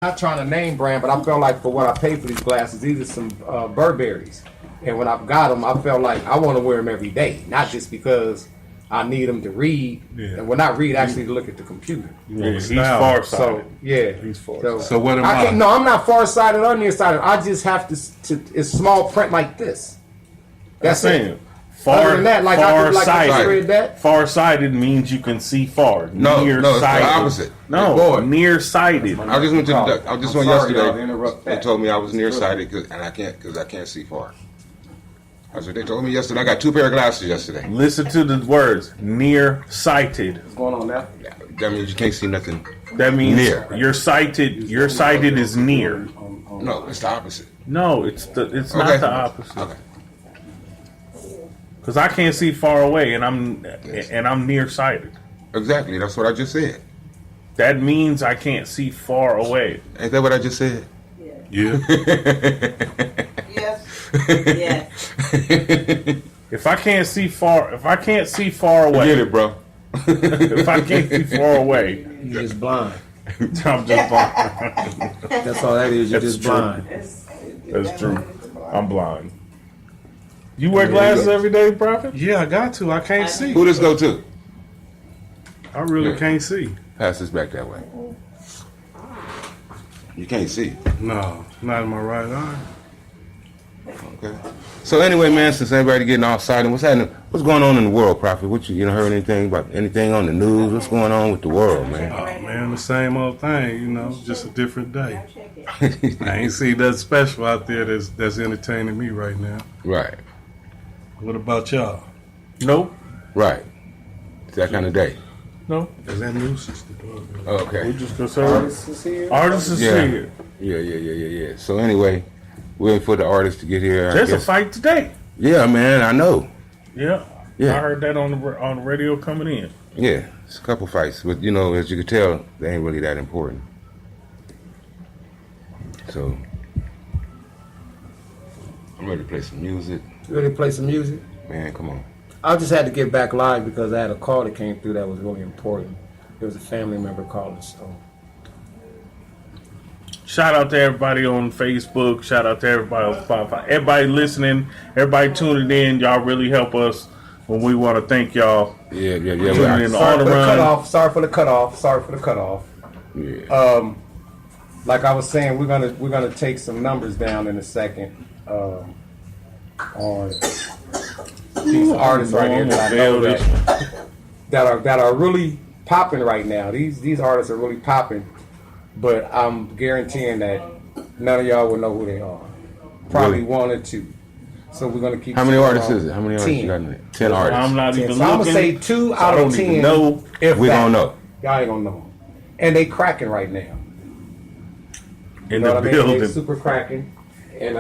not trying to name brand, but I felt like for what I paid for these glasses, these are some Burberry's. And when I've got them, I felt like I want to wear them every day, not just because I need them to read. Yeah. And when I read, actually to look at the computer. Yeah, he's style. farsighted. So yeah, He's farsighted. So what am I I? can't, no, I'm not farsighted or nearsighted. I just have to it's small print like this. That's I'm it. saying. Far, Other than that, like I could like I farsighted. read that. Farsighted means you can see far. No, it's the Nearsighted. opposite. No, Boy. nearsighted. I just went to the. I just went sorry, y'all, to yesterday. interrupt They that. told me I was nearsighted and I can't see far. That's what they told me yesterday. I got 2 pair of glasses yesterday. Listen to the words. Nearsighted. What's going on now? That means you can't see nothing. That means Near. Your sighted is near. No, it's the opposite. No, it's not Okay. the opposite. Okay. Because I can't see far away, and I'm nearsighted. Exactly. That's what I just said. That means I can't see far away. Ain't that what I just said? Yeah. Yes. Yes. If I can't see far away, Get it, bro. if I can't see far away, You're just blind. I'm just blind. That's all that is. You're That's just true. blind. That's true. I'm blind. You wear glasses every day, Prophet? Yeah, I got to. I can't see. Who this go to? I really Yeah. can't see. Pass this back that way. You can't see. No, not in my right eye. Okay. So anyway, man, since everybody getting all excited, what's happening? What's going on in the world, Prophet? What you heard anything about anything on the news? What's going on with the world, man? Oh man, the same old thing. You know, just a different day. I ain't see nothing special out there that's entertaining me right now. Right. What about y'all? Nope. Right. It's that kind of day. No. Is that new sister? Oh, okay. We just concerned. Artists is here. Artists is Yeah. here. Yeah. So anyway, waiting for the artists to get here. I There's a guess. fight today. Yeah, man, I know. Yeah. Yeah. I heard that on the radio coming in. Yeah, it's a couple fights, but as you can tell, they ain't really that important. So I'm ready to play some music. You ready to play some music? Man, come on. I just had to get back live because I had a call that came through that was really important. There was a family member calling, so. Shout out to everybody on Facebook. Shout out to everybody on Spotify. Everybody listening. Everybody tuning in. Y'all really help us when we want to thank y'all. Yeah. Tuning in Well, on the run. Sorry for the cutoff. yeah. Like I was saying, we're gonna take some numbers down in a second on these artists right here that I know that are really popping right now. These artists are really popping, but I'm guaranteeing that none of y'all will know who they are. Probably Really? 1 or 2. So we're gonna keep. How many going artists on. is it? How many artists 10. you got in there? 10 artists. I'm not 10. even So I'm looking. gonna say 2 so I out don't of even 10. know. If We that. don't know. Y'all ain't gonna know. And they cracking right now. In You know the what I mean? They building. super cracking. And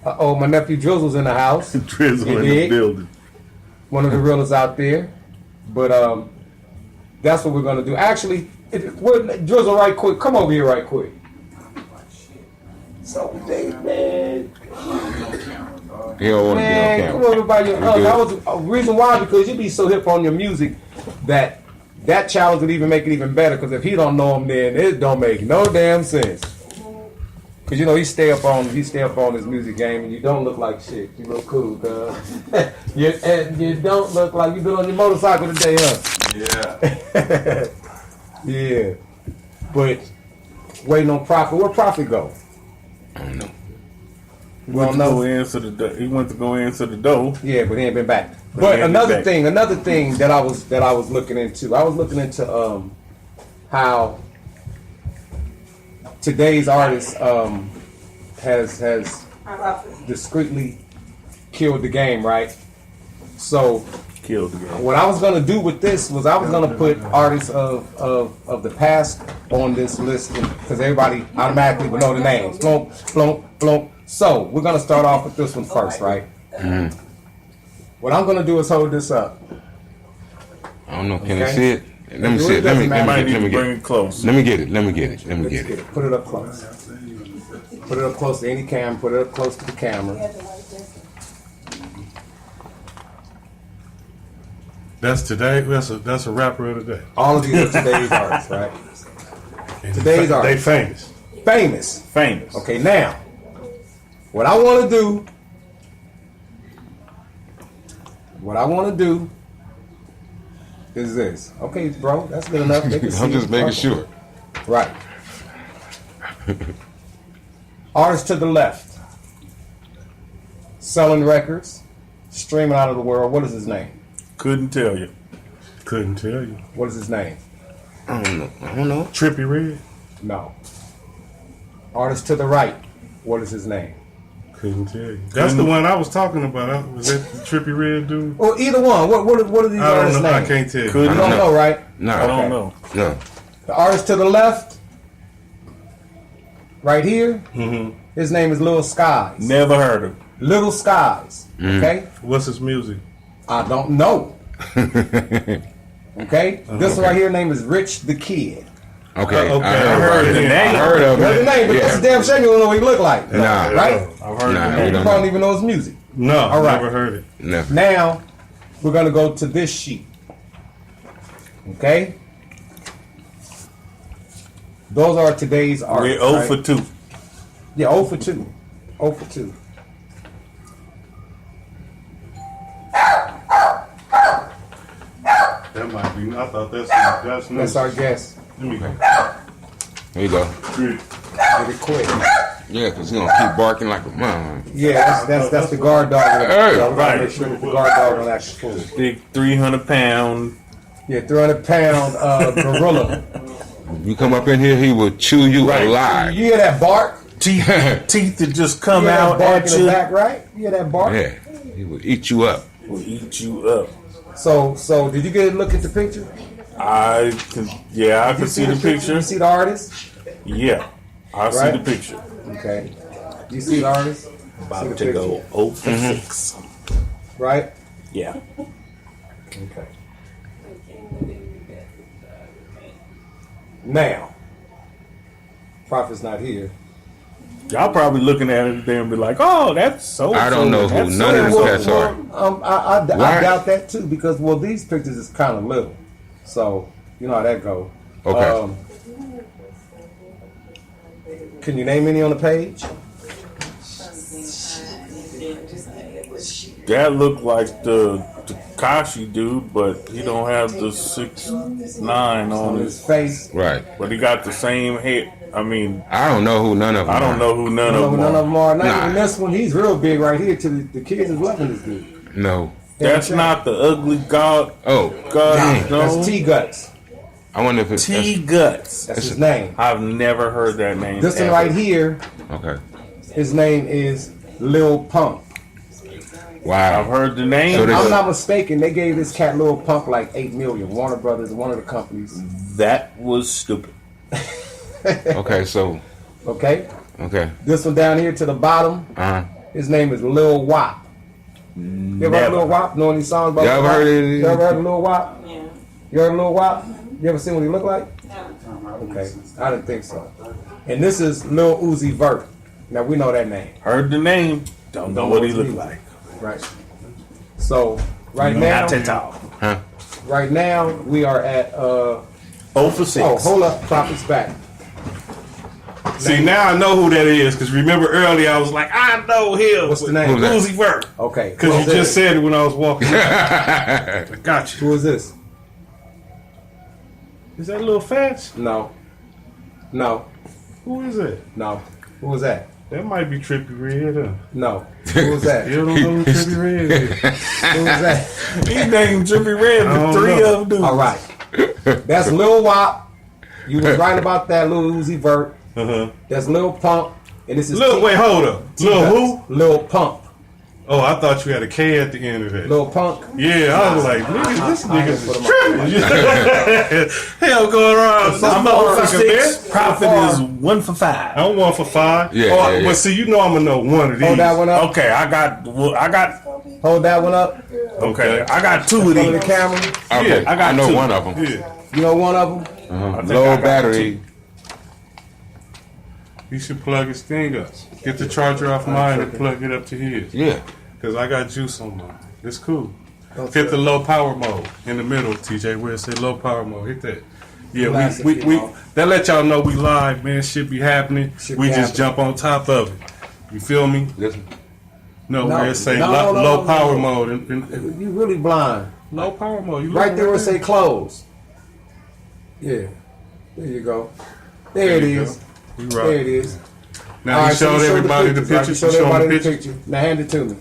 my nephew Drizzle's in the house. Drizzle You in the dig? building. One of the realers out there. But that's what we're gonna do. Actually, Drizzle, right quick. Come over here, right quick. So, man, He don't want to man, be on come camera. over by your. We good. That was a reason why, because you be so hip on your music that challenge would even make it even better. Because if he don't know him, then it don't make no damn sense. Cause he stay up on his music game, and you don't look like shit. You look cool, cuz. you don't look like you been on your motorcycle today, huh? Yeah. Yeah. But waiting on Prophet. Where Prophet go? I don't know. He went to go answer the door. He went to go answer the door. Yeah, but he ain't been back. But But he ain't another been back. thing that I was looking into. I was looking into how today's artist has discreetly killed the game, right? So Killed the game. what I was gonna do with this was I was gonna put artists of the past on this list because everybody automatically would know the names. Flunk, flunk, flunk. So we're gonna start off with this one first, right? Mm-hmm. What I'm gonna do is hold this up. I don't know. Can Okay. I see it? Let me Do see it, it. Let doesn't me matter. Might need get to it. bring it close. Let me get it. Let me get it. Let's get it. Put it up close. Put it up close to any camera. Put it up close to the camera. That's today. That's a rapper of the day. All of these are today's artists, right? And Today's they artists. famous. Famous. Famous. Okay, now, what I want to do is this. Okay, bro, that's good enough. They can see I'm just it. making Okay. sure. Right. Artist to the left, selling records, streaming out of the world. What is his name? Couldn't tell you. Couldn't tell you. What is his name? I don't know. Trippy Red. No. Artist to the right. What is his name? Couldn't tell you. That's the one I was talking about. Was that the Trippy Red dude? Or either one. What are these I don't artists' know. I names? can't tell you. You Couldn't don't know, right? No, I don't Okay. know. No. The artist to the left, right here, Mm-hmm. his name is Little Skies. Never heard of. Little Skies. Okay? What's his music? I don't know. Okay? This one right here name is Rich the Kid. Okay. Okay, I heard the of it. name. I heard of That's the name, but it. that's a damn shame you don't know what he look like. Nah. Right? I've heard Nah, the we You name. don't even know his music. No, All right. never heard it. No. Now, we're going to go to this sheet. Okay? Those are today's We're artists. 0 right? for 2. Yeah, 0 for 2. 0 for 2. That might be. I thought that's That's our guess. Let me go. There you go. Get it quick. Yeah, because he's going to keep barking like a mom. Yeah, that's the guard dog. Hey, So we gotta right. make sure that the guard dog don't act a fool. Big 300-pound. Yeah, 300-pound gorilla. You come up in here, he will chew you Right. alive. You hear that bark? Teeth that just You come hear that out bark at in you. the back, right? You hear that bark? Yeah, he will eat you up. Will eat you up. So did you get a look at the picture? I can see the picture. You see the artist? Yeah, I see Right. the picture. Okay. You see the artist? See the About to go 0 for 6. Right? Yeah. Okay. Now, Prophet's not here. Y'all probably looking at it there and be like, "Oh, that's so." I don't know who none of these cats are. I Why? doubt that too because these pictures is kind of little, so you know how that go. Okay. Can you name any on the page? That looked like the Takashi dude, but he don't have the 6'9" On on his his. face. Right. But he got the same head. I mean, I don't know who none of them I don't are. know who none No, of them none are. of them are. Not Nah. even this one. He's real big right here. To the kids is loving this dude. No. That's not the ugly god. Oh, God, dang. no. That's T Guts. I wonder if it's... T Guts. That's his name. I've never heard that name. This one ever. right here, Okay. his name is Lil Pump. Wow. I've heard the name. So If this- I'm not mistaken, they gave this cat Lil Pump like $8 million. Warner Brothers, one of the companies. That was stupid. Okay, so... Okay? Okay. This one down here to the bottom, Uh-huh. his name is Lil Wop. You ever heard Never. Lil Wop? Know any songs about You ever Lil heard Wop? any- You ever heard of Lil Wop? Yeah. You heard of Lil Wop? You ever seen what he look like? Okay, I didn't think so. And this is Lil Uzi Vert. Now we know that name, Heard the name. Don't know what he looked like. right? So right now, Not at all. Huh? right now we are at 0 for 6. oh, hold up, Prophet's back. See, now I know who that is because remember earlier I was like, I know him. What's the name? Who's that? Uzi Vert. Okay, Because who you is just this? said it when I was walking. I got you. Who is this? Is that Lil Fats? No, no, Who is it? no. Who was that? That might be Trippy Red. Huh? No. Who was that? You don't know who Trippy Red is. Who was that? He named Trippy Red I for don't 3 know. of them. All right. That's Lil Wop. You was right about that, Lil Uzi Vert. Uh-huh. That's Lil Pump. And this is Lil, wait, hold up. Lil who? Lil Pump. Oh, I thought you had a K at the end of that. Lil Punk. Yeah, I was like, nigga, this I nigga's ain't put him tripping. Hell going around. So I'm far, 0 for Fucking 6. bitch. Profit So far. is 1 for 5. I'm 1 for 5. Yeah, Oh, yeah, yeah. But see, you know I'm gonna know one of these. Hold that one up. Okay, I got. Hold that one up. Okay, I got 2 of Go to the these. camera. Okay, I got know 2. one of them. Yeah. You know one of them? Uh-huh. think Low I got battery. You should plug his thing up. Get the charger off mine and plug it up to his. Yeah. Because I got juice on mine. It's cool. Don't Hit say- the low power mode in the middle, TJ, where it say low power mode. Hit that. Yeah, Classic, we you know. that let y'all know we live, man. Shit be happening. Shit We be just happening. jump on top of it. You feel me? Listen. No, No, where it say no, low no, power no. mode. And You really blind. low power mode. You Right looking there where it say close. Yeah. There you go. There it you is. go. You right. There it is. Now All he right, so showed you everybody the pictures, right? You pictures. showed You showed everybody the the pictures. picture. Now hand it to me.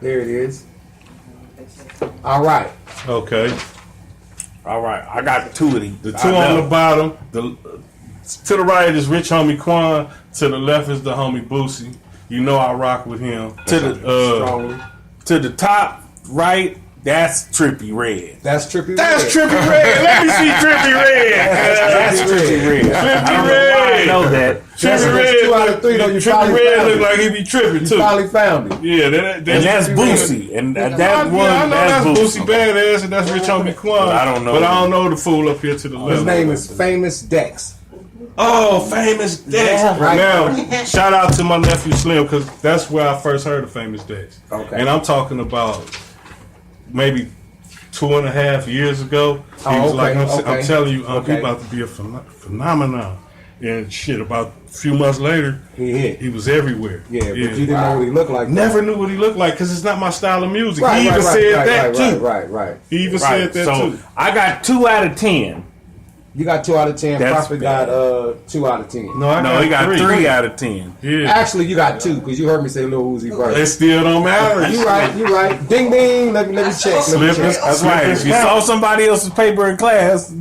There it is. All right. Okay. All right, I got two of these. The two on the bottom. To the right is Rich Homie Quan. To the left is the homie Boosie. You know I rock with him. Strongly. To the top right, that's Trippy Red. That's Trippy That's Red. Trippy Red. Let me see Trippy Red. That's Trippy Red. Trippy Red. I know that. That's Trippy that's Red. 2 out of 3 though. You Trippy probably Red found look it. like he be tripping You too. probably found it. Yeah, And that's Boosie. And that I one, know that's Boosie. Boosie Badass and that's Rich Homie Quan. I don't know. But I don't know the fool up here to the left. His name is Famous Dex. Oh, Famous Dex. Yeah, right. Now, shout out to my nephew Slim because that's where I first heard of Famous Dex. Okay. And I'm talking about maybe 2.5 years ago. He Oh, was like, okay, I'm okay. telling you, Okay. he about to be a phenomenon. And shit, about a few months later, He hit. he was everywhere. Yeah, but you didn't know what he looked like. Never knew what he looked like because it's not my style of music. Right, he even right, said right, that right, too. Right. He even Right. said that So too. I got 2 out of 10. You got 2 out of 10. That's Prophet bad. got 2 out of 10. I No, he got 3 out of 10. Yeah. Actually, you got 2 because you heard me say Lil Uzi Vert. It still don't matter. You right. Ding ding. Let me check. Let me Slippers. check. That's right. If you saw somebody else's paper in class,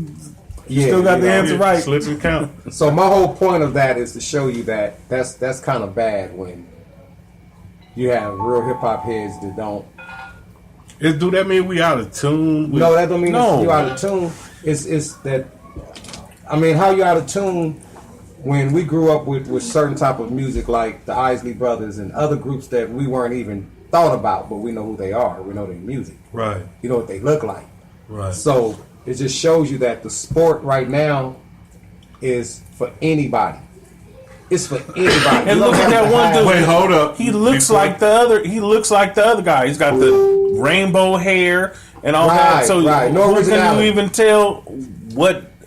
Yeah, still got you the know. answer right. Slip and count. So my whole point of that is to show you that that's kind of bad when you have real hip hop heads that don't. Do that mean we out of tune? No, that don't mean No. you out of tune. It's that. I mean, how you out of tune when we grew up with certain type of music like the Isley Brothers and other groups that we weren't even thought about, but we know who they are. We know their music. Right, You know what they look like. right. So it just shows you that the sport right now is for anybody. It's for anybody. And You look don't at have that to one have- dude. Wait, hold up. He looks Before- like the other. He looks like the other guy. He's got the rainbow hair and all that. Right, So right. No who can originality. you even tell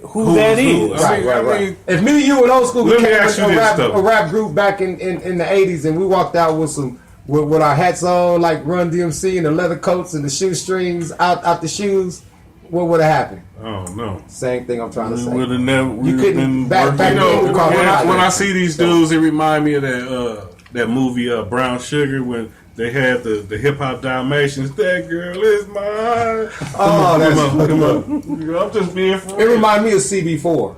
who that who? is? Right, I right. mean, If me and you and old school let me became ask you this, though. a rap group back in the 80s and we walked out with our hats on like Run DMC and the leather coats and the shoestrings out the shoes, what would have happened? Oh no. Same thing I'm trying to We say. would have never. You couldn't been back working. then. You know, we call it hot when I dog. see these dudes, it remind me of that movie Brown Sugar when they had the hip hop Dalmatians. That girl is mine. Oh, that's Come on. You know, I'm just being for it. real. Remind me of CB4.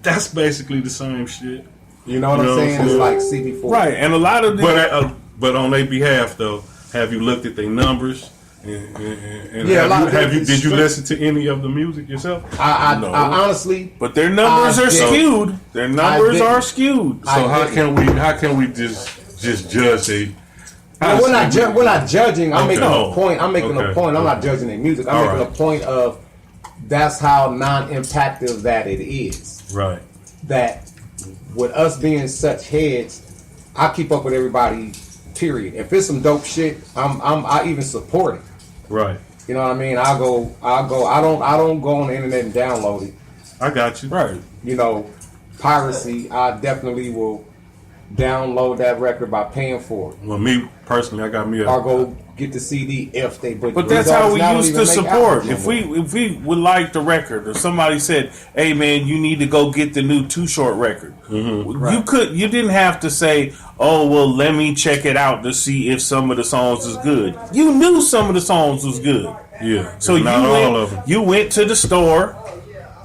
That's basically the same shit. You know what You I'm know saying? what I'm It's like CB4. Right, and a lot of the But on their behalf, though, have you looked at their numbers? And Yeah, a lot of did you strict- listen to any of the music yourself? I No. honestly, but their numbers I are didn't. skewed. Their numbers didn't. are skewed. I So how didn't. can we just judge a? Well, we're not judging. I'm making Okay. a point. I'm making a Okay. point. I'm not judging their music. I'm All making right. a point of that's how non-impactive that it is. Right. That with us being such heads, I keep up with everybody. Period. If it's some dope shit, I even support it. Right. You know what I mean? I'll go. I don't go on the internet and download it. I got you. Right. You know, piracy. I definitely will download that record by paying for it. Well, me personally, I got me Or a. go get the CD if they. But that's how we now used don't to even make support. albums no If more. we would like the record, or somebody said, "Hey man, you need to go get the new Too Short record," you didn't have to say, "Oh well, let me check it out to see if some of the songs is good." You knew some of the songs was good, Yeah. so not all of them. you went to the store,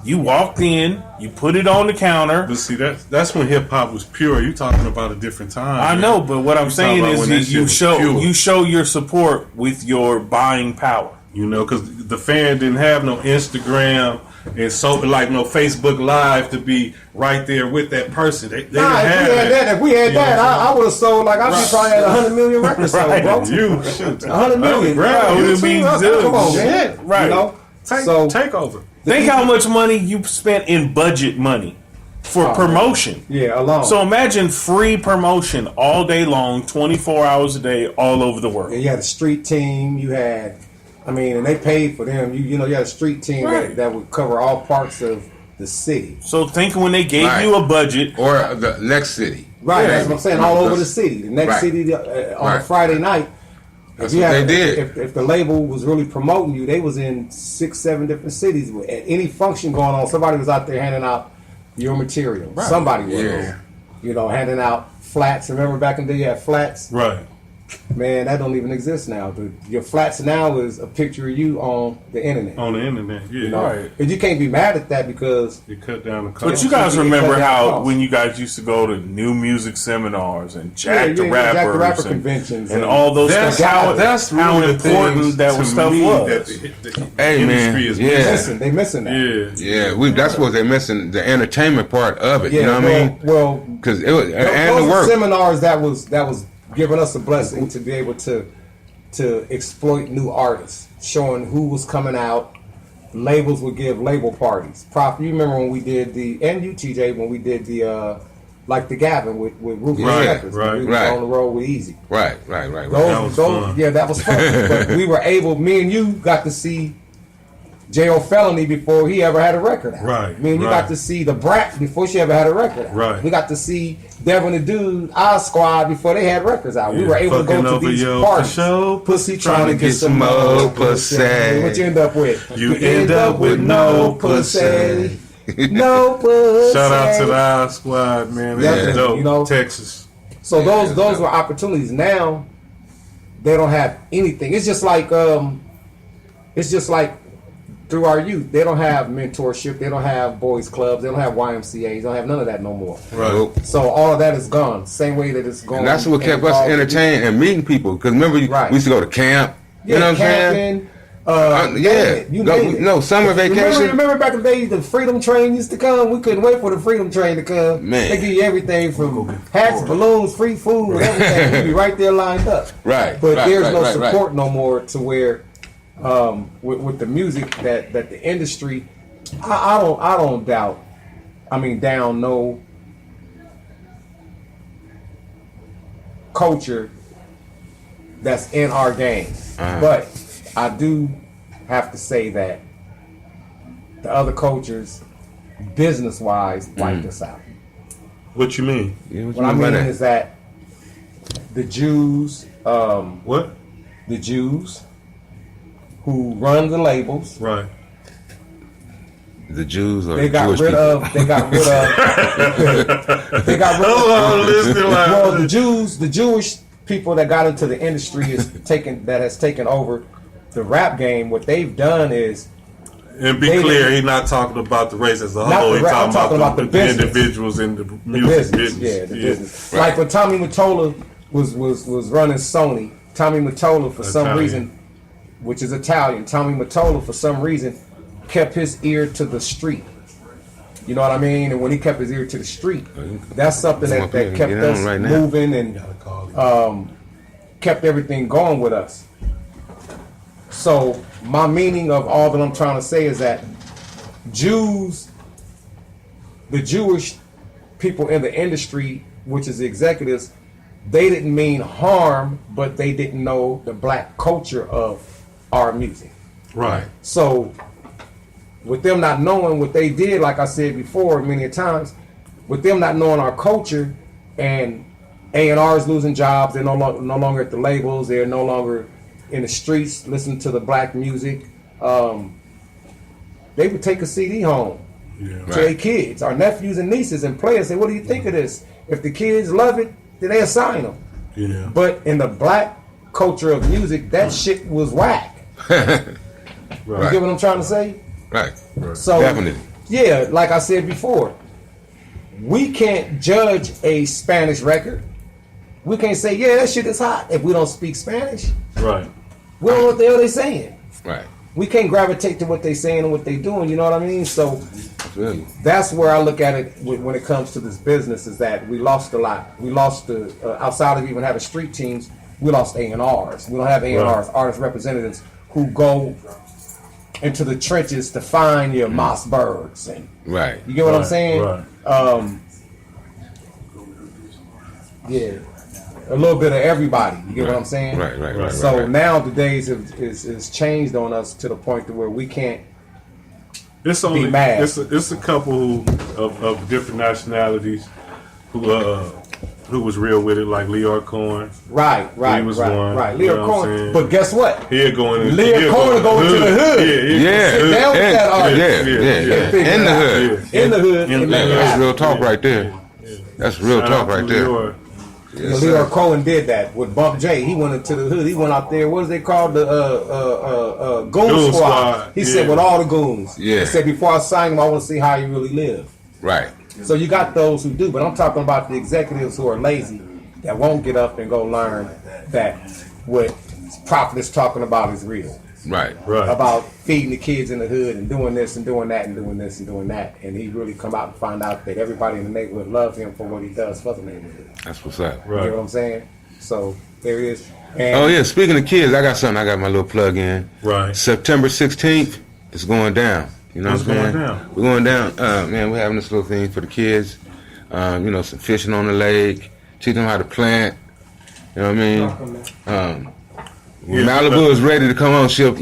you walked in, you put it on the counter. But see, that's when hip hop was pure. You talking about a different time. I man. know, but what I'm You saying talking about when that is shit you was show pure. you show your support with your buying power. You know, because the fan didn't have no Instagram and so like no Facebook Live to be right there with that person. They didn't Nah, have if we had that, I would have sold like I Right. probably had 100 million records sold, bro. You shoot. 100 million. Right. Bro, It would you be too? good. Come on, man. Right. You know? Take over. Think how much money you spent in budget money for promotion. Yeah, alone. So imagine free promotion all day long, 24 hours a day, all over the world. and you had a street team. You had I mean, and they paid for them. You know, you had a street team that would cover all parts of the city. So think when they gave Right. you a budget, Or the next city. Right, Yeah. that's what I'm saying. All over the city. The next Right. city on a Right. Friday night. That's if you what had- they did. If the label was really promoting you, they was in 6, 7 different cities. At any function going on, somebody was out there handing out your material. Somebody was. Yeah. You know, handing out flats. Remember back in the day, you had flats. Right. Man, that don't even exist now. Your flats now is a picture of you on the internet. On the internet, yeah. You know? Right. And you can't be mad at that because You cut down the cost. but you guys Yeah, remember cut down how costs. when you guys used to go to new music seminars and Jack the Jack Rappers the Rapper and, conventions and all those That's stuff. How, that's how really the important things that to was stuff me was. that the Hey, man, industry is yeah. listen, they missing that. Yeah. Yeah, that's what they're missing, the entertainment part of it. Yeah, you know what I mean? Well, Because it was, and those the are work. seminars that was giving us a blessing to be able to exploit new artists, showing who was coming out. Labels would give label parties. Prof, you remember when we did and you TJ when we did the like the Gavin with Rufus Right, Records. right, we was right. on the road with Easy. Right. That was fun. Yeah, that was fun. But we were able. Me and you got to see J.O. Felony before he ever had a record out. Right, Me and you right. got to see the Brat before she ever had a record out. Right. We got to see Devin the Dude, our squad before they had records out. We Yeah, were able to fucking go to over these your parties. show, Pussy trying to get some more more pussy. pussy. What you end up with? You end up with no pussy. No pussy. Shout out to the I Squad, man. Yeah, That's dope. you know. Texas. So those that's were opportunities. Now they don't have anything. It's just like through our youth, they don't have mentorship. They don't have boys clubs. They don't have YMCA's. They don't have none of that no more. Right. So all of that is gone. Same way that it's gone. And that's what kept us involved- entertained and meeting people. Because remember, Right. we used to go to camp. Yeah, You know what I'm saying? camping. Yeah. name it. You Go- name it. no, summer vacation. Remember back in the day, the Freedom Train used to come. We couldn't wait for the Freedom Train to come. Man. They give you everything from hats, balloons, free food, everything. We'd be right there lined up. Right, But right, there's right, no right, right. support no more to where with the music that the industry. I don't doubt. I mean, down no culture that's in our game. But I do have to say that the other cultures, business wise, wiped us out. What you mean? Yeah, what you What I mean by mean that? is that the Jews, What? the Jews who run the labels, Right. The Jews or they the got Jewish rid people? of. They got rid of. They got rid of. Hello, listening like Well, the Jewish people that got into the industry has taken over the rap game. What they've done is And be They- clear, he's not talking about the race as a Not whole. the He's rap, talking I'm talking about about the the business. individuals in the the music business. business. Yeah, the business. Right. Like when Tommy Mottola was running Sony, Tommy Mottola for some Italian. reason, which is Italian, Tommy Mottola for some reason kept his ear to the street. You know what I mean? And when he kept his ear to the street, that's something Come up here that and kept get on us right now. moving and kept everything going with us. So my meaning of all that I'm trying to say is that Jews, the Jewish people in the industry, which is the executives, they didn't mean harm, but they didn't know the black culture of our music. Right. So with them not knowing what they did, like I said before many times, with them not knowing our culture and A&R's losing jobs, they're no longer at the labels, they're no longer in the streets listening to the black music. They would take a CD home Yeah. to their kids, our nephews and nieces, and play and say, "What do you think of this?" If the kids love it, then they assign them. Yeah. But in the black culture of music, that shit was whack. You Right. get what I'm trying to say? Right. So Definitely. yeah, like I said before, we can't judge a Spanish record. We can't say, yeah, that shit is hot if we don't speak Spanish. Right. We don't know what the hell they saying. Right. We can't gravitate to what they saying and what they doing. You know what I mean? So I feel you. that's where I look at it when it comes to this business. Is that we lost a lot. We lost the outside of even having street teams. We lost A&Rs. We don't have A&Rs, artist representatives who go into the trenches to find your Mossbergs and Right. you get what I'm Right, saying? right. Yeah. a little bit of everybody. You get what I'm saying? Right. So now the days is changed on us to the point to where we can't. It's only mad. it's a couple of different nationalities who was real with it, like Leor Cohen. Right. He was one, Right. you know Leor what I'm Cohen. saying? But guess what? He'll go in. Leor Cohen going to the hood. Yeah, Sit down with that artist. yeah. In the hood. In the hood. In and the make it hood. That's happen. real talk right there. That's real talk right there. Leor Cohen did that with Bump J. He went into the hood. He went out there. What is they called? The Goon Squad. He said with all the goons. Yeah. He said before I sign him, I want to see how you really live. Right. So you got those who do, but I'm talking about the executives who are lazy that won't get up and go learn that what Prophet is talking about is real. Right. About feeding the kids in the hood and doing this and doing that and doing this and doing that. And he really come out and find out that everybody in the neighborhood loves him for what he does for the neighborhood. That's what's up. You know what I'm saying? So there it is. And Oh yeah, speaking of kids, I got something. I got my little plug in. Right. September 16th, it's going down. You know What's what I'm saying? going down? We're going down. Man, we're having this little thing for the kids. You know, some fishing on the lake, teach them how to plant. You know what I mean? When Malibu is ready to come on, she'll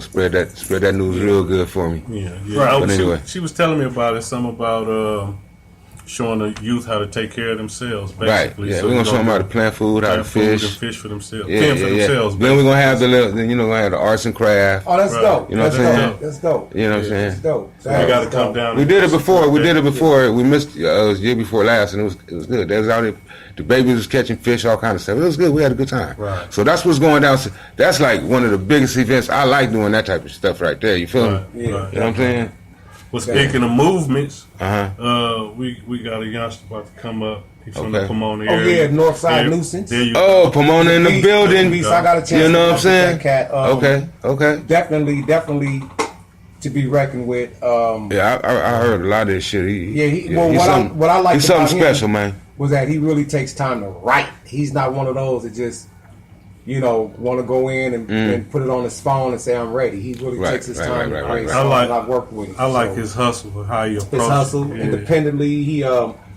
spread that news real good for me. Right. But anyway. She was telling me about it. Something about showing the youth how to take care of themselves. Right. Basically. Yeah, So we're gonna show them how to plant food, how to fish. and fish for themselves. Yeah, Fend for yeah, yeah. themselves. Then we're gonna have gonna have the arts and craft. oh, that's Right. dope. You know what That's I'm saying? dope. That's dope. You know what I'm saying? That's dope. You got to come down. We did it before. We missed it was year before last, and it was good. They was out there. The babies was catching fish, all kind of stuff. It was good. We had a good time. Right. So that's what's going down. So that's like one of the biggest events. I like doing that type of stuff right there. You feel Right. me? Yeah. You know what I'm saying? Well, speaking of movements, Uh-huh. we got a youngster about to come up. He's from Okay. the Pomona Oh area. yeah, Northside There- Nuisance. there you Oh, Pomona in the Beast, building. Beast, I got a chance. You know to what I'm work with saying? that cat. Okay. Definitely to be reckoned with. Yeah, I heard a lot of this shit. What I like He's something about him special, man. was that he really takes time to write. He's not one of those that just, want to go in and put it on his phone and say I'm ready. He really Right, takes his right, time right, to right, create right. songs. I've worked with him. I like So, his hustle, how he approaches his hustle it. independently. He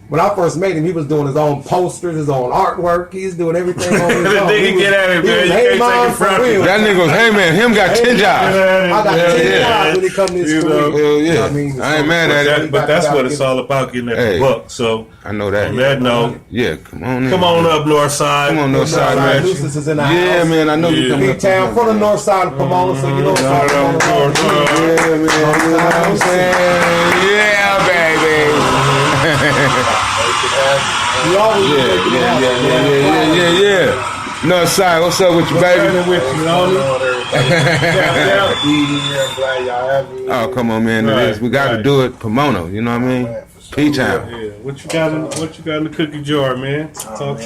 when I first met him, he was doing his own posters, his own artwork. He was doing everything on his own. Nigga, get at it, man. You can't take it from him. That nigga goes, hey man, him got 10 jobs. I got 10 yeah. jobs when it comes to his You career. know, Hell yeah. I mean, I ain't mad at it. But that's what it's all about, getting that Hey. buck. So I know that. on that note, Yeah, come on in. come on up, Northside. Come on, Northside, man. Nuisance is in the Yeah, house. man, I know you Yeah. coming Big up. town from the north side of Pomona, so you know what's Right on going on. Northside. Yeah, man, you know what I'm saying? Yeah, baby. We always Yeah. Northside, what's up with you, baby? With you, homie. Glad y'all have me. Oh, come on, man. It is. We got to Right. do it. Pomona, you know what I mean? P-Town. Yeah, what you got in the cookie jar, man? Talk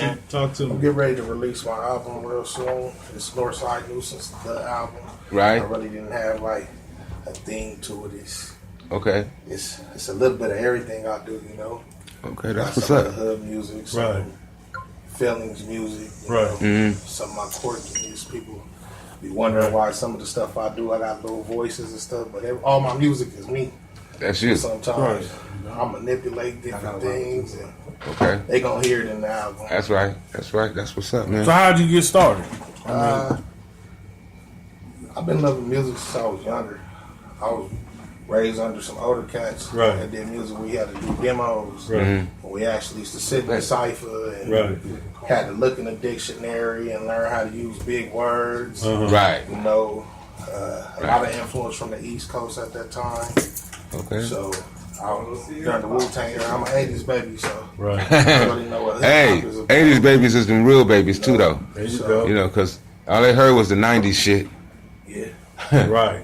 to I'm me. getting ready to release my album real soon. It's Northside Nuisance, the album. Right. I really didn't have like a theme to it. Okay. It's a little bit of everything I do, you know. Okay, Got that's what's some of the up. hood music, some Right. feelings music, you Right. know, Mm-hmm. some of my quirkiness. People be wondering why some of the stuff I do, I got little voices and stuff, but all my music is me. That's you. Sometimes I manipulate different things, and Okay. they gonna hear it in the album. That's right. That's right. That's what's up, man. So how'd you get started? I've been loving music since I was younger. I was raised under some older cats Right. that did music. We had to do demos. Right. Mm-hmm. And we actually used to sit in the cipher and Right. had to look in the dictionary and learn how to use big words. Right. You know, a lot of influence from the East Coast at that time. Okay. So I was during the Wu-Tang era. I'm an 80s baby, so Right. I really know what Hey, hip-hop is about. 80s babies is them real babies too, though. There you go. You know, because all they heard was the 90s shit. Yeah. Right.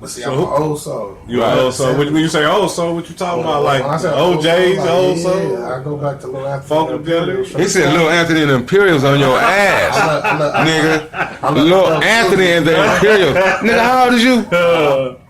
But see, So I'm who- an old soul. You Right. old soul? When you say old soul, what you talking about? Like When I said OJ's, like, old yeah, soul? I go back to Lil Anthony. Funkadelic? He said Lil Anthony and the Imperials on your ass, nigga. Lil Anthony and the Imperials. Nigga, how old is you?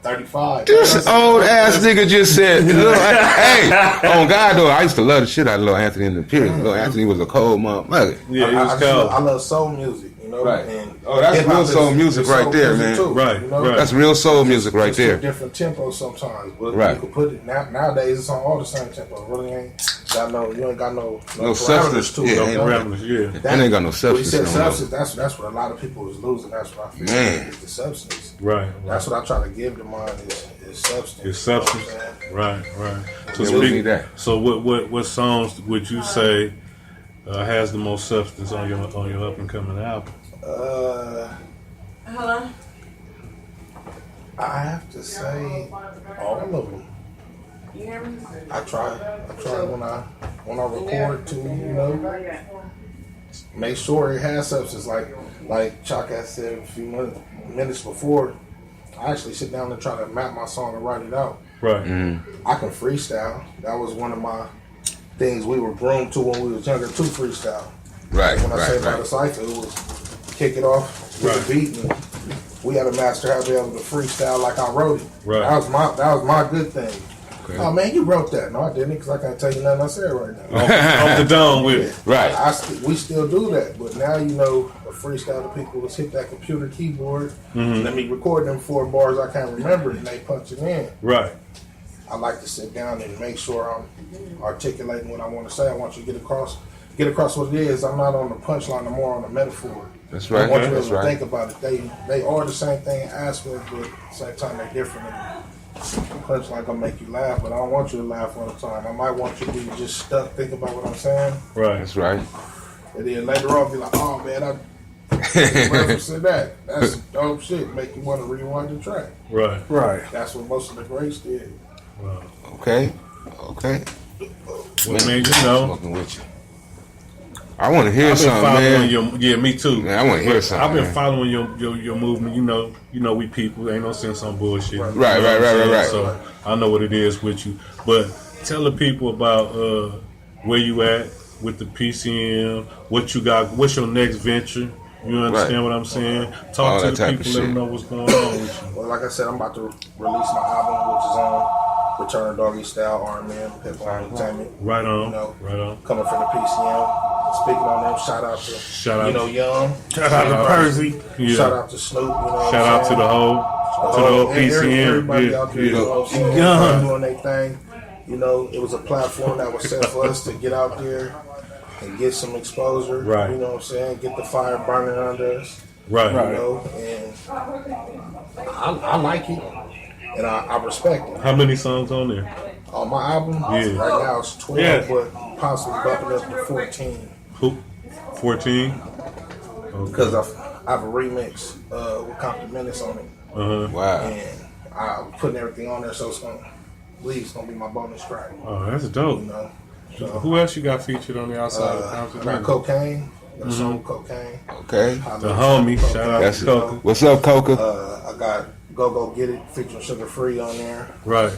35. This old ass nigga just said, hey, on God though, I used to love the shit out of Lil Anthony and the Imperials. Lil Anthony was a cold motherfucker. Yeah, he I was just love, cold. I love soul music, you know. Right. And Oh, that's hip-hop real soul is music right soul there, music man. too, Right, you know? right. That's real soul music right It's there. a different tempo sometimes, but Right. you can put it nowadays. It's on all the same tempo. Really ain't got no. You ain't got no No parameters substance. to it. Yeah, no ain't Parameters, yeah. And ain't got no When you substance said no more. substance, that's what a lot of people is losing. That's what I feel. Man. Is the substance. Right. That's what I try to give to mine is substance. It's substance. You know what I'm saying? Right, right. So, Yeah, we need that. so what songs would you say has the most substance on your up and coming album? Hello? I have to say all of them. You hear me? I try when I record to, you know, make sure it has substance. Like Chuck had said a few minutes before, I actually sit down and try to map my song and write it out. Right. I can freestyle. That was one of my things we were groomed to when we was younger, to freestyle. Right, When I say right, by the right. cipher, it was kick it off with Right. the beat, and we had to master how to be able to freestyle like I wrote it. Right. That was my good thing. Okay. Oh man, you wrote that? No, I didn't, because I can't tell you nothing I said right now. Off the dome with it. Right. We still do that, but now you know a freestyle to people is hit that computer keyboard. Let me record them 4 bars I can't remember, and they punch it in. Right. I like to sit down and make sure I'm articulating what I want to say. I want you to get across what it is. I'm not on the punchline, I'm more on the metaphor. That's I right. want you to That's right. think about it. They are the same thing in aspect, but at the same time they're different. Punchline gonna make you laugh, but I don't want you to laugh all the time. I might want you to be just stuck thinking about what I'm saying, Right. That's right. and then later on be like, "Oh man, I reference to that. That's dope shit." Make you want to rewind the track. Right. Right. That's what most of the greats did. Okay. Okay. Well, man, you know, Fucking with you. I want to hear I've been something, following man. me too. Man, I want to hear something. I've been man. following your movement. You know, we people ain't no sense on bullshit. Right. You know what I'm Right. saying? So I know what it is with you. But tell the people about where you at with the PCM. What you got? What's your next venture? You understand Right. what I'm saying? All Talk to that the type of people. Let them shit. know what's going on with you. Well, like I said, I'm about to release my album, which is on Return Doggy Style, R&M, Hip Hop Entertainment. Right on. You know, Right on. coming from the PCM. Speaking on them, shout out to Shout out. you know Young. Shout out to Percy. Yeah. Shout out to Snoop. You know what Shout I'm out to saying? the whole PCM. Everybody Yeah, out there, yeah. you know what I'm saying? Young. Doing their thing. You know, it was a platform that was set for us to get out there and get some exposure. Right. You know what I'm saying? Get the fire burning under us. Right. You know, and I like it, and I respect it. How many songs on there? On my album, Yeah. right now it's 12, Yeah. but possibly bumping up to 14 Who? 14. because I have a remix with Compton Menace on it, Wow. and I'm putting everything on there, so it's gonna be my bonus track. Oh, that's dope. You know, so Who else you got featured on the outside of I Compton? got Cocaine, got a song with Cocaine. Okay. The homie. Shout out That's to it. Coca. What's up, Coca? I got Go Get It featuring Sugar Free on there. Right.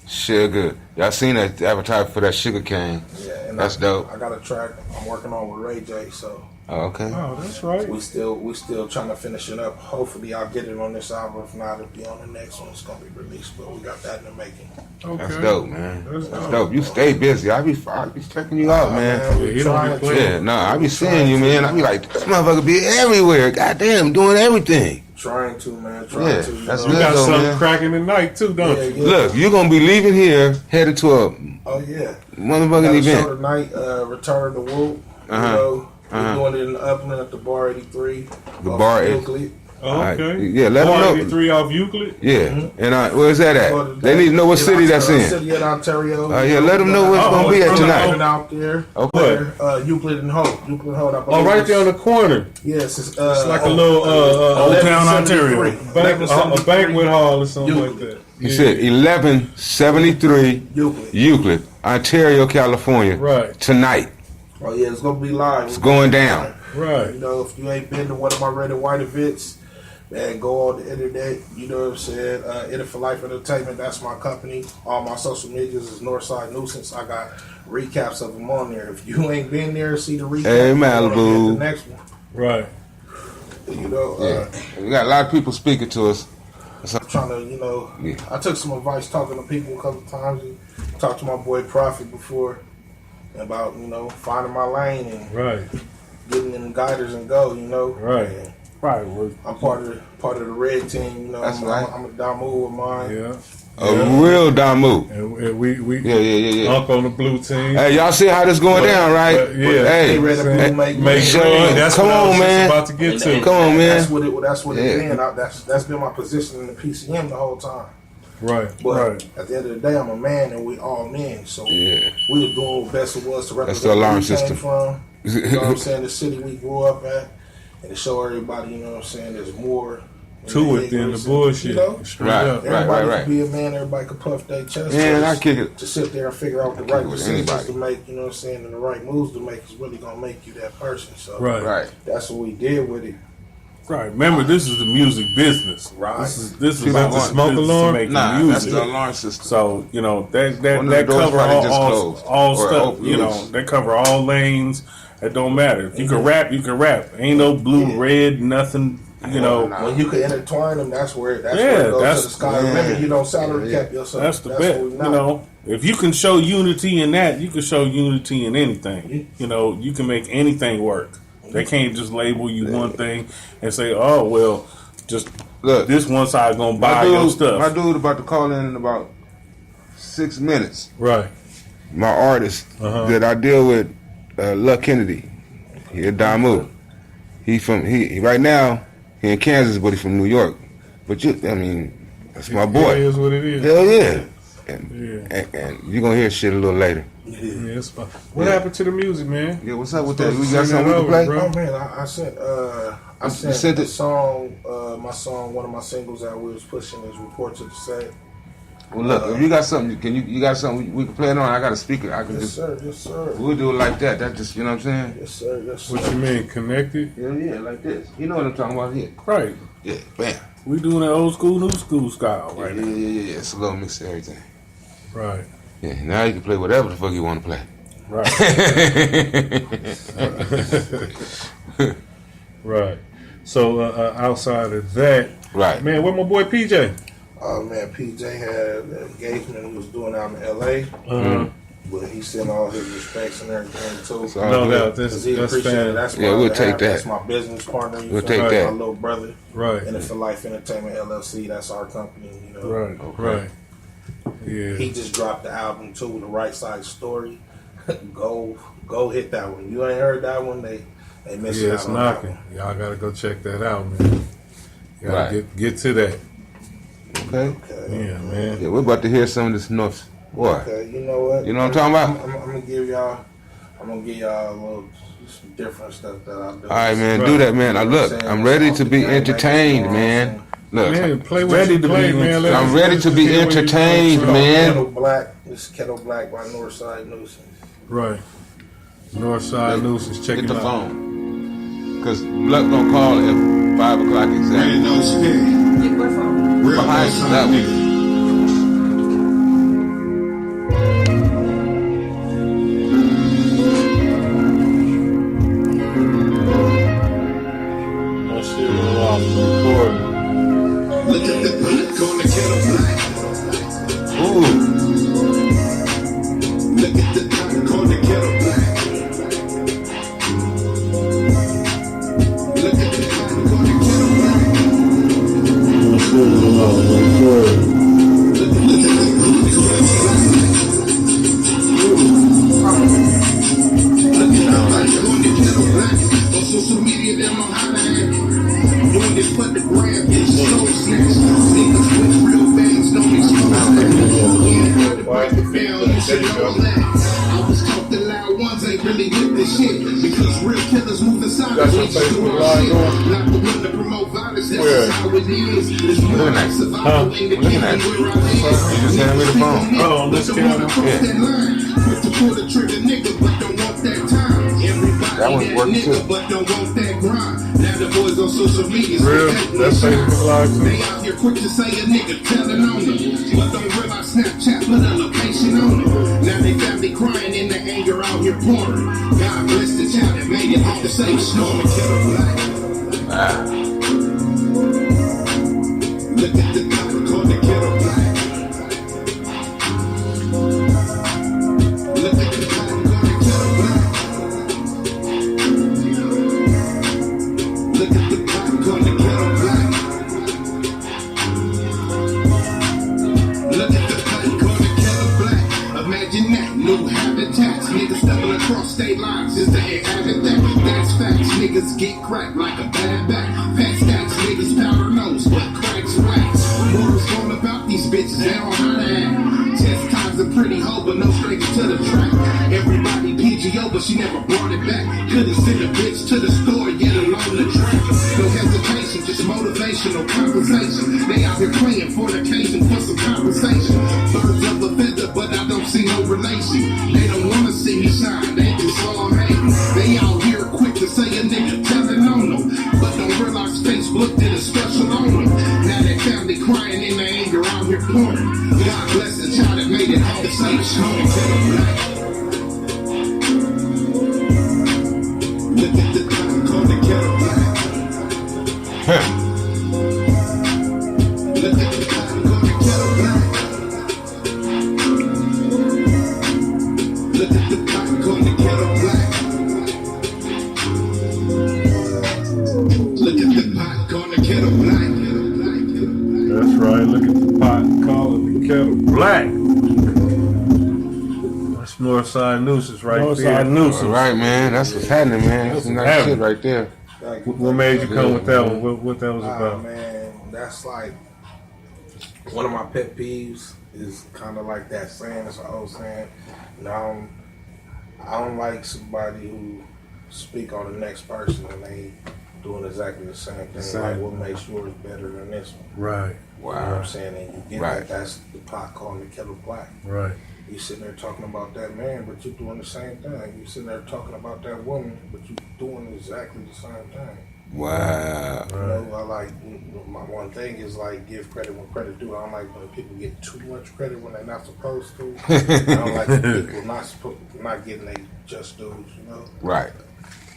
Sugar. Y'all seen that advertisement for that sugar cane? Yeah, and That's dope. I got a track I'm working on with Ray J, so. Oh, okay. Oh, that's right. We still trying to finish it up. Hopefully, I'll get it on this album. If not, it'll be on the next one. It's gonna be released, but we got that in the making. Okay. That's dope, man. That's That's dope. dope. You stay busy. I be checking you out, man. we Yeah, he don't be trying playing. Yeah, nah, I be seeing you, man. I be like, this motherfucker be everywhere. Goddamn, doing everything. Trying to, man. Yeah, Trying to. You that's know? You good. got though, something man. cracking tonight too, don't Yeah, you? yeah. Look, you're gonna be leaving here, headed to a Oh yeah. motherfucking Got a show event. tonight. Return to Whoop. Uh-huh. You know, Uh-huh. we're doing it in the Upland at the Bar 83. The off Bar of 80. Euclid. Oh, Alright. okay. Yeah, let 'em know. 83 off Euclid. Yeah, and where's that at? They need to know what city that's in. City in Ontario. Yeah, let 'em know where it's gonna be at tonight. Out there. Okay. Euclid and Hope. Euclid and Hope. I Oh, believe right it's- there on the corner. Yes, it's like a little, Old Town, Ontario. A banquet hall or something like that. He said 1173 Euclid, Ontario, California. Right. Tonight. Oh yeah, it's gonna be live. It's going down. Right. You know, if you ain't been to one of my red and white events, man, go on the internet. You know what I'm saying? In It for Life Entertainment. That's my company. All my social medias is Northside Nuisance. I got recaps of them on there. If you ain't been there, see the recap. Hey, you wanna Malibu. get the next one. Right. You know, Yeah. We got a lot of people speaking to us. I'm trying to, you know, Yeah. I took some advice talking to people a couple times. Talked to my boy Prophet before about, you know, finding my lane and Right. getting in guiders and go, you know. Right. And Right. Well, I'm part of the red team, you know. That's right. I'm a Damu with mine. Yeah. A real Damu. And we Yeah. Uncle on the blue team. Hey, y'all see how this going down, right? but, yeah. Hey, They ready to hey, make Make Show sure up. that's Come what I on, was just man. about to get to. Come on, man. That's what Yeah. it's been. That's been my position in the PCM the whole time. Right. But Right. at the end of the day, I'm a man and we all men. So Yeah. we were doing what best it was to represent the alarm where we system. came from. You know what I'm saying? The city we grew up at. And to show everybody, you know what I'm saying, there's more To it than the bullshit. You know? Straight Right. up. Everybody right. can be a man, everybody can puff their chest. Man, but I kick it. to sit there and figure out the kick right it with decisions anybody. to make, you know what I'm saying, and the right moves to make is really gonna make you that person. So Right. Right. that's what we did with it. right. Remember, this is the music business. Right. This is See that about smoke business alarm? making Nah, that's music. the alarm system. So you know that One of the doors cover probably just all closed. Or stuff. open You know loose. they cover all lanes. It don't matter. If you can rap, you can rap. Ain't no blue, Yeah. red, nothing. You know, Nah. When you can intertwine them, that's where it Yeah, goes that's- to the sky. yeah. Remember, you don't salary Yeah. cap yourself. that's the bet. what we You not. know, if you can show unity in that, you can show unity in anything. You know, you can make anything work. They can't just label you one thing and say, "Oh, well, just Look, this one side gonna my buy your dude, stuff." my dude about to call in about 6 minutes. Right. My artist that I deal with, Luck Kennedy. He a Damu. He right now he in Kansas, but he from New York. But that's my It boy. is what it is. Hell yeah. And, Yeah. and you gonna hear shit a little later. Yeah, it's fine. What happened to the music, man? Yeah, what's up with that? Supposed We to got sing something we that can play? over, bro. Oh man, I sent sent the it? song, my song, one of my singles that we was pushing is "Report to the Set." Well, look, if you got something, you got something we can play it on? I got a speaker. I can Yes just sir, yes sir, we'll do it like that. That just you know what I'm saying? yes sir, yes sir. What you mean, connected? Yeah, like this. You know what I'm talking about here? Right. Yeah, bam. We doing that old school, new school style right Yeah, now. yeah. It's a little mix of everything. Right. Yeah, now you can play whatever the fuck you want to play. Right. Right. So outside of that, Right. man, where my boy PJ? Oh man, PJ had an engagement he was doing out in LA, but he sent all his respects and everything too. It's all No good. doubt, Cause he that's appreciated it. fan. That's Yeah, my we'll other take half. that. That's my business partner. You We'll feel take me? that. My little brother. Right. And it's For Life Entertainment LLC. That's our company. You know. Right. Right. Yeah. He just dropped the album too, The Right Side Story. go hit that one. You ain't heard that one? They missed Yeah, out it's on that knocking. one. Y'all gotta go check that out, man. You gotta Right. get to that. Okay. Okay. Yeah, man. Yeah, we're about to hear some of this North. Boy. Okay, you know what? You know what I'm talking about? I'm gonna give y'all a little some different stuff that I do. All right, man. Right. Do that, man. I You know what look. I'm saying? I'm ready to be Off the game, entertained, like, man. Look. Man, play what Ready you to play, be man. Let I'm us- ready let to us be hear what you entertained, doing. man. Kettle Black. This is Kettle Black by Northside Nuisance. Right. Northside Nuisance, check Get it the out. phone. Because Luck gonna call at 5 o'clock exactly. No spin. Real Behind outside that one. nigga. That shit was off recording. Look at the black on the kettle black. Ooh. Look at the black on the kettle black. Look at the black on the kettle black. That shit was off recording. Look at the black on the kettle black. Look at the black on the kettle black. On social media, them on how to act. Doing this for the gram, get so snatched. Niggas with real bangs don't expose that. Yeah, how to break it down, you should know that. I was taught the loud ones ain't really with this shit. Because real killers move inside That's of your each Facebook shit. Live going? Not the one to promote violence, that's Where? just how it is. It's more like survival in the Looking at game you. where I live. You just handed me the phone. Oh, on this camera? Yeah. Quick to pull the trigger, nigga, but don't want that time. Everybody That one's working nigga, too. but don't want that grind. Now the boys on social media, so Real? take That's no Facebook Live too? they out here quick to say a nigga telling on them, but don't realize Snapchat put a location on them. Now they family crying in the anger out here pouring. God bless the child that made it off the safe storm and kettle black. Look at the topic on the kettle black. Look at the topic on the kettle black. state lines, is they having that. That's facts, niggas get cracked like a bad back. Fat stacks, niggas powder nose, but cracks wax. Word's going about these bitches, they don't know how to act. Test times a pretty hoe, but no stranger to the track. Everybody PGO, but she never brought it back. Couldn't send a bitch to the store, yet alone the track. No hesitation, just motivational conversation. They out here playing for the occasion for some compensation. Birds of a feather, but I don't see no relation. They don't wanna see me shine, they just all hate. They out here quick to say a nigga telling on them, but don't realize Facebook did a special on them. Now they family crying in their anger out here pouring. God bless the child that made it home to say it's home to the black. Look at the time on the kettle black. Look at the time on the kettle black. Look at the time on the kettle black. Look at the pot on the kettle black. That's right. Look at the pot calling the kettle black. That's Northside Nuisance right there. Northside Nuisance. All right, man. That's what's happening, man. That's some nice happening. shit right there. What made you come with that one? What that was Ah, about? man, that's like one of my pet peeves is kind of like that saying. It's an old saying. Now, I don't like somebody who speak on the next person and they doing exactly the same thing. Same. Like, what makes yours better than this one? Right, You know what I'm saying? And you get Right. that that's the pot calling the kettle black. right. You sitting there talking about that man, but you doing the same thing. You sitting there talking about that woman, but you doing exactly the same thing. Wow. You know, I like my one thing is like give credit when credit due. I don't like when people get too much credit when they're not supposed to. I don't like when people not getting they just dues. You know, Right.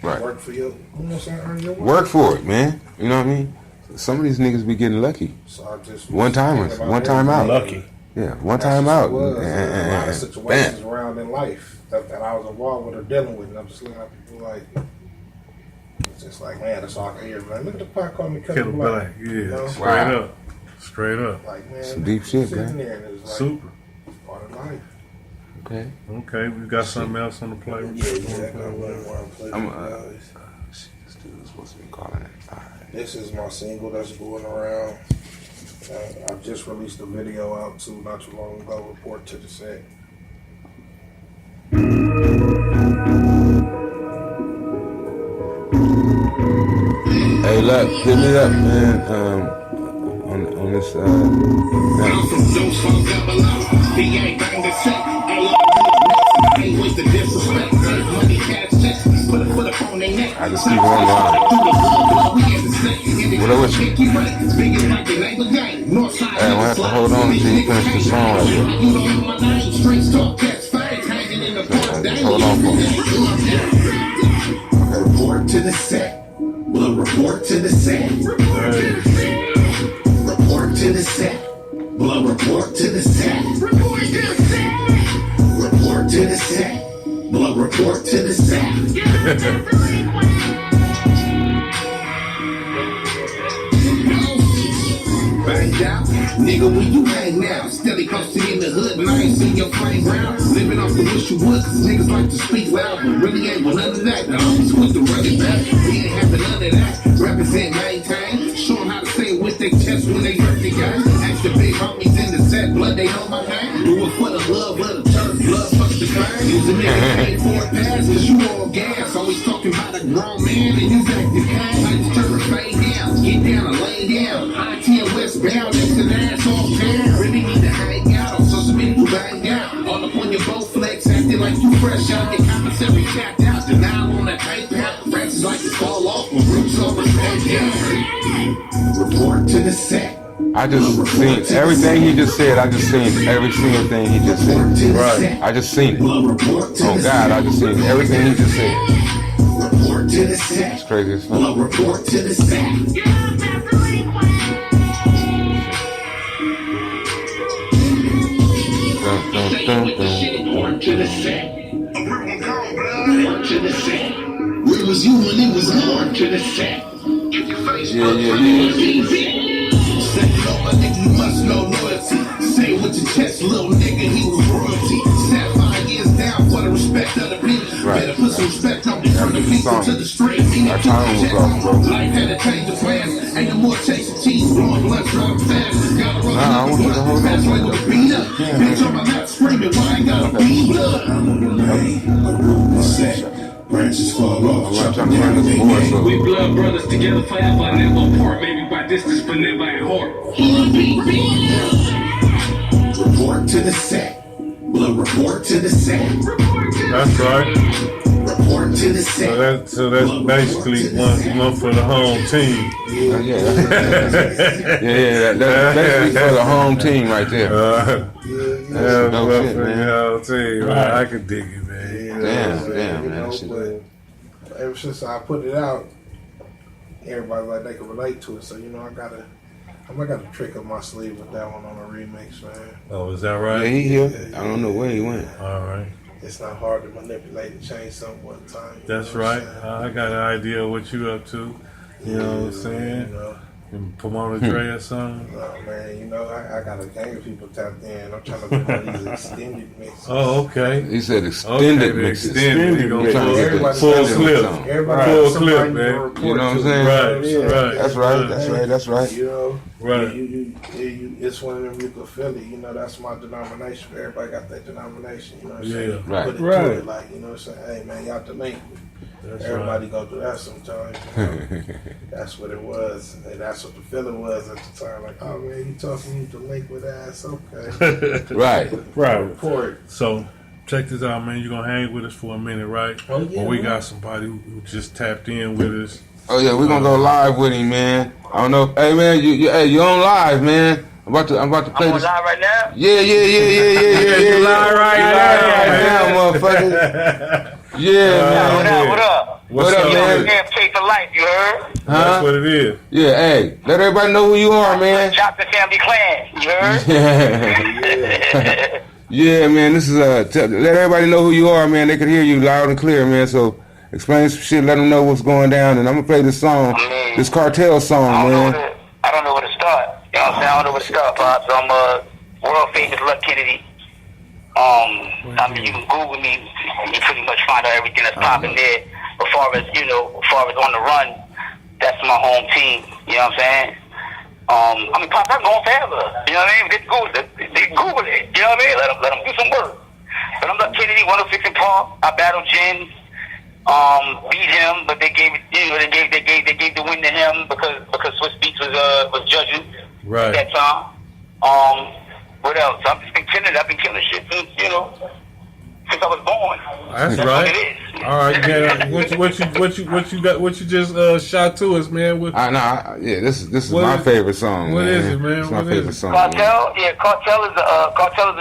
Right. work for you. You know what I'm saying? Earn your Work for it, man. You know what I mean? Some of these niggas be getting lucky. So I just One timers, thinking about one time out. everything. Lucky. Yeah, one That's time just out. what it was. There's a lot of Bam. situations around in life that I was involved with or dealing with, and I'm just looking at people like, it's just like, man, that's all I can hear. Man, look at the pot calling me Kettle black. Yeah, You know? straight Wow. up. Straight up. Like, man, Some deep shit, sitting man. there and it's like Super. part of life. Okay. Okay, we got something else on the plate. Yeah, I got one more I'm playing. I'm, guys. This dude was supposed to be calling it. All right. This is my single that's going around. I just released a video out too not too long ago. Report to the set. Hey, look, hit me up, man. On this. I'm from those from Babylon. He ain't bang the set. I ain't with the disrespect. Money, cash, checks. Put a phone in their neck. I just keep it on the line. What up with you? Hey, I'm gonna have to hold on until you finish the song right there. You don't know my name. Straight talk, catch fades hanging in the park. Just hold on for me. Report to the set. Well, report to the set. Report to the set. Report to the set. Well, report to the set. Report to the set. Report to the set. Well, report to the set. Banged out, nigga, where you hang now? Steady posting in the hood, and I ain't seen your flame round. Living off the wish you would, cause niggas like to speak loud, but really ain't with none of that. Now I'm just with the running back, we ain't having none of that. Represent, maintain, show them how to say it with their chest when they hurt the guys. Ask the big homies in the set, blood, they know my name. Do it for the love of the church, blood, fuck the crime. Use a nigga ain't for a pass, cause you all gas. Always talking about a grown man, and you acting kind. I just turn the fade down, get down and lay down. IT and westbound, it's an ass off town. Really need to hang out on social media, you bang out. All up on your boat flex, acting like you fresh out. Your commissary capped out, denial on that PayPal. Francis like to fall off when roots over down. Report to the set. I just seen everything he just said. I just seen every single thing he just said. Right. I just seen it. Oh God, I just seen everything he just said. Report to the set. It's crazy as fuck. Report to the set. Dun, dun, dun, dun. Report to the set. Report to the set. Where was you when it was on to the set? Yeah. Say no, a nigga, you must know loyalty. Say it with your chest, little nigga, he was royalty. Sat 5 years down for the respect of the people. Right. Better put some spectrum from the people to the street. Our time was off, bro. Life had to change the plans. Ain't no more chasing cheese, blowing blood, driving fast. Gotta run Nah, I want you to hold fast on. like a beat up. Bitch on my lap screaming, why I gotta be blood? I'm on the lane, a room is set. Branches fall off, I'm trying to find this board, so. We blood brothers together forever, never apart. Maybe by distance, but never at heart. Report to the set. Blood report to the set. That's right. Report to the set. So that's basically one for the home team. That's basically for the home team right there. Yeah, dope shit, for man. the whole team. Right. I could dig it, man. Damn, You man. know, Shit. but ever since I put it out, everybody like they can relate to it. So you know, I got a trick up my sleeve with that one on a remix, man. Oh, is that Yeah, right? he here. I don't know where he went. All right. It's not hard to manipulate and change something one time. You That's know what I'm right. saying? I got an idea of what you up to. You know what I'm saying? You know, And promote a Dre or something. man, you know, I got a gang of people tapped in. I'm trying to do all these extended mixes. Oh, okay. He said extended Okay, mixes. extended. You I'm trying to get the Everybody- full extended clip. song. Everybody Full has somebody clip, to man. report You know what I'm to. saying? Right. That's right. That's right. You know, Right. it's one of them you can feel it. You know, that's my denomination. Everybody got that denomination. You know what I'm saying? Yeah. You Right. Put it to Right. it, like, you know what I'm saying? Hey, man, y'all delinquent. That's Everybody right. go through that sometimes. You know? That's what it was. And that's what the feeling was at the time. Like, oh, man, you talking you delinquent ass. Okay. Right. Right. Report. So check this out, man. You're gonna hang with us for a minute, right? Oh, yeah, Well, we man. got somebody who just tapped in with us. Oh yeah, we're gonna go live with him, man. I don't know. Hey man, you on live, man. I'm about to play I'm on this. live right now. Yeah. You live right now, motherfucker. Yeah, What man. up? What up? What up, man? AFK for life, you heard? That's Huh? what it is. Yeah, hey, let everybody know who you are, man. Johnson Family Clan, you heard? Yeah, man. This is let everybody know who you are, man. They can hear you loud and clear, man. So explain some shit, let them know what's going down, and I'm gonna play this song, this Cartel song, man. I don't know where to start. You know what I'm saying? I don't know where to start, Pops. I'm world famous Luck Kennedy. I mean, you can Google me. You pretty much find out everything that's popping there. As far as on the run, that's my home team. You know what I'm saying? I mean, Pops, I'm going forever. You know what I mean? They Google it. You know what I mean? Let them do some work. But I'm Luck Kennedy, 106 in Park. I battled Jen. Beat him, but they gave the win to him because Swiss Beats was judging Right. at that time. What else? I've just been killing it. I've been killing shit since I was born. That's What right. it is. All right, man. What you just shot to us, man? With Yeah, this is What my is- favorite song. what man. is it, man? It's my What is favorite it? song. Man. Cartel is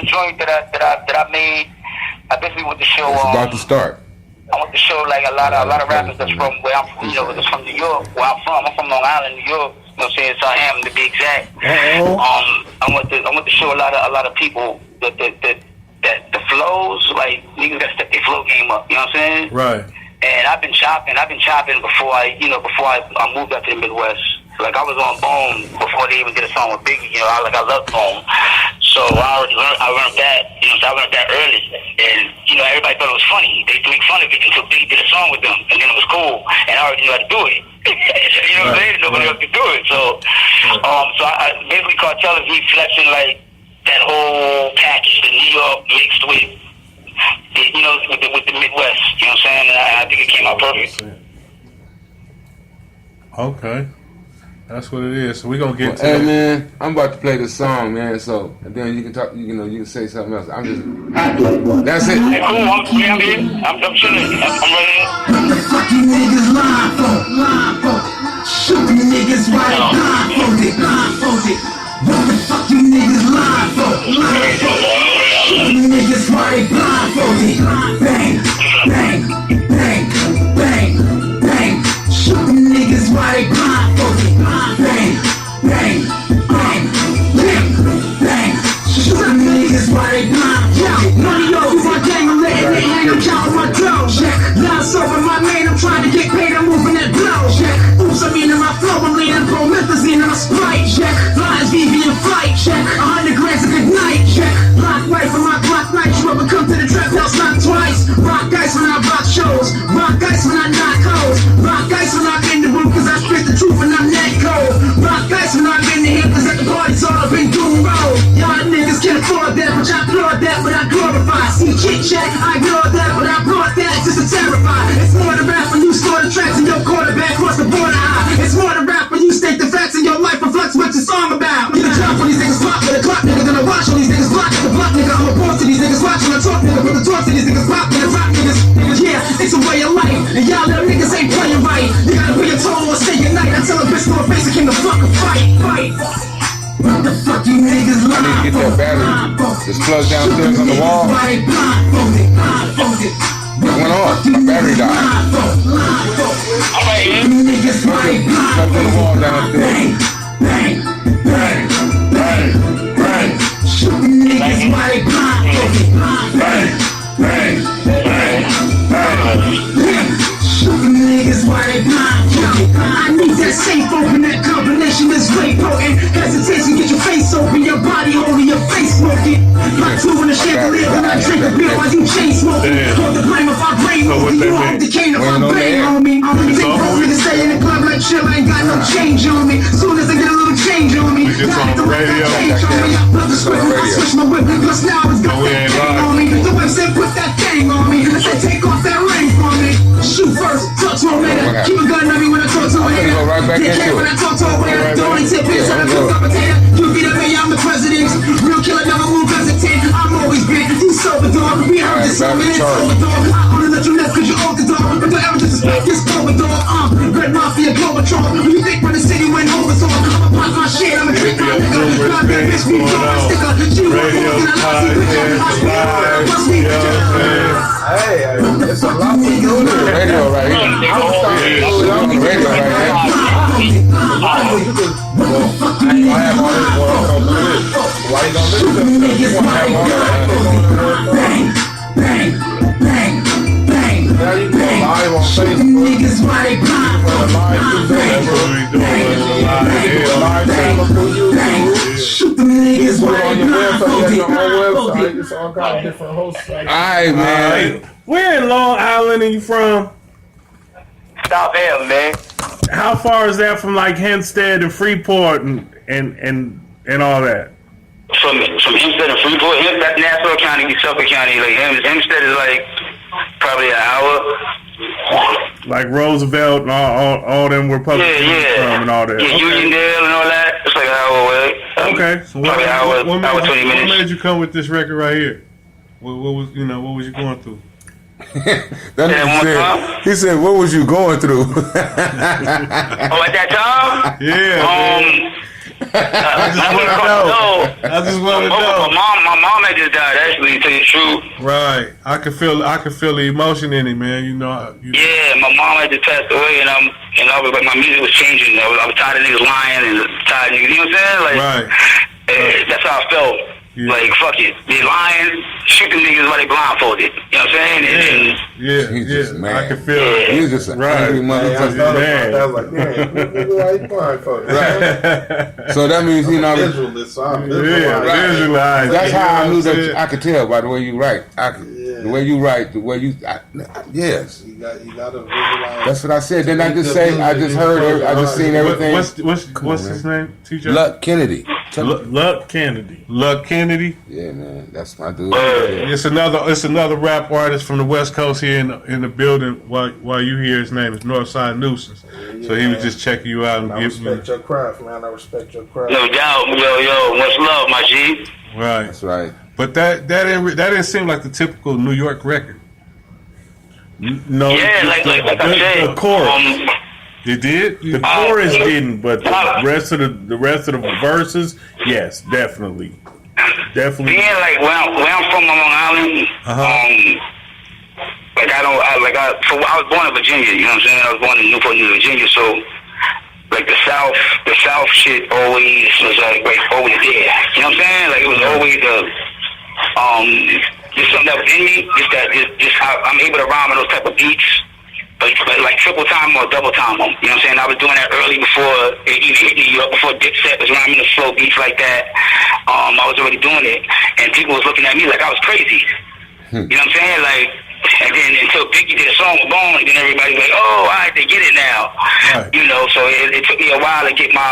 a joint that I made. I basically went to show. It's about to start. I went to show like a lot of rappers that's from where I'm from, that's from New York, where I'm from. I'm from Long Island, New York. You know what I'm saying? So I am to be exact. I went to show a lot of people that the flows, like niggas gotta step their flow game up. You know what I'm saying? right. And I've been chopping before I moved out to the Midwest. Like I was on Bone before they even did a song with Biggie. You know, I love Bone. So I learned that. You know, I learned that early. And you know, everybody thought it was funny. They used to make fun of it until Biggie did a song with them, and then it was cool. And I already knew how to do it. You know what I'm saying? Nobody else could do it. So, basically, Cartel is me flexing like that whole package, the New York mixed with, with the Midwest. You know what I'm saying? And I think it came out perfect. Okay. That's what it is. So we're gonna get to Hey that. man, I'm about to play this song, man. So and then you can talk. You can say something else. I'm just. That's it. Hey, cool. I'm here. I'm chilling. I'm ready. What the fuck you niggas lying for? Shooting niggas while they blindfolded. What the fuck you niggas lying for? Shooting niggas while they blindfolded. Bang, bang, bang, bang, bang. Shooting niggas while they blindfolded. Bang, bang, bang, bang, bang. Shooting niggas while they blindfolded. Money over my game, I'm letting it hang, I'm counting my dough. Now it's over my lane, I'm trying to get paid, I'm moving that blow. Oops, I'm in my flow, I'm leaning promethazine in my sprite. Lions VV in flight. 100 grams of good night. Block right from my Glock night, you ever come to the trap house, not twice. Rock dice when I box shows. Rock ice when I knock hoes. Rock ice when I'm in the room, cause I spit the truth and I'm that cold. Rock ice when I'm in the hip, cause at the party's all up in doing roll. Y'all niggas can't afford that, but I applaud that, but I glorify. See chit chat, I ignore that, but I brought that just to terrify. It's more to rap when you score the tracks and your quarterback cross the border high. It's more to rap when you state the facts and your life reflects what your song about. You can jump on these niggas, pop with a clock, nigga, gonna watch all these niggas block at the block, nigga. I'm a boss to these niggas, watch when I talk, nigga, put the talk to these niggas, pop niggas, rock niggas. Yeah, it's a way of life, and y'all little niggas ain't playing right. You gotta be a total or stay your night. I tell a bitch to her face, I came to fuck a fight. What the fuck you niggas I need to get that battery. Just plug downstairs on the wall. It went off. My battery died. Plug on the wall downstairs. Niggas why they blindfolded. I need that safe open, that combination is way potent. Hesitation, get your face open, your body holding your face smoking. My two in the chandelier when I drink a beer while you chain smoking. Hold the blame if I brain over you, hold the cane if I bang on me. Think both niggas stay in the club like chill, I ain't got no change on me. Soon as I get a little change on me, It's on the radio. I love the script, I switch my whip, plus now it's got that thing on me. The whip said put that thing on me, I said take off that ring for me. Shoot first, touch more later. Keep a gun on me when I talk to a hater. go right back into When it. I talk to a waiter, don't tip it, so I I'm talk good. up a tater. You be the mayor, I'm the president. Real killer never move hesitant. I'm always big, you sober dog. We heard this song, and it's over dog. I only let you live cause you owe the dog. But don't ever disrespect this clover dog. Red Mafia, Global Trump. You think when the city went over, so I'ma pop my shit, I'ma trick my nigga. Grab that bitch, we throw my sticker. She Radio, podcast, live, Hey, it's a lot to do there. Radio right here. On the radio right here. I have all this going on through this. Why you gonna listen to this? You wanna have all that? Bang, bang, bang, bang. Now you go live on Facebook. Niggas why they blind. Live through That's what we doing. Live Facebook through YouTube. Shoot them niggas Put why it on they your website. You have your own blindfolded. website. It's all kind of different hosts. All right, man. Where in Long Island are you from? Stop him, man. How far is that from like Hempstead and Freeport and all that? From Hempstead and Freeport, that's Nassau County, Suffolk County. Like Hempstead is like probably an hour. Like Roosevelt and all them were public from and all that. Yeah, Okay. Uniondale and all that. It's like an hour away. Okay. So Probably an hour 20 what minutes. made you come with this record right here? What was you going through? That nigga said, he said, what was you going through? Oh, at that time? Yeah. I just want to know. I just want to know. My mom had just died. Actually, to tell you the truth. Right. I can feel the emotion in it, man. You know. Yeah, my mom had just passed away, and I was like, my music was changing. I was tired of niggas lying and tired of niggas. You know what I'm saying? Like, Right. that's how I felt. Yeah. Like, fuck it. They lying, shoot them niggas while they blindfolded. You know what I'm saying? And Yeah. He's just mad. I can feel it. He's just an Right. angry motherfucker. Man. I was like, man, why you blindfolded? Right. So that means he know. Visualist, so I'm Yeah. visualizing. Visualize. That's how I knew You know what I'm that saying? I could tell by the way you write. The way you write, the way you. Yes. You gotta visualize. That's what I said. Didn't I just say? I just heard. I just seen everything. What's his name? Teacher. Luck Kennedy. Luck Kennedy. Luck Kennedy. Yeah, man, that's my dude. It's another rap artist from the West Coast here in the building. While you here, his name is Northside Nuisance. So he was just checking you out and I giving you respect your craft, man. I respect your craft. no doubt, yo, much love, my G. right. That's right. But that didn't seem like the typical New York record. No. Yeah, like I said. The chorus. It did. The chorus didn't, but the rest of the verses, yes, definitely. Being like where I'm from on Long Island, like I was born in Virginia. You know what I'm saying? I was born in Newport News, Virginia. So like the South shit always was like always there. You know what I'm saying? Like it was always just something that was in me. Just how I'm able to rhyme on those type of beats. But like triple time or double time them. You know what I'm saying? I was doing that early before it even hit New York, before Dipset was rhyming the slow beats like that. I was already doing it, and people was looking at me like I was crazy. You know what I'm saying? Like And then until Biggie did a song with Bone, and then everybody's like, oh, all right, they get it now. Right. You know, so it took me a while to get my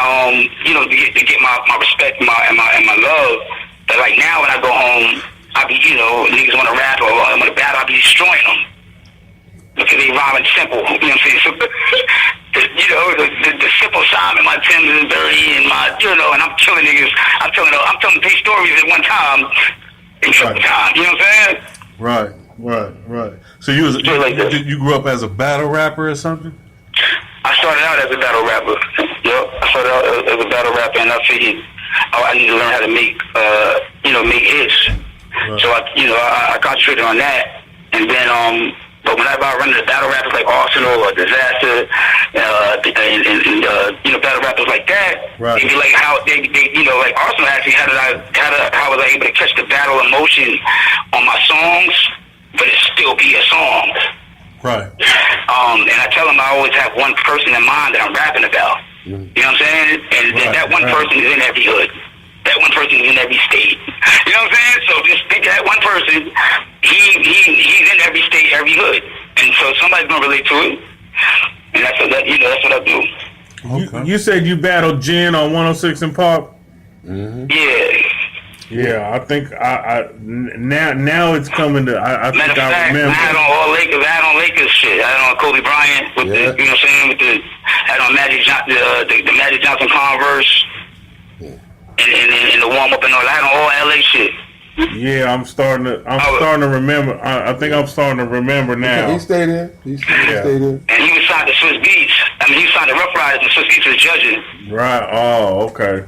to get my respect and my love. But like now when I go home, I be, niggas want to rap or want to battle, I be destroying them. Because they rhyme and simple, you know what I'm saying? So, the simple sound in my Timbs and dirty and my, and I'm killing niggas. I'm telling 3 stories at one time in triple time. You know what I'm saying? Right. So you grew up as a battle rapper or something? I started out as a battle rapper. Yep, I started out as a battle rapper, and I figured, I need to learn how to make hits. Right. So I concentrated on that, and then but whenever I run into battle rappers like Arsenal or Disaster, and battle rappers like that, right. It'd be like how they like Arsenal actually how was I able to catch the battle emotion on my songs, but it still be a song. Right. And I tell them I always have one person in mind that I'm rapping about. You know what I'm saying? And that one person is in every hood. That one person is in every state. You know what I'm saying? So just think of that one person. He's in every state, every hood, and so somebody's gonna relate to it. And that's what I do. Okay. You said you battled Jen on 106 and Park. Mm-hmm. Yeah. Yeah, I think now it's coming to. I think I remember. I had on Lakers shit. I had on Kobe Bryant with the, you know what I'm saying, with the, I had on the Magic Johnson Converse. And the warm up and all that, all LA shit. Yeah, I'm starting to remember. I think I'm starting to remember now. He stayed in. He stayed in. And he was signed to Swiss Beats. I mean, he signed to Rough Riders, and Swiss Beats was judging. Right. Oh, okay.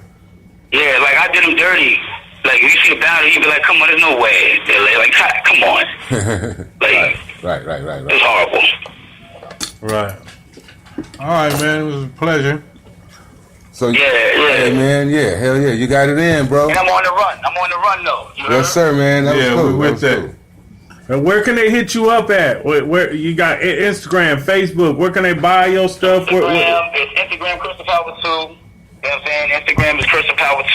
Yeah, like I did him dirty. Like if you see a battle, you'd be like, "Come on, there's no way." They're like, "Come on." Right. It's horrible. Right. All right, man. It was a pleasure. So yeah. Hey, man, hell yeah, you got it in, bro. And I'm on the run though. Yes, sir, man. That was cool. We with that. And where can they hit you up at? Where you got Instagram, Facebook? Where can they buy your stuff? It's Instagram, Crystal Power 2. You know what I'm saying? Instagram is Crystal Power 2.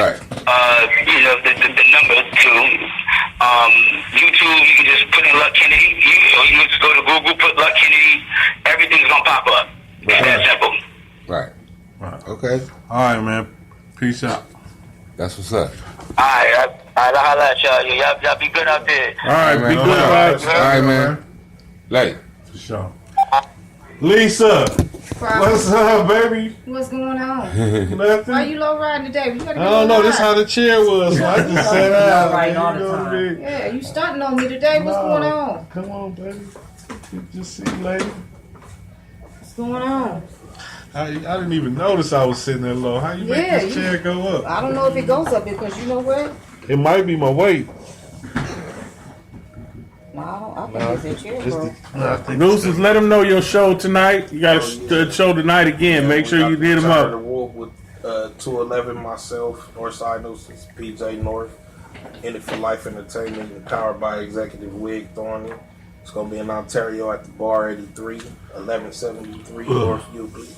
Right. The number 2. YouTube, you can just put in Luck Kennedy. You just go to Google, put Luck Kennedy. Everything's gonna pop up. It's that simple. Right. Okay. All right, man. Peace out. That's what's up. All right, I'll holla at y'all. Y'all be good out there. All right, man. Be good, all right, man. Late. For sure. Lisa, what's up, baby? What's going on? Nothing. Why you low riding today? You gotta be I don't know. low This ride. how the chair was. So I just sat out. Right all the time. Yeah, you stunting on me today. What's going on? Come on, baby. Just see, lady. What's going on? I didn't even notice I was sitting there low. How you make this chair go up? I don't know if it goes up because you know what? It might be my weight. No, I think it's in chair, bro. Nuisance, let them know your show tonight. You got a show tonight again. Make sure you hit them up. The Wolf with 211, myself, Northside Nuisance, PJ North, In It for Life Entertainment, and powered by Executive Wig Thorny. It's going to be in Ontario at the Bar 83, 1173 North Euclid.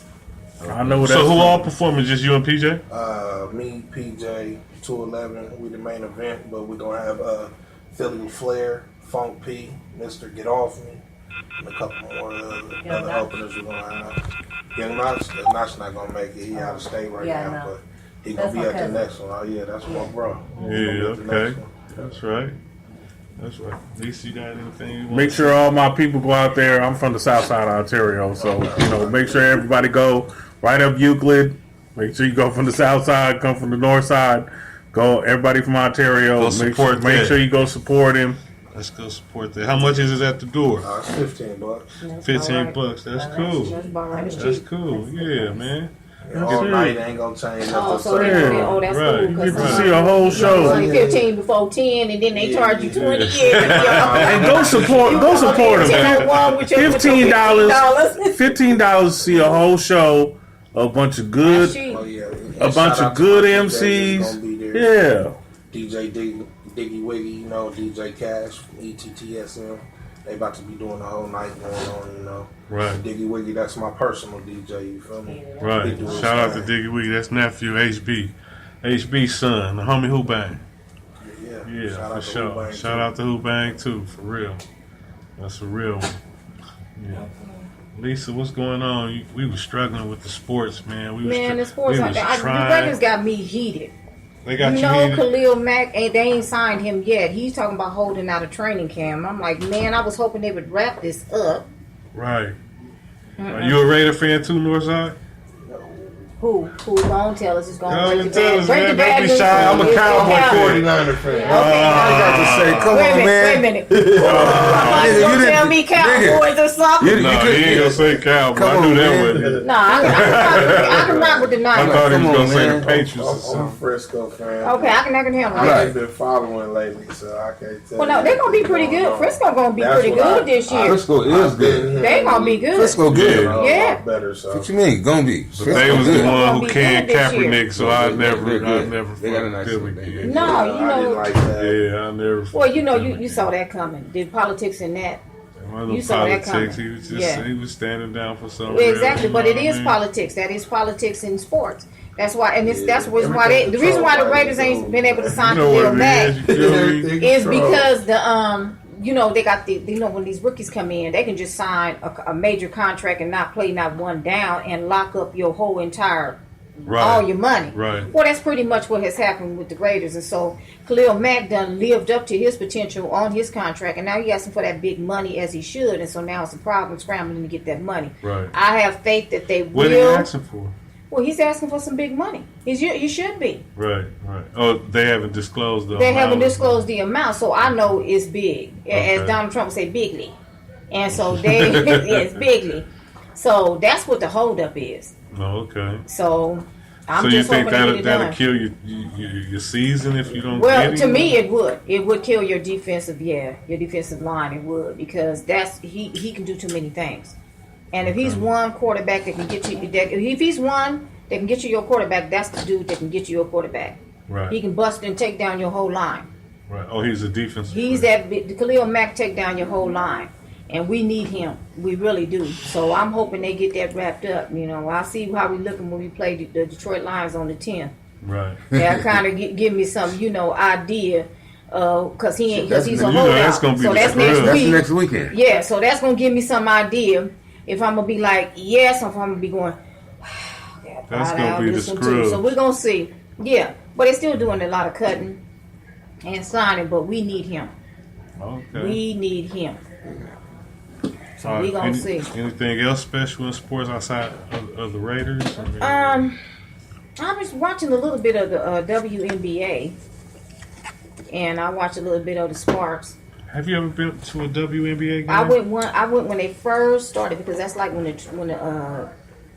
I know what So that's who from. all performing? Just you and PJ? Me, PJ, 211, we the main event, but we're going to have Philly Flair, Funk P, Mr. Get Off Me, and a couple more other openers we're going to have. Young Notch not going to make it. He out of state right now, but he going to be at the next one. Oh, yeah, that's my bro. Yeah, okay. That's right. That's right. Lisa, you got anything you want Make to sure all my people go out there. I'm from the south side of Ontario, so make sure everybody go right up Euclid. Make sure you go from the south side, come from the north side. Go, everybody from Ontario. Go support make that. sure you go support him. Let's go support that. How much is it at the door? It's $15. $15. That's cool. That's cool. Yeah, man. All night ain't going to change. Oh, so they gonna be, oh, that's Right. cool. You get to see a whole show. It's 15 before 10, and then they charge you 20 And go support them. $15. $15 to see a whole show. A bunch of good, Oh, yeah. a bunch of good MCs. Yeah. DJ Diggy Wiggy, DJ Cash from ETTSM. They about to be doing the whole night going on, Right. Diggy Wiggy, that's my personal DJ, you feel me? Right. He do his Shout out to thing. Diggy Wee. That's nephew HB. HB's son, the homie Who Bang. Yeah, Yeah, Shout for out to sure. Wu-Bang, Shout too. out to Who Bang too, for real. That's a real one. Yeah. Lisa, what's going on? We were struggling with the sports, man. Man, the sports, we the was Raiders got me heated. They got You you know, heated? Khalil Mack, they ain't signed him yet. He's talking about holding out a training camp. I'm like, man, I was hoping they would wrap this up. Right. Are you a Raider fan too, Northside? Who gonna tell us it's gonna Go break and the tell bad, us, break man. the bad Don't be news shy. to I'm a you. It's gonna Cowboy happen. 49er fan. Okay. I got to say, come Wait a on, minute, man. wait a minute. Somebody you gonna didn't- tell me Cowboys or something? You No, he couldn't- ain't gonna say Cowboy. Come I knew on, that man. wasn't. No, I can rock with the I Niners. thought he was Come gonna on, say man. the Patriots or I'm a something. Frisco fan. Okay, I can handle I it. ain't been following lately, so I can't tell. Well, no, you they're gonna be what's pretty going good. on. Frisco gonna be That's pretty what I- good this year. Frisco is I've been good. hearing They gonna be good. Frisco good. Yeah. a Yeah. lot better. So What you mean? Gonna be. But they was the good. one Gonna who be canned good this year. Kaepernick, so I They're never good. fucked They got a nice with them team. again. No, I you didn't know. like that. Yeah, I never. Well, you know, fucked with you them saw again. that coming. The politics in that. One of you the saw that politics. coming. He was just Yeah. he was standing down for something. Well, exactly, real, but you it know what is I mean? politics. That is politics in sports. That's why, and it's, Yeah, that's why they. The reason why the Raiders ain't been able to You sign know what Khalil it Mack is, you feel me? Everything is control. because you know, they got when these rookies come in, they can just sign a major contract and not play not one down and lock up your whole entire all your money. Right. Well, that's pretty much what has happened with the Raiders, and so Khalil Mack done lived up to his potential on his contract, and now he asking for that big money as he should, and so now it's a problem scrambling to get that money. Right. I have faith that they What are will. you asking for? Well, he's asking for some big money. He should be. Right, right. Oh, they haven't disclosed the They amount. haven't disclosed the amount, so I know it's big. Okay. As Donald Trump would say, bigly. And so they, it's bigly. So that's what the holdup is. Oh, okay. So I'm So you just think hoping to get it that'll done. kill your season if you don't Well, get to him? me, it would. It would kill your defensive, your defensive line. It would, because he can do too many things. And if he's one quarterback that can get you, if he's one that can get you your quarterback, that's the dude that can get you your quarterback. Right. He can bust and take down your whole line. Right. Oh, he's a defensive. He's player. the Khalil Mack take down your whole line, and we need him. We really do. So I'm hoping they get that wrapped up. You know, I'll see how we looking when we play the Detroit Lions on the 10th. Right. That kind of give me some, idea, because he's a you know holdout. that's gonna be so the that's thrill. next That's week. next weekend. Yeah, so that's gonna give me some idea if I'm gonna be like yes, or if I'm gonna be going. That's gonna be the this one screw. too. So we're gonna see. Yeah, but they're still doing a lot of cutting and signing, but we need him. Okay. We need him. So All we right. gonna see. Anything else special in sports outside of the Raiders? I mean, I was watching a little bit of the WNBA, and I watched a little bit of the Sparks. have you ever been to a WNBA game? I went when they first started, because that's like when the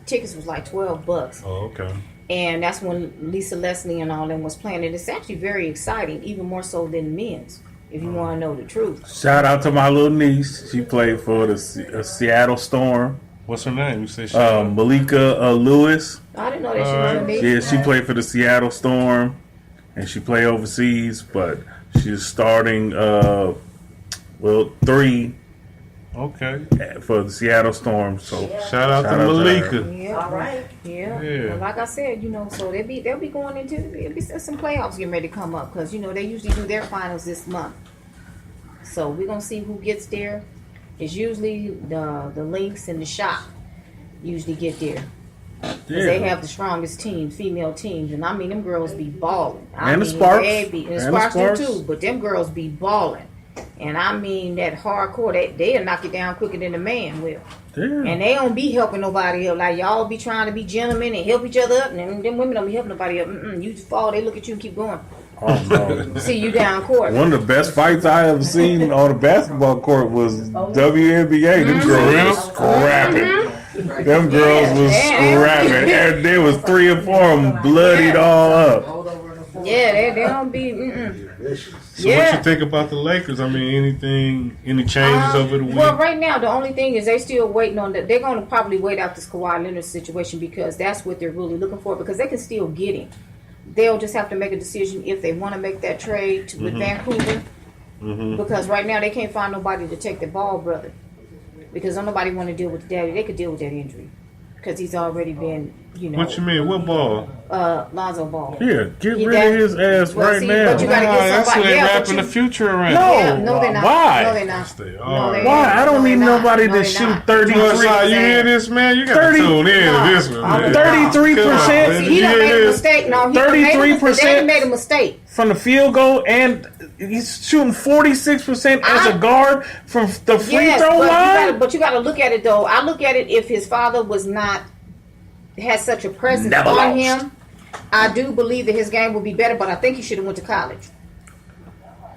tickets was like $12, Oh, okay. and that's when Lisa Leslie and all them was playing. And it's actually very exciting, even more so than men's, if you want to know the truth. Shout out to my little niece. She played for the Seattle Storm. What's her name? You say she. Malika Lewis. I didn't know that she was a Yeah, she played for the Seattle Storm, and she played overseas, but she's starting 3 Okay. for the Seattle Storm. So Shout out to Shout out to Malika. Yeah. All right. Yeah. Yeah. Well, like I said, so they'll be going into some playoffs getting ready to come up, because they usually do their finals this month. So we're gonna see who gets there. It's usually the Lynx and the Shock usually get there. 'Cause they have the strongest teams, female teams, and I mean them girls be balling. And the Sparks. And the Sparks do too, but them girls be balling. And I mean that hardcore, they'll knock it down quicker than a man will. Damn. And they don't be helping nobody up. Like y'all be trying to be gentlemen and help each other up, and them women don't be helping nobody up. You just fall, they look at you and keep going. Oh, no. See you down court. One of the best fights I ever seen on the basketball court was WNBA. Them girls was scrapping. Them girls was scrapping. And there was 3 or 4 of them bloodied all up. Yeah, they don't be. So what you think about the Lakers? I mean, any changes over the week? Well, right now the only thing is they still waiting on that. They're going to probably wait out this Kawhi Leonard situation, because that's what they're really looking for, because they can still get him. They'll just have to make a decision if they want to make that trade with Vancouver, because right now they can't find nobody to take the ball, brother, because don't nobody want to deal with the daddy. They could deal with that injury. because he's already been, you know. What you mean? What ball? Lonzo Ball. Yeah, get He rid got- of his ass Well, right see, now. but you gotta get that's somebody- who they yeah, but wrapping you- the future around. Yeah, no, they're not. Why? No, they're not. They No, are. they Why? I don't no, need they're not. nobody No, to they're shoot not. 33. Northside, you hear this, man? You got to 30 tune in No, to this one, man. 33%. Come on, See, he done man. made a mistake. No, he done made a mistake. 33%. They made a mistake. From the field goal, and he's shooting 46% as a guard from the free Yes, throw line. but you got to look at it though. I look at it if his father was not had such a presence Never on lost. him. I do believe that his game would be better, but I think he should have went to college.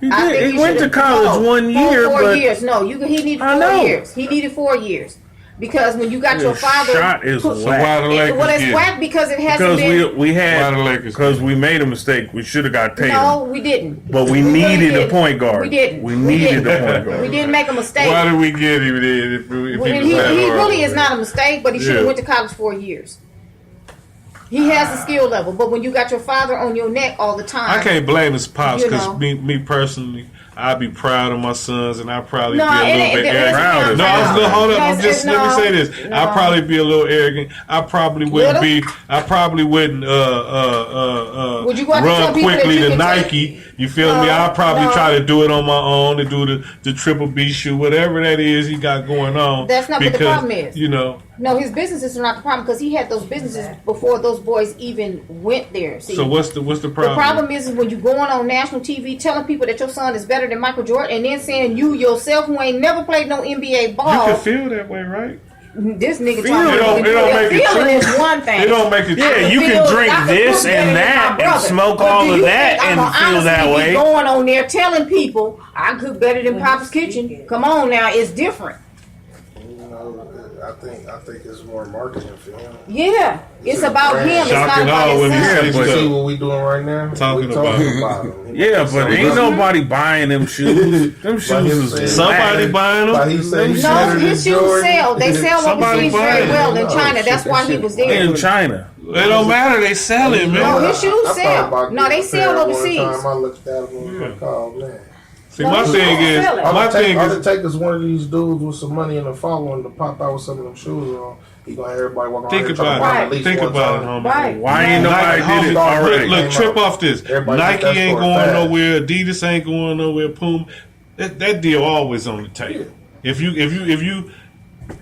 He I did. think He went to should've- college no, 1 year, 4 but years. No, he needed I 4 know. years. He needed 4 years because when you got your father, shot is put- So why the Lakers well, it's get whack because it hasn't because been. we Why had the Lakers because we made a mistake. We should have got Tatum, No, we didn't. but we really needed a didn't. point guard. We didn't. We needed didn't. a point guard. We didn't make a mistake. Why did we get him then if he Well, was he that really horrible? is not a mistake, but he should have Yeah. went to college 4 years. He has the skill level, but when you got your father on your neck all the time, I can't blame his pops You because know. me personally, I'd be proud of my sons and I'd probably No, be a it little ain't- bit it- arrogant. proud. No, I'm still hold up. No, I'm just let me no, say this. no. I'd probably be a little arrogant. I probably wouldn't Little? be. I probably wouldn't Would you go out to tell run people that quickly you to can Nike. You feel me? No, I'll probably no. try to do it on my own and do the Triple B shoe, whatever that is he got going on. That's not what the problem is. You know, no, his businesses are not the problem because he had those businesses before those boys even went there. See, so what's the the problem? problem is when you going on national TV telling people that your son is better than Michael Jordan, and then saying you yourself who ain't never played no NBA You ball. can feel that way, right? This nigga Feel talking it about don't- it don't make it feeling true. is one thing. It don't make it Yeah, true. you can feel- drink I can this feel and better than that my and brother. smoke But all do of you that think I'm and gonna feel that honestly way. be going on there telling people I cook better than Papa's Kitchen. Come on now, it's different. You know, I think it's more marketing for him. Yeah, it's about brand. him. It's not Shocking about all when his he son. says You stuff. see what we doing right now? Talking we about talking it. about him. Yeah, but ain't nobody buying them shoes. Them shoes is Somebody whack. buying them. But he said he's No, better his than shoes Jordan. sell. They sell Somebody overseas very buying well them. in China. That's why he was there. in China. It don't matter. They sell it, No, man. his shoes I thought sell. about No, they getting a sell pair one overseas. time. I looked at them and was like, oh man. See, my No, thing is, sell it. my thing All it is, take is one of these dudes with some money and a following to pop out with some of them shoes on. He gonna have everybody walking think around here trying to about buy it. at least Think one about it, time. homie. Right. Why ain't Nike, nobody did it homie, already? Look, trip off this. Everybody Nike think that's ain't for a going fad. nowhere. Adidas ain't going nowhere. Puma. That deal always on the table. If you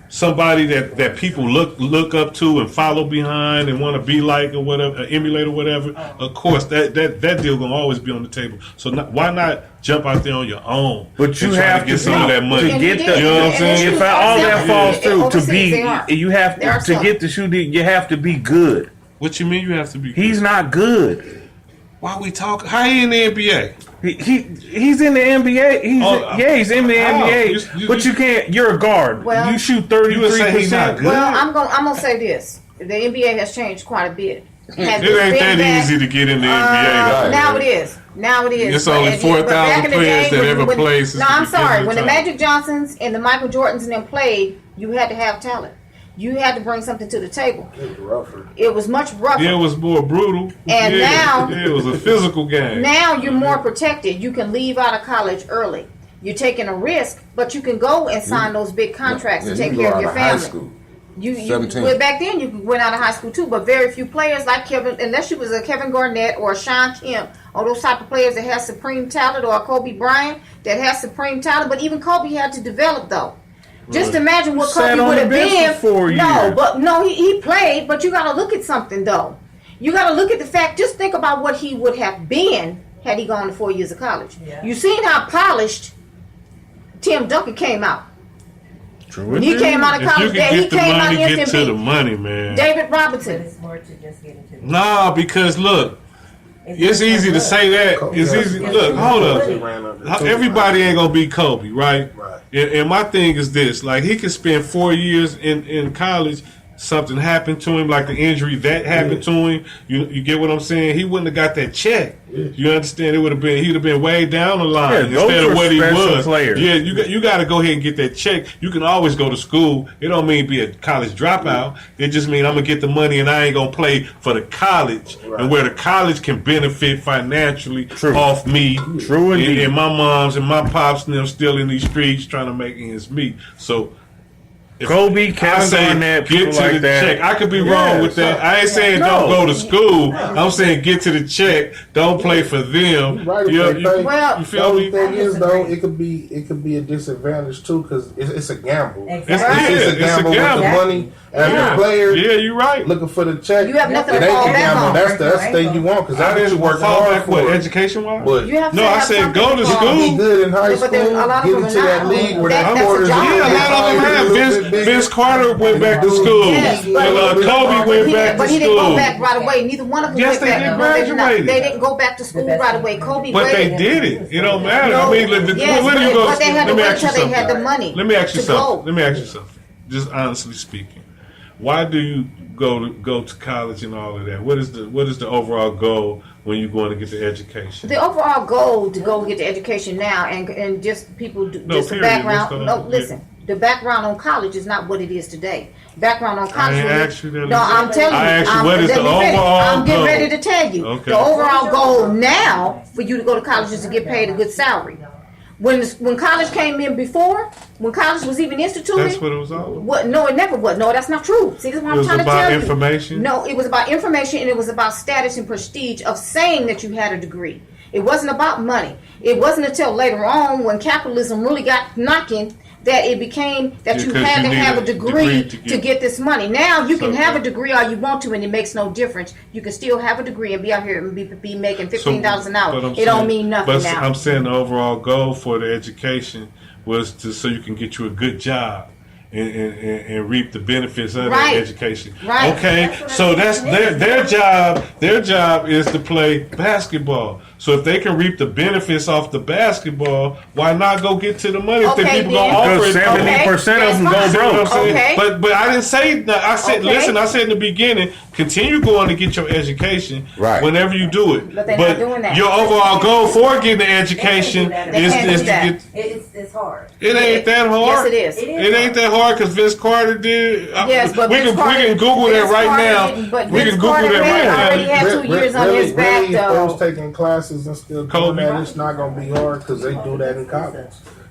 somebody that people look up to and follow behind and want to be like or whatever, emulate or whatever, of course that deal gonna always be on the table. So why not jump out there on your own? But you and try have get to some of that money. to get the. You know what I'm saying? If all that falls through, to Overseas, they are. be, you have They are to some. get the shoe. You have to be good. What you mean you have to be? He's not good. Why we talking? How he in the NBA? He's in the NBA. He's in the NBA. you- But you can't. You're a guard. Well, you shoot You would say he's not 33%. good? Well, I'm gonna say this: the NBA has changed quite a bit. Has It ain't been that back- easy to get in the NBA. Now it is. Now it is. It's only But 4,000 back in the players day, that ever played since No, the I'm sorry. beginning When of the time. Magic Johnsons and the Michael Jordans and them played, you had to have talent. You had to bring something to the table. It's rougher. It was much rougher. Yeah, it was more brutal. And now- it was a physical game. Now you're more protected. You can leave out of college early. You're taking a risk, but you can go and sign those big contracts Yeah, and you take can care go of your out of high family. school. You 17. well, back then you went out of high school too, but very few players like Kevin, unless you was a Kevin Garnett or a Sean Kemp, or those type of players that have supreme talent, or a Kobe Bryant that has supreme talent. But even Kobe had to develop though. Just imagine what Sat Kobe on would the have bench been. for 4 No, years. but no, he played. But you got to look at something though. You got to look at the fact. Just think about what he would have been had he gone to 4 years of college. You seen how polished Tim Duncan came out. True. When he came out of If you college, can he get the came out money, get instant to the beat. money, man. David Robinson. It's more to just get into Nah, because look, it's easy to say that. It's easy. Look, hold up. Everybody ain't gonna be Kobe, right? Right. And my thing is this: like he could spend 4 years in college. Something happened to him, like the injury that happened to him. You get what I'm saying? He wouldn't have got that check. You understand? It would have been he'd have been way down the line Yeah, those instead were of what he special was. players. Yeah, you got to go ahead and get that check. You can always go to school. It don't mean be a college dropout. It just mean I'm gonna get the money and I ain't gonna play for the college, and where the college can benefit financially off me. True indeed. And my moms and my pops and them still in these streets trying to make ends meet. So Kobe, Kevin I say Garnett, get people to like the that. check. I could be wrong with that. I ain't saying don't go to school. I'm saying get to the check. Don't play for them. You right, You, okay, you, thank- Well, you The feel only me? thing is though, it could be a disadvantage too because it's a gamble. It's, It's yeah, a gamble with the money and Yeah. the player Yeah, you're right. looking for the check. You have nothing It to ain't fall a back gamble. on. That's the thing you want because I that's what you didn't work fall hard back with for. education wise. But You have to No, I have said something go to fall school. be good in high Yeah, school, but there's a lot of get them into are that not. league where That's that a quarters job. Yeah, a lot of them have. Vince Carter went back to school. Yes, And, but- Kobe went back But to he didn't go school. back right away. Neither one of them Yes, went they back. did No, they did not. graduated. They didn't go back to school right away. Kobe But they waited. did it. It don't matter. No, I mean, yes, when do you go? but they had to Let me wait ask you till they something. had the money. Let me ask you to something. go. Let me ask you something. Just honestly speaking, why do you go to college and all of that? What is the overall goal when you're going to get the education? The overall goal to go get the education now and just people No, just the period. background. Let's go. No, listen. The background on college is not what it is today. Background on college. ain't was- asked you that, no, Lisa. I'm telling you. I asked you, I'm, what is let the me finish. overall I'm getting goal? ready to tell you. Okay. The overall goal now for you to go to college is to get paid a good salary. When college came in before, when college was even instituted, That's what it was all about. what? No, it never was. No, that's not true. See, this is what It I'm was trying to about tell information? you. No, it was about information and it was about status and prestige of saying that you had a degree. It wasn't about money. It wasn't until later on when capitalism really got knocking that it became that you Because had you to need have a a degree degree to get this money. Now you can So- have a degree all you want to and it makes no difference. You can still have a degree and be out here and be making $15 an hour. But I'm It don't saying- mean nothing but now. I'm saying the overall goal for the education was so you can get you a good job and reap the benefits of Right. that education. Right. Okay, so that's their job. Their job is to play basketball. So if they can reap the benefits off the basketball, why not go get to the money if the Okay, people gonna then. offer Because it? 70% of them go That's You know what I'm broke. saying? Okay. But I didn't say that. I said, Okay. listen, I said in the beginning, continue going to get your education Right. whenever you do it. But they're not doing that. Your overall goal for getting the education They is can't to do that. get. It's hard. It ain't that hard. Yes, it is. It ain't that hard because Vince Carter did. Yes, but we Vince can Carter- Google that Vince right Carter now. didn't- but We Vince can Google Carter that right already now. had 2 years on his back, really, though. those taking classes and still doing Kobe. that, it's not going to be hard because they do that in college.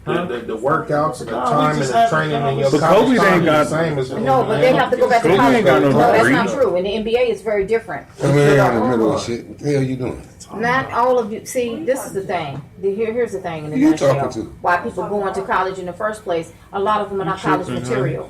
The workouts and the No, we time and just the have- training in your But college Kobe's time ain't is got- the same as No, but they have to go back to Kobe college. ain't got no No, that's degree. not true. And the NBA is very different. Come here in the middle of shit. What the hell you doing? Not all of you. See, this is the thing. Here's the thing in a Who you nutshell. talking to? Why people go into college in the first place, a lot of them are not college tripping, huh? material.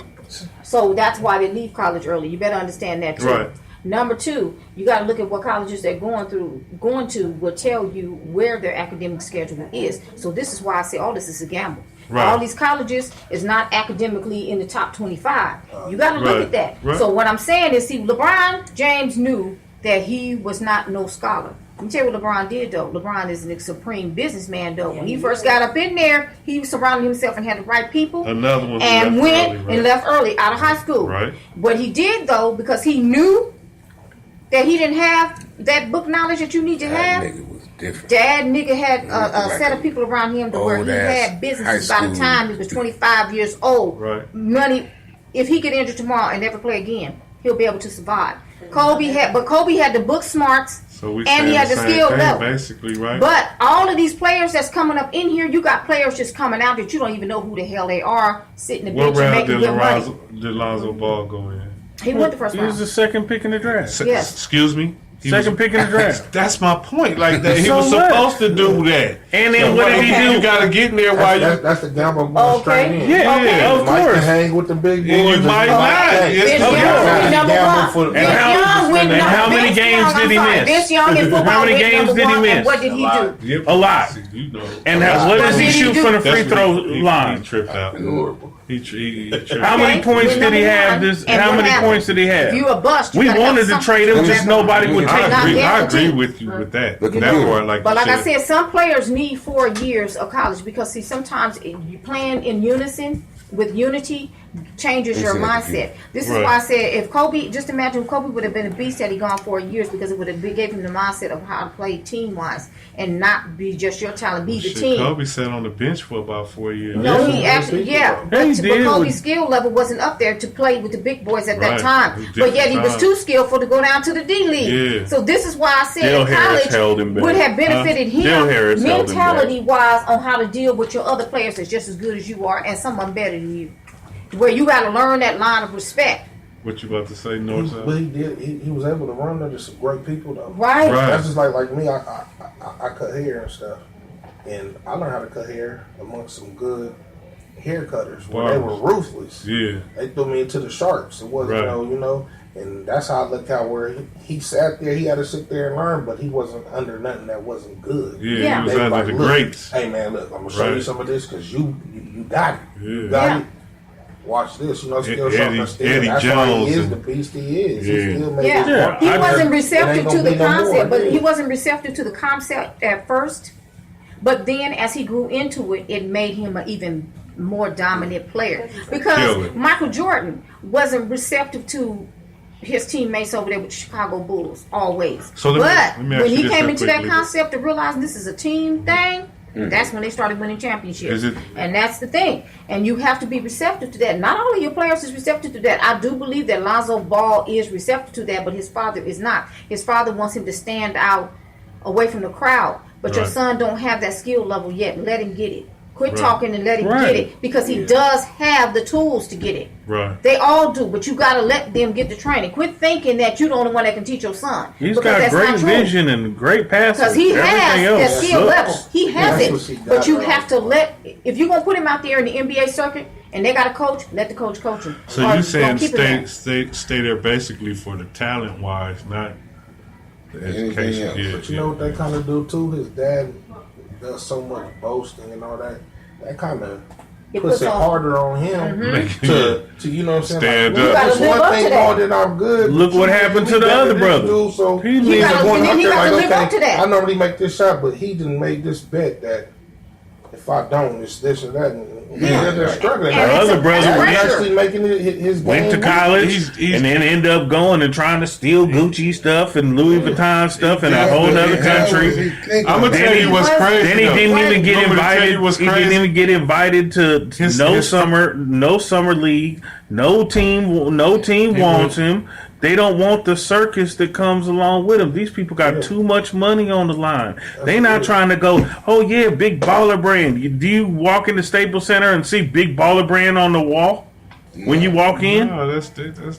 So that's why they leave college early. You better understand that too. Right. Number two, you got to look at what colleges they're going to will tell you where their academic schedule is. So this is why I say all this is a gamble. Right. All these colleges is not academically in the top 25. You got to look Right. at that. Right. So what I'm saying is, see, LeBron James knew that he was not no scholar. Let me tell you what LeBron did, though. LeBron is a supreme businessman, though. When he first got up in there, he surrounded himself and had the right people. Another one who and left went early, right? and left early out of high school. Right. What he did, though, because he knew that he didn't have that book knowledge that you need to That have. nigga was different. Dad nigga had a Like set a of people around him to where he old-ass had businesses high by the school. time he was 25 years old. Right. Money, if he get injured tomorrow and never play again, he'll be able to survive. Kobe had the book smarts So we and he saying had the the same skill thing, level. basically, right? But all of these players that's coming up in here, you got players just coming out that you don't even know who the hell they are, sitting the What bench and round making did good money. Lonzo Ball go in? He went the first He was round. the second pick in the draft. Yes. Excuse me. He Second was- pick in the draft. That's my point. Like that, he So was what? supposed to do that. And then what did he You do? got to get in there while you. That's the gamble going Okay. straight in. Yeah, Okay. of You might course. hang with the big boys. And you or might might not. stay. It's Vince of Young course. went number Gamble one. for the- Vince And how- Young went and number- how many Vince games Young, did he I'm sorry, miss? Vince Young in football How many went games number did he one, and miss? what did he do? Yep. A lot. You know. And what does he did he shoot do? from the free That's throw what he line? tripped out. Horrible. He tripped How many Okay, points we're did he number have? one. This And how what many happened? points did he have? If you a bust, you We gotta wanted have to something trade him, come just back. nobody would take Not him. I guaranteed. agree with you with that. Looking That good. part, like But you like I said. said, some players need 4 years of college because see, sometimes you playing in unison with unity changes your Exactly. mindset. This is Right. why I said if Kobe, just imagine if Kobe would have been a beast had he gone 4 years because it would have gave him the mindset of how to play team wise and not be just your talent, be the Shit, team. Kobe sat on the bench for about 4 years. No, he Yeah, actually, he yeah. Yeah, he But did Kobe's with- skill level wasn't up there to play with the big boys at that Right. time. It was But yet he different was time. too skillful to go down to the D League. Yeah. So this is why I said Dale in Harris college held him back. would have benefited Dale him Harris held him back. mentality wise on how to deal with your other players that's just as good as you are and some of them better than you. where you got to learn that line of respect. What you about to say, Northside? But he did. He was able to run under some great people though. Right. That's just like me. I cut hair and stuff, and I learned how to cut hair amongst some good hair cutters where they were ruthless. Yeah. They threw me into the sharks. It wasn't Right. and that's how I looked out where he sat there. He had to sit there and learn, but he wasn't under nothing that wasn't good. Yeah, he was They under like, the "Look, greats. Hey man, look, I'm gonna show you Right. some of this because you got it. Yeah. You got Yeah. it. Watch this, still Eddie- something. Still. Eddie That's why Jones he is and- the beast he is. Yeah. He still made Yeah, his mark. he I wasn't It receptive ain't to gonna the be no more, concept, but yeah. he wasn't receptive to the concept at first. But then, as he grew into it, it made him an even more dominant player. Kill Because it. Michael Jordan wasn't receptive to his teammates over there with the Chicago Bulls always. So let but me ask when you he this came real into that quickly. concept of realizing this is a team thing, that's when they started winning championships. Is it- And that's the thing. And you have to be receptive to that. Not all of your players is receptive to that. I do believe that Lonzo Ball is receptive to that, but his father is not. His father wants him to stand out away from the crowd. But your Right. son don't have that skill level yet. Let him get it. Quit Right. talking and let him Right. get it. Because he does have the tools to get it. Right. They all do, but you got to let them get the training. Quit thinking that you're the only one that can teach your son. He's Because got that's great not true. vision and great passes. Because he Everything has else that skill sucks. level. He has That's what she it. got But you right. have to if you're going to put him out there in the NBA circuit and they got a coach, let the coach coach him. So Or you saying don't keep him stay there basically for the talent wise, not the Anything education. else. Yeah, But you know what they kind of do too? His dad does so much boasting and all that. That kind of It puts puts it on- harder on him to you know what I'm saying? Stand like, up. You gotta That's live one up thing to that. more than I'm good. Look but what you happened be to the better other than brother. this dude, so He he's gotta- going then out he there gotta like, live up okay, to that. I normally make this shot, but he didn't make this bet that if I don't, it's this or that. And they're struggling. And The it's other a- brother that's He's pressure. actually making his Went to game. college He's- and then end up going and trying to steal Gucci stuff and Louis Vuitton stuff in a whole other country. I'm gonna Then tell he- you what's crazy. Then he though. didn't even get You want me to tell invited. you what's He didn't crazy? even get invited to His- no his- summer league. No team wants him. They don't want the circus that comes along with him. These people got too much money on the line. They not trying to go, oh yeah, big baller brand. Do you walk in the Staples Center and see big baller brand on the wall when you walk in? No, that's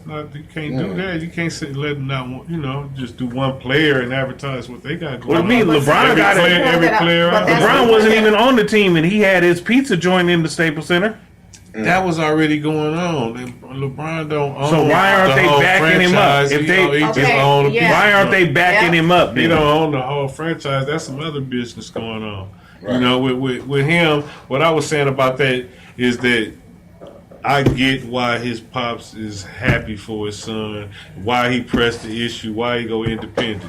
not. You can't do that. You can't sit and let them not. Just do one player and advertise what they got going What do you mean? on. LeBron Every got player, it. every player. But that's- LeBron wasn't even on the team, and he had his pizza joint in the Staples Center. That was already going on. LeBron don't own. So why aren't the they whole backing him up? franchise. If He they- don't- he just Okay, own a yeah. piece Why of aren't they it. backing Yeah. him up? He Then? don't own the whole franchise. That's some other business going on. Right. You know, with him, what I was saying about that is that I get why his pops is happy for his son, why he pressed the issue, why he go independent.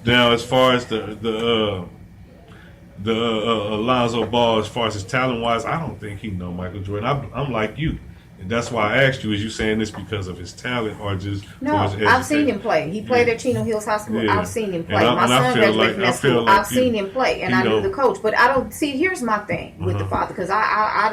Now, as far as the Alonzo Ball, as far as his talent wise, I don't think he know Michael Jordan. I'm like you. And that's why I asked you, is you saying this because of his talent or just No, for his I've seen education? him play. He played at Chino Hills High School. Yeah. I've seen him And play. I- My and I son feel graduated like- from I that feel school. like I've seen him play, and you I knew know. the coach. But I don't see. Here's my thing with the Uh-huh. father, because I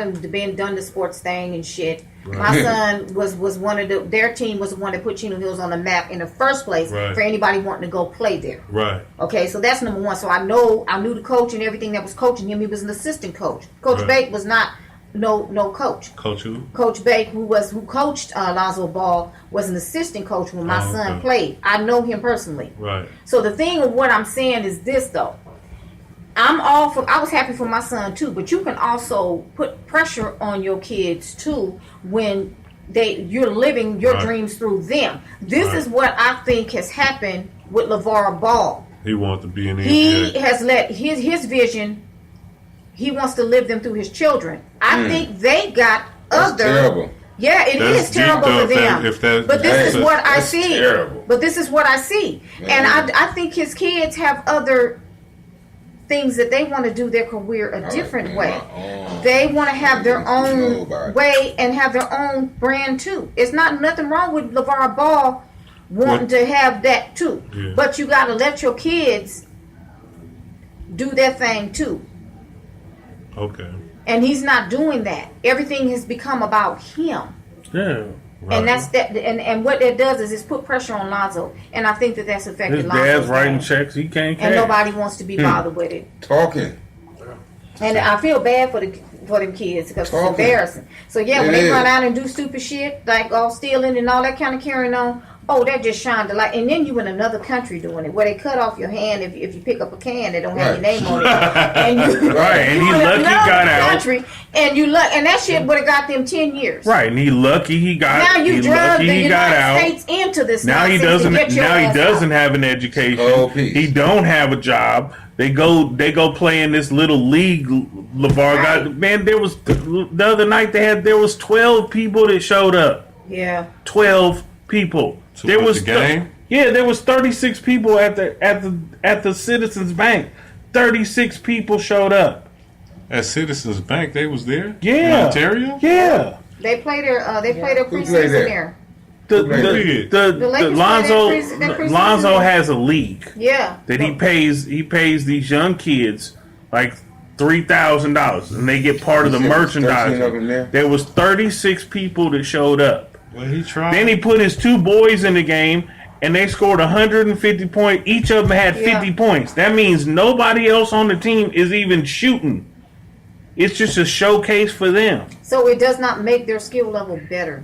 done the sports thing and shit. My son was one of their team was the one that put Chino Hills on the map in the first place Right. for anybody wanting to go play there. Right. Okay, so that's number one. So I knew the coach and everything that was coaching him. He was an assistant coach. Coach Right. Bake was not no coach. Coach who? Coach Bake, who coached Lonzo Ball, was an assistant coach when my Oh, son okay. played. I know him personally. Right. So the thing of what I'm saying is this, though. I was happy for my son too, but you can also put pressure on your kids too when you're living your Right. dreams through them. This Right. is what I think has happened with LeVar Ball. He wants to be in the He NBA. has let his vision. He wants to live them through his children. I think they got That's other. terrible. Yeah, it That's is terrible deep, for though, them. if that- But this is that's- what I that's see. terrible. But this is what I see, and I think his kids have other things that they want to do their career a different way. They want to have their own way and have their own brand too. It's not nothing wrong with LeVar Ball wanting to have that too, Yeah. but you got to let your kids do their thing too. Okay. And he's not doing that. Everything has become about him. Yeah. Right. And that's that. And what that does is it's put pressure on Lonzo, and I think that's affected His Lonzo's dad's writing game. checks. He can't and cash. nobody wants to be bothered with it. Talking. And I feel bad for them kids because it's Okay. embarrassing. So yeah, when It they is. run out and do stupid shit like all stealing and all that kind of carrying on, oh, that just shined the light. And then you in another country doing it where they cut off your hand if you pick up a can, they don't have your Right. name on it. And you, Right, and you he in lucky another got out. country, and and that shit would have got them 10 years. Right, and he lucky he got. Now you he drug lucky the he got United out. States into this. Now he nonsense to doesn't. get your Now he ass doesn't out. have an education. Oh, peace. He don't have a job. They go play in this little league. LeVar got Right. man. There was the other night there was 12 people that showed up. Yeah. 12 people. To There watch was the game? Yeah, there was 36 people at the Citizens Bank. 36 people showed up. At Citizens Bank, they was there. Yeah. In Ontario. Yeah. They play their played preseason there? there. The Lakers Lonzo play that preseason Lonzo game. has a league Yeah. that he pays these young kids like $3,000 and they get part of the You said 13 merchandising. of them there? There was 36 people that showed up. Well, he tried. Then he put his two boys in the game and they scored 150 points. Each of them had 50 Yeah. points. That means nobody else on the team is even shooting. It's just a showcase for them. So it does not make their skill level better.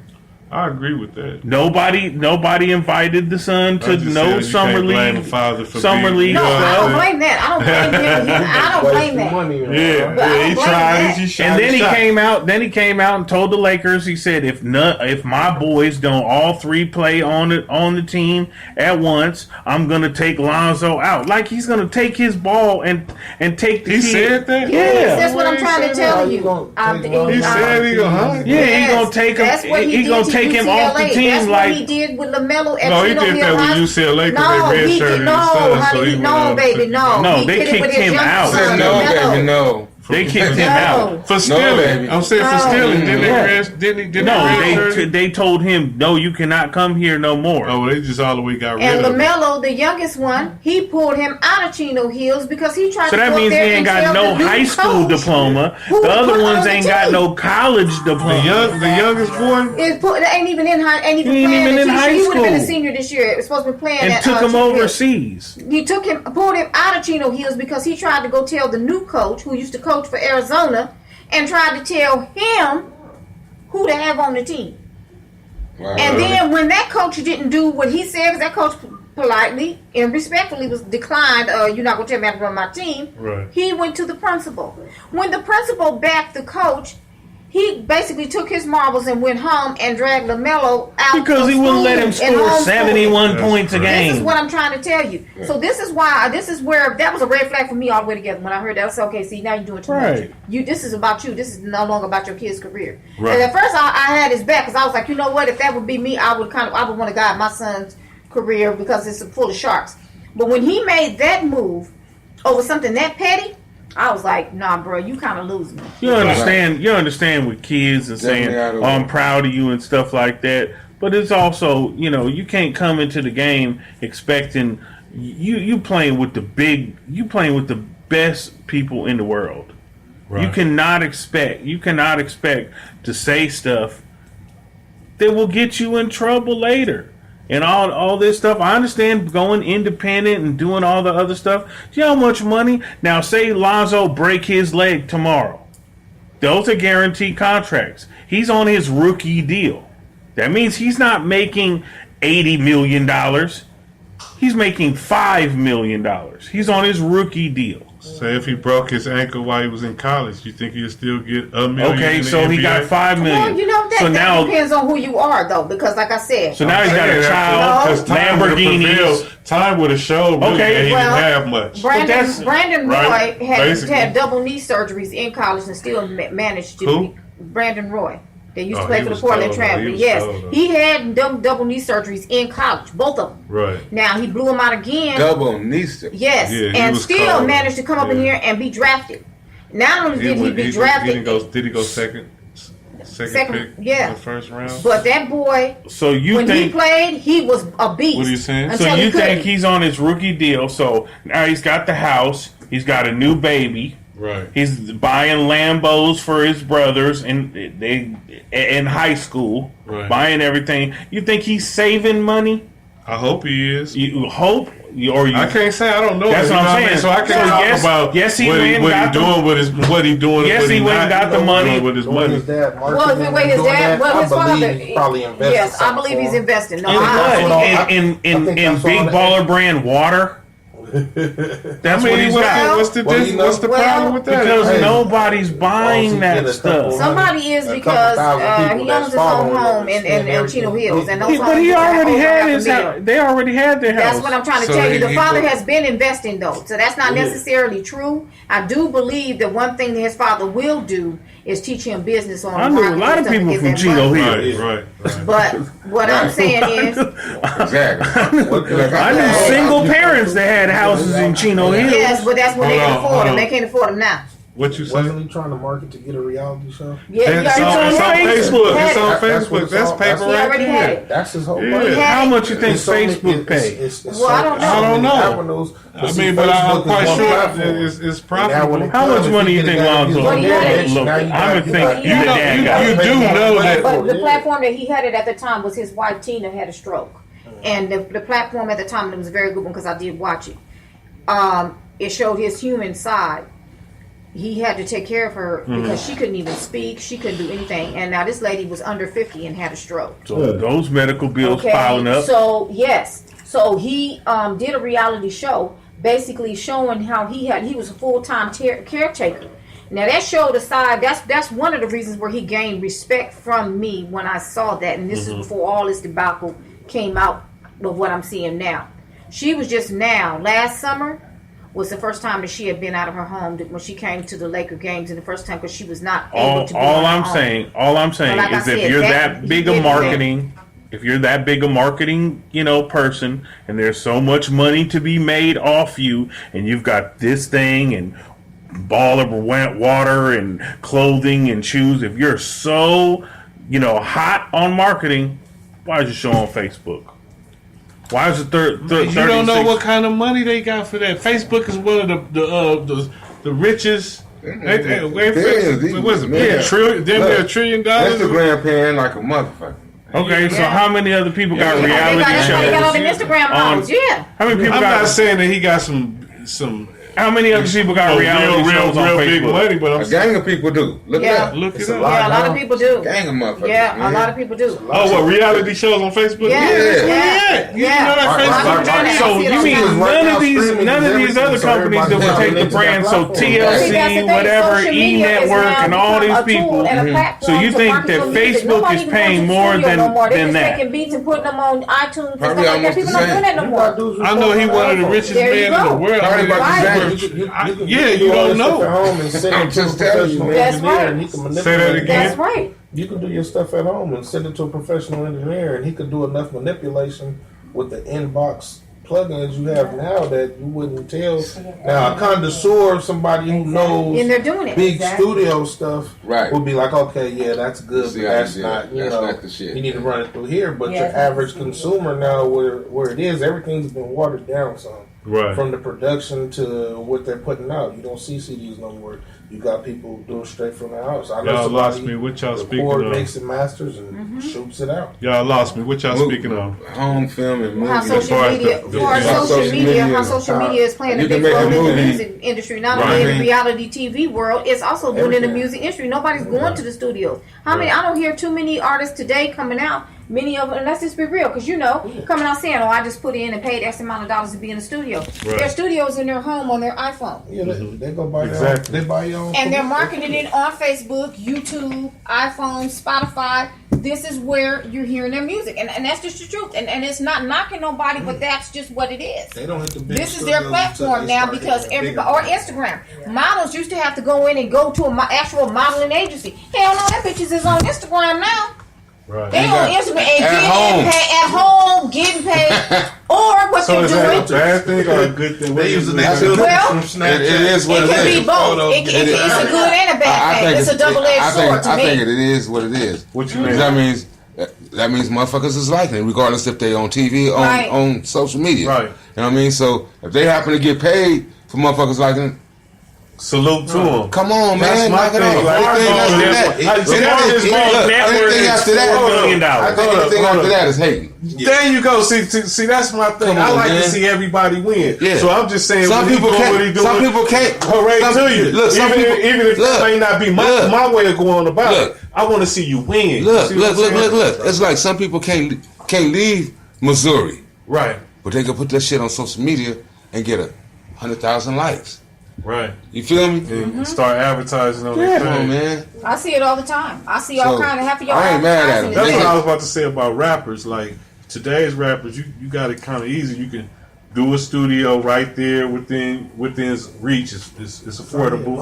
I agree with that. Nobody invited the son to I just no said you summer can't blame league. the father for Summer being league No, young. I don't blame that. I don't blame him. I don't blame Wasting that. money. Yeah, But I yeah, he don't blame tried. that. He shot And then his he shot. came out. Then he came out and told the Lakers. He said, "If my boys don't all three play on the team at once, I'm gonna take Lonzo out. Like he's gonna take his ball and take the He kid. said that? Yeah, That's what I'm trying to tell you. He said he gonna hug. yeah. Yes, He gonna take him. that's what he He did gonna to take him off the UCLA. team. That's Like what he did with LaMelo at No, he Chino did Hill that with High- UCLA because No, they he redshirted did. his No, son, so honey, he no, went baby, no. No, He they did it with kicked his him young out. son, No, LaMelo. baby, no. they kicked him No. out. for stealing. baby. I'm saying for No. stealing. Didn't Yeah. didn't No, they redshirt? they told him, no, you cannot come here no more. Oh, they just all the way got rid And of him. LaMelo, the youngest one, he pulled him out of Chino Hills because he tried So to that go means up he there ain't and got tell no the new high school coach diploma. who The he other put ones on the ain't got team. no college diploma. The youngest boy. Ain't even in high, ain't even He ain't playing even in this high year. He would have been a school. senior this year. It was supposed to be playing And at took him Chino Hills. overseas. He pulled him out of Chino Hills because he tried to go tell the new coach who used to coach for Arizona and tried to tell him who to have on the team. Wow. And then when that coach didn't do what he said, because that coach politely and respectfully was declined, you're not going to tell me how to run my team. Right. He went to the principal. When the principal backed the coach, he basically took his marbles and went home and dragged LaMelo out Because of he wouldn't let him school and score homeschooled him. 71 points a right. This is game. what I'm trying to tell you. So this is where that was a red flag for me all the way together. When I heard that, I said, okay, see, now you're doing too Right. much. This is about you. This is no longer about your kid's career. Right. And at first I had his back because I was like, you know what? If that would be me, I would want to guide my son's career because it's full of sharks. But when he made that move over something that petty, I was like, nah, bro, you kind of losing me. You understand with kids and saying, Definitely out of oh, I'm order. proud of you and stuff like that. But it's also, you can't come into the game expecting you playing with the best people in the world. Right. You cannot expect to say stuff that will get you in trouble later. And all this stuff. I understand going independent and doing all the other stuff. Do you know how much money? Now, say Lonzo break his leg tomorrow. Those are guaranteed contracts. He's on his rookie deal. That means he's not making $80 million. He's making $5 million. He's on his rookie deal. Say if he broke his ankle while he was in college, you think he'll still get $1 million? Okay, in the so he NBA? got $5 million. Well, so that now, depends on who you are, though, because like I said, so now he's got a Yeah, child, because time would've Lamborghinis. prevailed. Time would have showed really Okay, that he well, didn't have much. that's- Brandon right, Roy had basically. double knee surgeries in college and still managed to. Who? Brandon Roy. They used to Oh, play he for the was Portland told, Trailblazers. he was Yes, told. he had double knee surgeries in college, both of them. Right. Now he blew them out again. Double Nista. Yes, Yeah, he and was still cold. managed to come up in Yeah. here and be drafted. Not only did he be drafted, Did he go second Second, pick yeah. in the first round? but that boy, So you when think he played, he was a beast. What are you saying? So Until you he think couldn't. he's on his rookie deal? So now he's got the house, he's got a new baby, Right. he's buying Lambos for his brothers, and they in high school, Right. buying everything. You think he's saving money? I hope he is. You hope I can't say I don't know. That's it, what I'm I mean? saying. So I can't talk yes, about yes, he what went and he got doing with his what he doing. Yes, what he went and got the money. with his Doing money. his dad Well, marketing if wait, his and doing dad, that, well, his I believe father, he probably invested. yes, I something believe for he's him. investing. No, And I that's what think I- in I think Big that's all Baller Brand water. That's what he's got. What's the Well, you know- what's the problem with that? Because Hey, nobody's buying that stuff. somebody is a couple because thousand people he that's owns his own following home him in and Chino everything. Hills, and those But homes he are already over had half a his million. house. They already had their house. That's what I'm trying to So tell you. The he father go- has been investing though, so that's not necessarily true. I do believe that one thing that his father will do is teach him business on. I knew a marketing lot of stuff to people get from that Chino money. Hills. Right. But what I'm saying is, Exactly. I knew single parents that had houses in Chino Hills. yes, but that's when they can Hold on, afford them. hold They on. can't afford them now. What you say? Wasn't he trying to market to get a reality show? Yeah, he It's already on had it. Facebook. Had It's it. on That's what Facebook. it's That's on. paper He right already had there. it. That's his whole Yeah. budget. How much you think It's so many- Facebook pay? it's Well, I don't know. I don't know. Avenues, I see, mean, but I'm Facebook is quite one sure platform. it's And now when profitable. it How much comes, money if you get think a guy Lonzo who's Well, on he there, had it. Look, now you I would got- think you either got- dad you got it. do know that. But the platform that he had it at the time was his wife Tina had a stroke, and the platform at the time, and it was a very good one because I did watch it. It showed his human side. He had to take care of her because she couldn't even speak, she couldn't do anything, and now this lady was under 50 and had a stroke. So those medical bills piling up. So yes, so he did a reality show, basically showing how he was a full-time caretaker. Now that showed a side. That's one of the reasons where he gained respect from me when I saw that, and this is before all this debacle came out of what I'm seeing now. She was just now last summer was the first time that she had been out of her home when she came to the Laker games, and the first time because she was not able to be All on her I'm own. saying But like is I if said, you're that- that big he a did that. marketing, if you're that big a marketing, person, and there's so much money to be made off you, and you've got this thing and baller water and clothing and shoes, if you're so, hot on marketing, why is your show on Facebook? Why is it You don't know what kind of money they got for that. Facebook is one of the richest. What is it? Yeah. Trillion. Damn near $1 trillion. Instagram paying like a motherfucker. Okay, so Yeah. how many other people got They reality got all shows? the Instagram models, yeah. How many people I'm got? not saying that he got some How many other people got reality shows on real big Facebook? money, but A I'm saying, gang of people do. Look Yeah. it up. look It's it a up. lot Yeah, a lot now. of people do. Gang of motherfuckers. Yeah, a man. lot of people do. Oh, what reality shows on Facebook? Yeah, Yeah. Where yeah, you at? You didn't know that yeah. Facebook Right, did right, it? So I see it you all mean the time. Right now, none of these streaming is other everything, so companies that everybody's would take the into that brand? So platform. See, that's the TLC, thing. whatever, Social E media is Network, now and all become these a tool people. and a platform So you to think market that your music. Facebook Nobody is even paying goes to the more studio than no more. They than just that? taking beats and putting them on iTunes and stuff Probably like that. almost People the not doing same. that no more. I know he one of the richest There you men in the go. world. Probably about the Right. same. Yeah, you don't know. At home and send I'm it to a just telling you, professional man. That's engineer, right. and he can manipulate Say that it. again. That's right. You can do your stuff at home and send it to a professional engineer, and he could do enough manipulation with the inbox plugins you have now that you wouldn't tell. Now, a connoisseur, somebody who knows And they're doing it. big studio stuff, Right. would be like, okay, yeah, that's good, See but how that's you did not, it. you That's know, not the shit. you need to run it through here. But Yeah, your it's not average consumer now, where it is, everything's been watered down some. Right. From the production to what they're putting out, you don't see CDs no more. You got people doing straight from the house. I know Y'all lost somebody me. What y'all speaking record, of? makes and masters, and Mm-hmm. shoots it out. Y'all lost me. What y'all Move- speaking of? Home film and How movie. social far as media, the- for how social media, how social media is playing a You can big make a role in the movie. music industry, not Right. only in the reality TV world, it's also doing in the Everything. music industry. Nobody's going to the studios. How many? I don't hear too many artists today coming out. Many of them, and let's just be real, because coming out saying, "Oh, I just put in and paid X amount of dollars to be in the studio." Right. Their studios in their home on their iPhone. Yeah, they go buy Exactly. they buy your own. And they're commercial. marketing it on Facebook, YouTube, iPhone, Spotify. This is where you're hearing their music. And that's just the truth. And it's not knocking nobody, but that's just what it is. They don't hit the big This is their studios platform until they now start because hitting the everybody, bigger or Instagram. Models used to have to go in and go to an actual modeling agency. Hell no, that bitches is on Instagram now. Right. They on Instagram and At getting home. paid at home, getting paid. Or what So they're is that a doing. bad thing or a good thing? They using their That's filters Well, from Snapchat. It is what It it can is. be both. It's a good and a bad thing. It's a double-edged sword to I think me. it is what it is. What you mean? That means motherfuckers is liking it, regardless if they on TV Right. on social media. Right. You know what I mean? So if they happen to get paid for motherfuckers liking it, salute to him. Come on, That's man. my Knock it thing. off. Like, Anything after that. Marcus Ball Network Anything is after that. $4 million. I think anything after that is hating. There you go. See, that's my thing. Come I on, like man. to see everybody win. Yeah. So I'm just saying, Some when he people doing what he can't. doing, Some people can't. hooray to you. Look, some people, even if look, that may not be my way of going about Look. it, I want to see you win. Look, See what I'm saying? It's like some people can't leave Missouri, Right, but they can put that shit on social media and get 100,000 likes. right. You feel me? And start advertising on their Come on, thing. man. I see it all the time. I see all So, kind of half of y'all. I ain't mad at advertising him. That's it. what I was about to say about rappers. Like today's rappers, you got it kind of easy. You can do a studio right there within reach. It's affordable.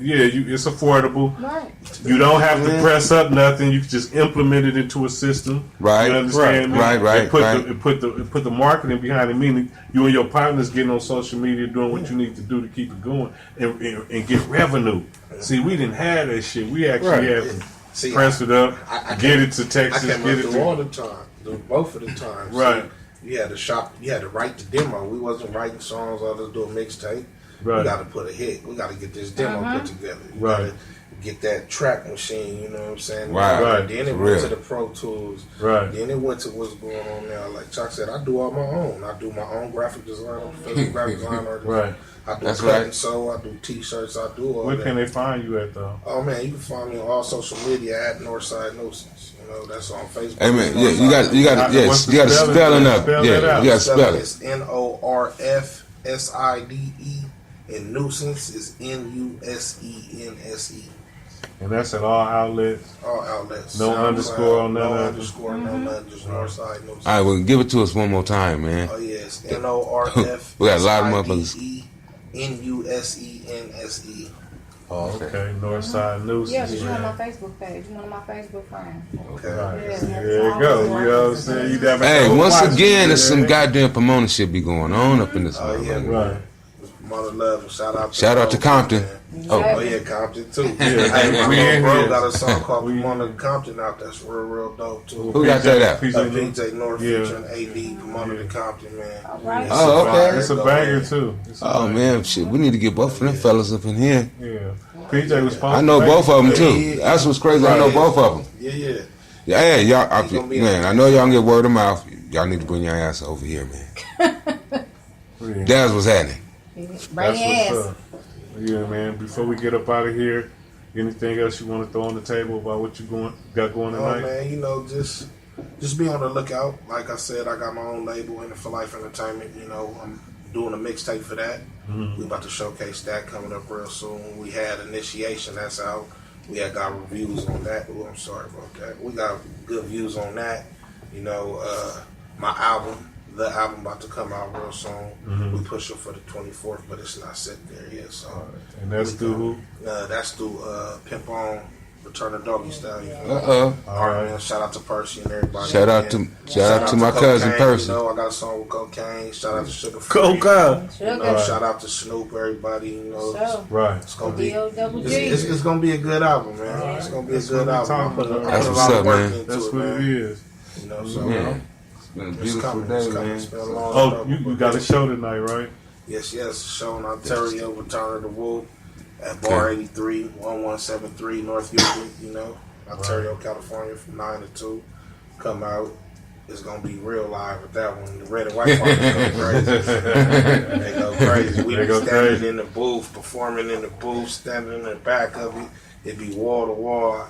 It's affordable. Right. You don't have to press up nothing. You can just implement it into a system. Right. You understand me? Right. And put the marketing behind it. Meaning you and your partners getting on social media, doing what you need to do to keep it going and get revenue. See, we didn't have that shit. We actually had to See, press it up, I get it to I Texas, came get up it through all to the time, both of the times. Right. So you had to shop. You had to write the demo. We wasn't writing songs. Others do a mixtape. Right. We got to put a hit. We got to get this demo put together. You Right. gotta get that track machine. You know what I'm saying? Right. Then it For went real. to the Pro Tools. Right. Then it went to what's going on now. Like Chuck said, I do all my own. I do my own graphic design. I'm a graphic design artist. Right. I do That's cut right. and sew. I do T-shirts. I do all Where that. can they find you at though? Oh man, you can find me on all social media at Northside Nuisance. You know, that's on Facebook. Hey man, yeah, you got What's the you got to spelling? spell it up. Spell that Yeah, out. you got to spell it. It's NORFSIDE, and Nuisance is NUSENSE. And that's at all outlets. All outlets. No underscore on none no of it. underscore, no nothing. Just Northside Nuisance. All right, well, give it to us one more time, man. Oh yes, NORFSIDE, We got a lot of motherfuckers. NUSENSE. Oh, okay. Northside Nuisance. Yeah, because you're on my Facebook page. You're one of my Facebook friends. Okay. Right. Yeah, There you go. You know what I'm saying? You never Hey, know once watching again, you, there's some man. goddamn promoting shit be going on up in this. Oh yeah, motherfucker. Right. Mother love and shout out. Shout out to Compton. Man. Oh, Oh yeah, Compton too. Yeah, Hey, my we little in bro here. got a song called We- "Come on to Compton" out. That's real dope too. Who got that out? PJ North Yeah. featuring AD. Come on to Compton, man. All right. It's Oh, a okay. fire, It's a go banger ahead. too. It's a oh banger. man, shit, we need to get both of them fellas up in here. Yeah. PJ was supposed I know to both of them too. Yeah. That's what's crazy. I know Right. both of them. Yeah. Yeah, hey, y'all, He gonna be man, on- I know y'all can get word of mouth. Y'all need to bring your ass over here, man. That's what's happening. Bring That's your what's ass. up. Yeah, man. Before we get up out of here, anything else you want to throw on the table about what you got going Oh tonight? man, you know, just be on the lookout. Like I said, I got my own label, In It For Life Entertainment. You know, I'm doing a mixtape for that. We about to showcase that coming up real soon. We had Initiation, that's out. We had got reviews on that. Oh, I'm sorry about that. We got good views on that. You know, my album, the album about to come out real soon. We push it for the 24th, but it's not set there yet. So, And that's through who? that's through Pimp On, Return of Doggy Style. You know? Uh-oh. All right, man. Shout out to Percy and everybody. Shout out man. to my cousin Cocaine, Percy. You know, I got a song with Cocaine. Shout out to Sugar Free. Coca. You know, Sugar. shout out to Snoop, everybody. You know, So, Right. it's gonna be D-O-double G. it's gonna be a good album, man. It's gonna be a good album. talking I'm putting about. a That's lot what's of up, work man. into That's it, what man. it is. You know, so Yeah. It's been a it's beautiful coming. day, It's coming. man. It's been a long Oh, struggle, you but got a show tonight, right? Yes, show in Ontario, Return of the Wolf at Bar 83, 1173 North Euclid, you know, Ontario, California from 9 to 2. Come out. It's going to be real live with that one. The red and white parties go crazy. They go crazy. We They be go standing crazy. in the booth, performing in the booth, standing in the back of it. It be wall to wall.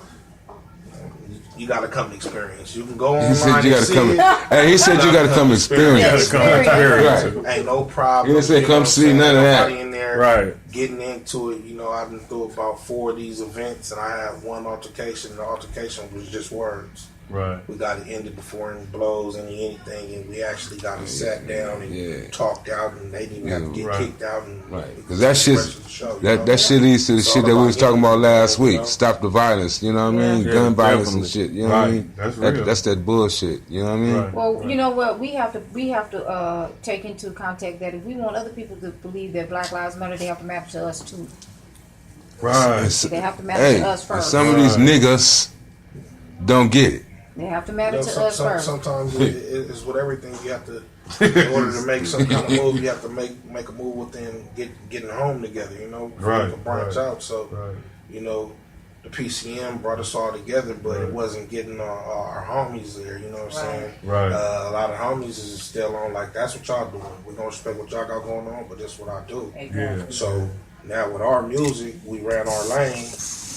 You got to come experience. You can go online He said you and gotta see come. it. Hey, he said you gotta come experience. Experience. Right. Ain't no problem. He said you come know what I'm see saying? none of that. Nobody in there Right. getting into it. You know, I've been through about 4 of these events, and I had one altercation. The altercation was just words. Right. We got it ended before any blows, anything, and we actually got it sat down and Yeah. talked out, and they didn't have to get Right. kicked out. And Right, because that shit, the rest of the show, you know? that shit leads to the It's shit all that we about was talking about last you know? week. Stop the violence, you know what I mean? Yeah, Gun violence and definitely. shit, you know what I Right, mean? that's real. That's that bullshit, you know what I mean? Right. Well, you know what? We have to take into contact that if we want other people to believe that Black Lives Matter, they have to matter to us too. Right. It's- They have to matter Hey, to us first. some of these niggas don't get it. They have to matter You know, to us first. sometimes it's with everything you have to. In order to make some kind of move, you have to make a move within getting home together. You know, Right, to branch right, out. So, right. you know, the PCM brought us all together, but it wasn't getting our homies there. You know what I'm saying? Right. A lot of homies is still on like that's what y'all doing. We gonna respect what y'all got going on, but that's what I do. Yeah. So now with our music, we ran our lane,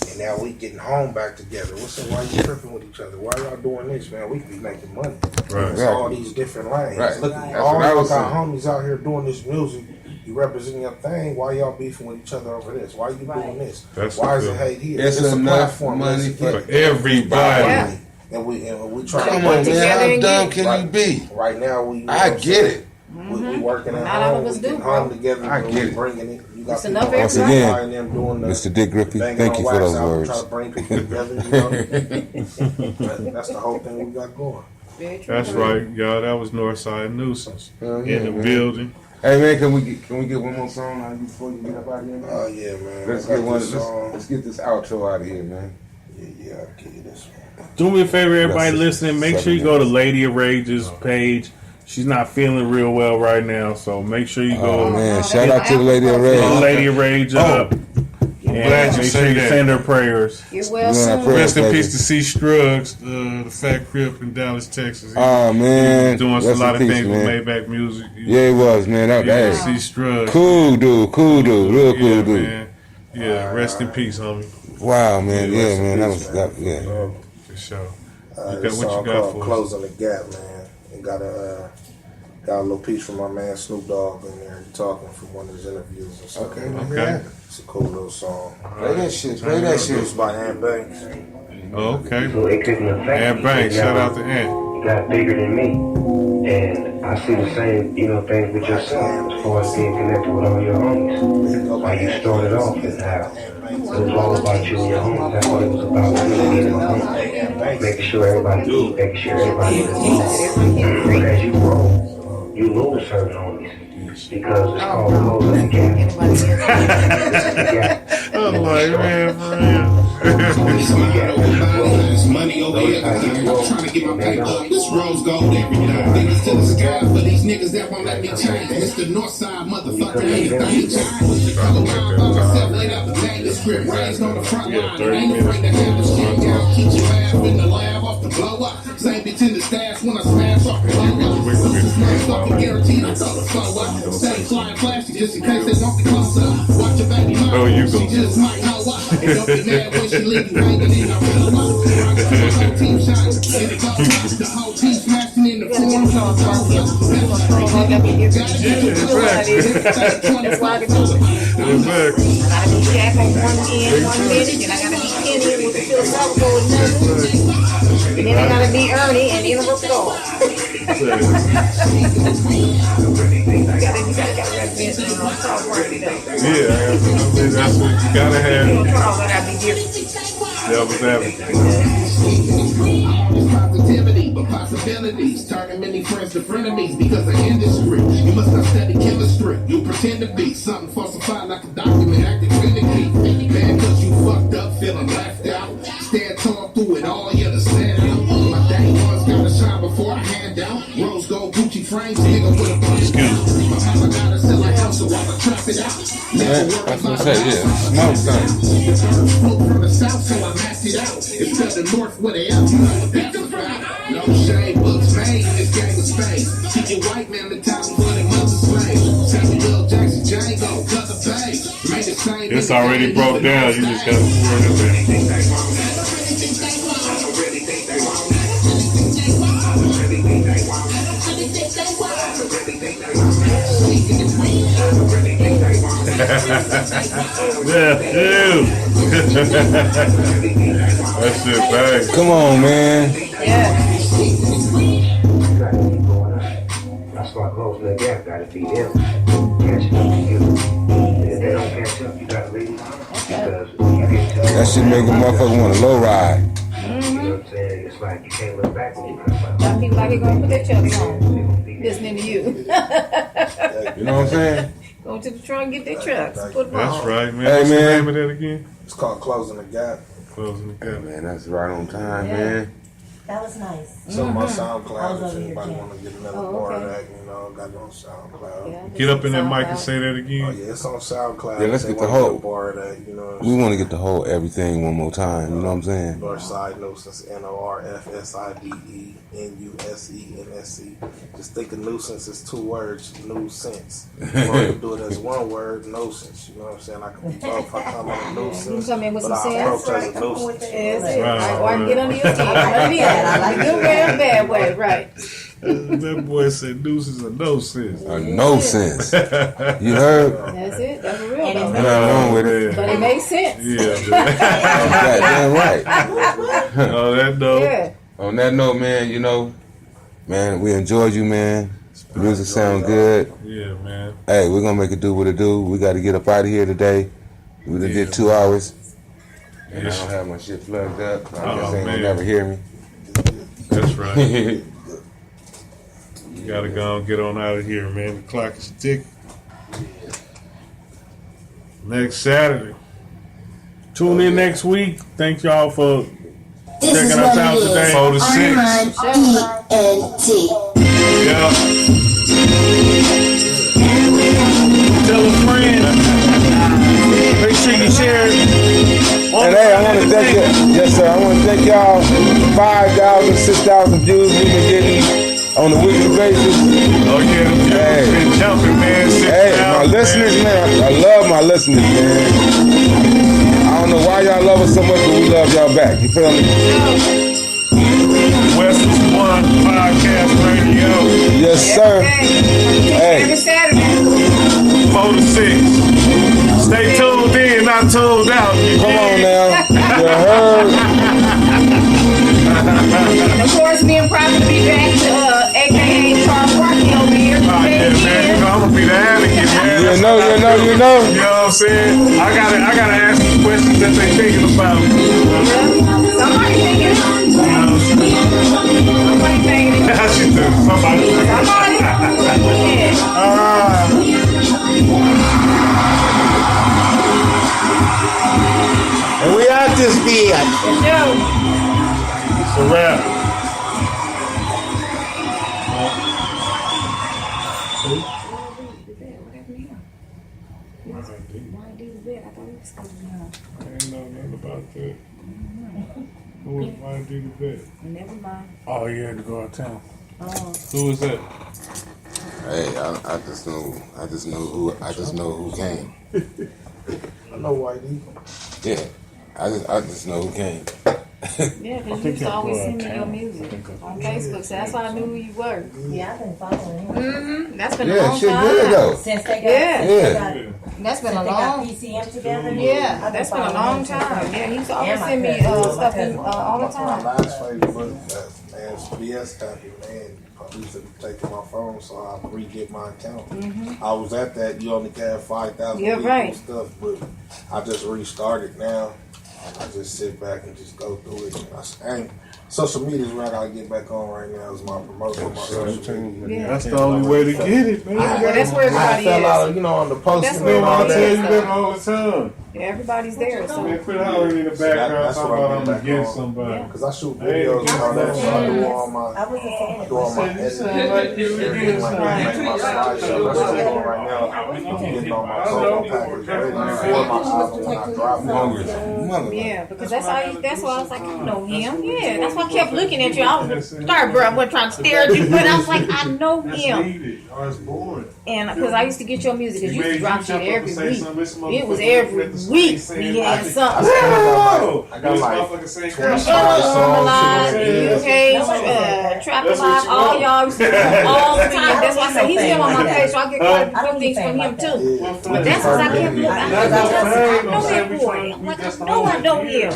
and now we getting home back together. What's up? Why you tripping with each other? Why y'all doing this, man? We can be making money. Right. It's all these different lanes. Right. Look, That's all what I y'all was got saying. homies out here doing this music. You representing your thing. Why y'all beefing with each other over this? Why you doing this? That's Why is the it hate here? It's a enough platform. money Let's for get it. everybody. Yeah. And we try Come to on, together man. How and dumb get- can you be? Right now, we. You know I what I'm get saying? it. We working at Not all home. of us We do, getting bro. home together. I and get we it. bringing it. You got It's people enough on Once everybody. again, buying them doing the Mr. Dick Griffey, banging thank on you for wax those album, words. Try to bring people together. You know? That's the whole thing we got going. Very true. That's right, y'all. That was Northside Nuisance Hell yeah, in the man. building. Hey man, can we get one more song out of you before you get up out of here, man? Oh yeah, man. Let's I got get one. this song. Let's get this outro out of here, man. Yeah, I'll give you this one. Do me a favor, everybody That's listening. Make sure you go to Lady of Rage's page. She's not feeling real well right now, so make sure you Oh go. man, shout out to the Lady of Hit Rage. Lady of Rage up. And glad you make say sure you that. send her prayers. Get well Yeah, soon. prayer. Rest in baby. peace to C. Scruggs, the Fat Crip in Dallas, Texas. He Oh was man, doing rest a lot in of peace, things man. with Maybach Music. Yeah, it was, man. That, Yeah, hey, C. Scruggs. cool dude, real cool Yeah, dude. man. Yeah, rest in peace, homie. Wow, man. Yeah, Yeah, rest in man. That peace, was man. that. Yeah. For sure. This What you song got called for us? "Closing the Gap," man. And got a little piece from my man Snoop Dogg in there talking from one of his interviews and stuff. Okay, Okay. man. It's a cool little song. Play that shit. Play that shit. Produced by Ant Banks. Oh, okay. So it couldn't affect Ant me. Banks, You shout know, out to Ant. you got bigger than me. And I see the same, things with yourself as far as being connected with all your homies. How you started off and how it was all about you and your homies. That's what it was about. Me and my homies. Making sure everybody eat, making sure everybody is eating. But as you grow, you lose certain homies. Because it's called closing the gap. Anybody else? This is the gap. I'm like, man, for real. It's money over here. I'm trying to get my paper up. This rose gold every day. Niggas to the sky for these niggas that won't let me change. It's the north side motherfucker. Ain't a thing changed. Color line by myself, laid out the manuscript. Raised on the front line. Ain't afraid to have the shit down. Keep your laugh in the lab off the blow up. Same bitch in the stash when I smash off the blow up. Motherfucking guaranteed I throw the flow up. Stay flying flashy just in case they want me closer. Watch your baby mama. Oh, you She go. just might know what. And don't be mad when she leave you hanging in her pillow. The whole team shining. And it goes up. The whole team smashing in the form. That's why I be doing it. Exactly. I gotta be Jack on one end 1 minute, and I gotta be Kenny with the philosophical another. And then I gotta be Ernie and interrupt it all. You gotta represent the talk right now. Yeah, I mean, that's what you gotta have. Talk, I gotta be different. Devil's advocate. Positivity, but possibilities. Turning many friends to frenemies because of industry. You must not study chemistry. You pretend to be something falsified like a document acting finicky. Man, cause you fucked up, feeling left out. Stand tall through it all, you understand how. My day ones gotta shine before I hand out. Rose gold Gucci frames, nigga with a bunch of guns. My mama gotta sell like hell, so I'ma trap it out. Man, I was gonna say, yeah, smoke thing. The birds flow from the south, so I mapped it out. It's to the north where they up, you know what that's about. No shade, books made in this game of space. Keep your white man mentality for their mother's slave. Samuel Jackson, Django, cut the page. Made the same. It's already broke down. You just gotta pour it in there. Yeah, ew. That shit bang. Come on, man. Yeah. You gotta keep going up. That's why closing the gap gotta be them. Catching up to you. And if they don't catch up, you gotta leave. Because you get to That shit make a motherfucker want to low ride. you know what I'm saying? It's like you can't look back when you come back. Some people like it gonna put their chucks on, listening to you. You know what I'm saying? Go to the trunk, get their trucks, put them That's on. right, man. Hey, What's man. the name of that again? It's called "Closing the Gap." Closing the Yeah, gap. man, that's right on time, Yeah. man. That was nice. So my I was SoundCloud, over if here anybody jamming. want to get another Oh, bar okay. of that, you know, got it on SoundCloud. Yeah, Get up in that mic SoundCloud. and say that Oh again. yeah, it's on SoundCloud. Yeah, let's If get they the wanna whole- a bar of that, you know. We want to get the whole everything one more time. You know what I'm saying? Northside Nuisance, NORFSIDE Just think of nuisance as 2 words, nuisance. Or you can do it as 1 word, nuisance. You know what I'm saying? I can be both. I come in a You nuisance, come in with but some I sense. approach as a nuisance. Yes, Right, right. Or I can get under your skin. I like that. I like Good that. way and bad way, right? That boy said deuces or no sense. No sense. You heard? That's it. That's for real. And though. it's Nothing wrong with it. But it makes sense. Yeah, Goddamn right. man. On that note, Yeah. On that note, man, you know, man, we enjoyed you, man. Music sound good. yeah, man. Hey, we're gonna make it do what it do. We got to get up out of here today. We done did 2 hours. And I don't have my shit plugged up. So I guess they ain't gonna man. never hear me. That's right. You gotta go and get on out of here, man. The clock is ticking. Next Saturday. Tune in next week. Thank y'all for This is checking what us out it is. today. 4 to 6. R-I-E-N-T. Yeah. Tell a friend. Make sure you share it. And hey, I want to thank you. Yes, sir. I want to thank y'all. 5,000, 6,000 views we've been getting on a weekly basis. Oh yeah, them Hey. been jumping, man. Hey, my listeners, man. I love my listeners, man. I don't know why y'all love us so much, but we love y'all back. You feel me? West's One Podcast Radio. Yes, sir. Every Hey, Saturday. 4 to 6. Stay tuned in, not tuned out. You come on now. You heard? And of course, me and Prophet will be back to AKA Charles Rocky over here. Oh, yeah, man. You know, I'm gonna be the advocate, man. You know. You know what I'm saying? I gotta ask some questions that they thinking about. Somebody thinking. Somebody thinking. I should do somebody. Somebody. And we out this bitch. It's a wrap. I ain't know nothing about that. Who was trying to do the bet? Never mind. Oh, you had to go out of town. Who was that? Hey, I just know who came. I know Whitey. Yeah, I just know who came. Yeah, because you used to always send me your music on Facebook, so that's why I knew who you were. Yeah, I've been following him. Mm-hmm. That's been a Yeah, long shit time. good though. Since they got, Yeah. Yeah. That's been a since they got long. PCM together. Yeah, I've that's been a following long him since time. then. Yeah, he used to And always my send me cousin. stuff My cousin. all the My time. last Facebook, man, it's BS copy, man. I used to take my phone, so I re-get my account. I was at that. You only had 5,000 Yeah, people right. and stuff, but I just restarted now. I just sit back and just go through it. And social media is where I gotta get back on right now. Is my promotion, my social media. Yeah. That's the only way to get it, man. Well, that's where I everybody fell out is. of, on the posting That's and where all I tell everybody you that. that all the time. Yeah, everybody's there. So Man, quit hollering in the background that's talking what I'm about I'm getting back against on. somebody. Cause I shoot Hey, videos and all that, so I do all I my, wasn't saying it. do all my You editing, sound like you everything against like that, make my slideshow. That's what I'm doing right now. I'm getting on my solo package ready for my album when I drop it. yeah, because that's why I was like, you know him. Yeah, that's why I kept looking at you. I was sorry, bro. I wasn't trying to stare at you, but I was like, I know him. Needed. I was bored. And because I used to get your music, because you used to drop shit every week. It was It every week we had something. I got like 25 songs. Trap Alive, all y'all used to do it all the time. That's why I say he's still on my page, so I get quite a few things from him too. But that's what I kept looking. I know that boy. I'm like, I know him.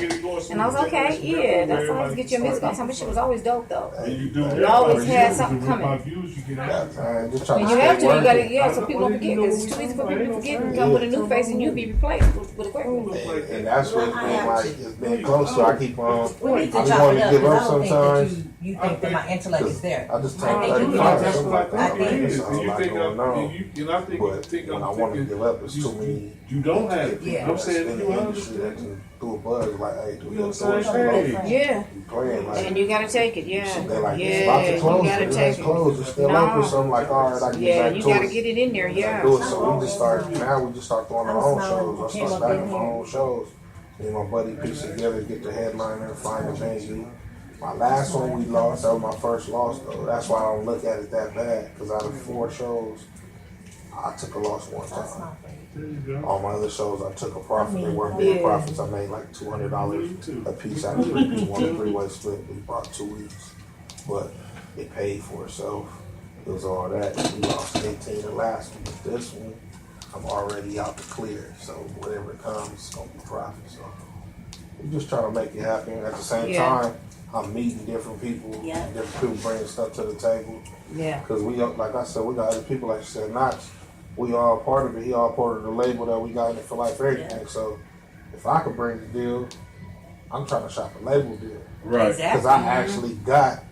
And I was okay, yeah. That's why I used to get your music all the time. This shit was always dope though. You always had something coming. And you have to, you gotta, yeah, so people don't forget, because it's too easy for people to forget and come with a new face and you be replaced with a quick one. And that's what's been like, it's been close, so I keep on, We I need to just chop want it to up, give because up I don't think sometimes. that you think that my intellect is there. I just I turned think you 35, do. something like I that. think There's a whole lot going on. But when I want to give up, it's too many. You don't have it. Yeah. I'm saying in you the industry understand. that can through a buzz like, hey, do we on have the same to page. Yeah. You playing like. And you gotta take it, yeah. They like, it's Yeah, about to you close. gotta It's take it. closed. It's still No. open. So I'm like, all right, I can Yeah, get back you to gotta it. get it in there, yeah. Do it. So we just start. Now we just start throwing our own shows. I start backing my own shows. Me and my buddy piece together, get the headliner, find the venue. My last one we lost. That was my first loss though. That's why I don't look at it that bad. Because out of 4 shows, I took a loss one time. All my other shows, I took a profit. They weren't big profits. I made like $200 a piece out of it. We won a 3-way split. We bought 2 weeks, but it paid for itself. It was all that. We lost 18 the last one. But this one, I'm already out the clear. So whatever comes, it's gonna be profit. So we just trying to make it happen. At the same time, I'm meeting different people. Different people bringing stuff to the table. Yeah. Because we, like I said, we got other people, like you said, Notch. We all part of it. He all part of the label that we got in it for life, everything. So if I could bring the deal, I'm trying to shop a label deal. Right. Because I actually got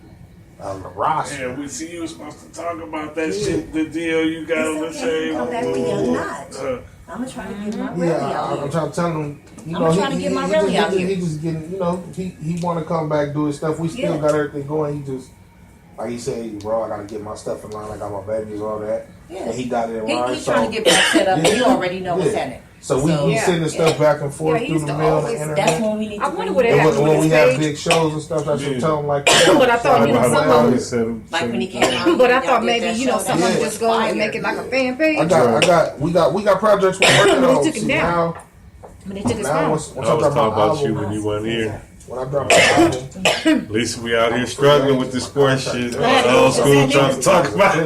a roster. Yeah, we see you were supposed to talk about that shit, the deal you got on the table. Come back to your Notch. I'm gonna try to get my rally out I'm trying to tell him, you I'm know, trying to get my rally out here. he just getting, you know, he want to come back, do his stuff. We still got everything going. He just, like he said, bro, I got to get my stuff in line. I got my babies, all that. Yeah. And he got it in line. He's trying to get back set up, and you already know what's happening. So we be sending stuff back and forth through the mail and the internet. That's when we need to. I wonder what And happened when with we his have page. big shows and stuff, that's what tell them like. But I thought, you know, some of them, like when he came out. But I thought maybe, you know, some of them just go and make it like a fan page. we got projects we're working But on. he took it See, down. now, But they took his now phone. once I I was drop talking my about you album, when you weren't here. when I drop my album, At least we out here struggling with this sports shit. Old school trying to talk about it.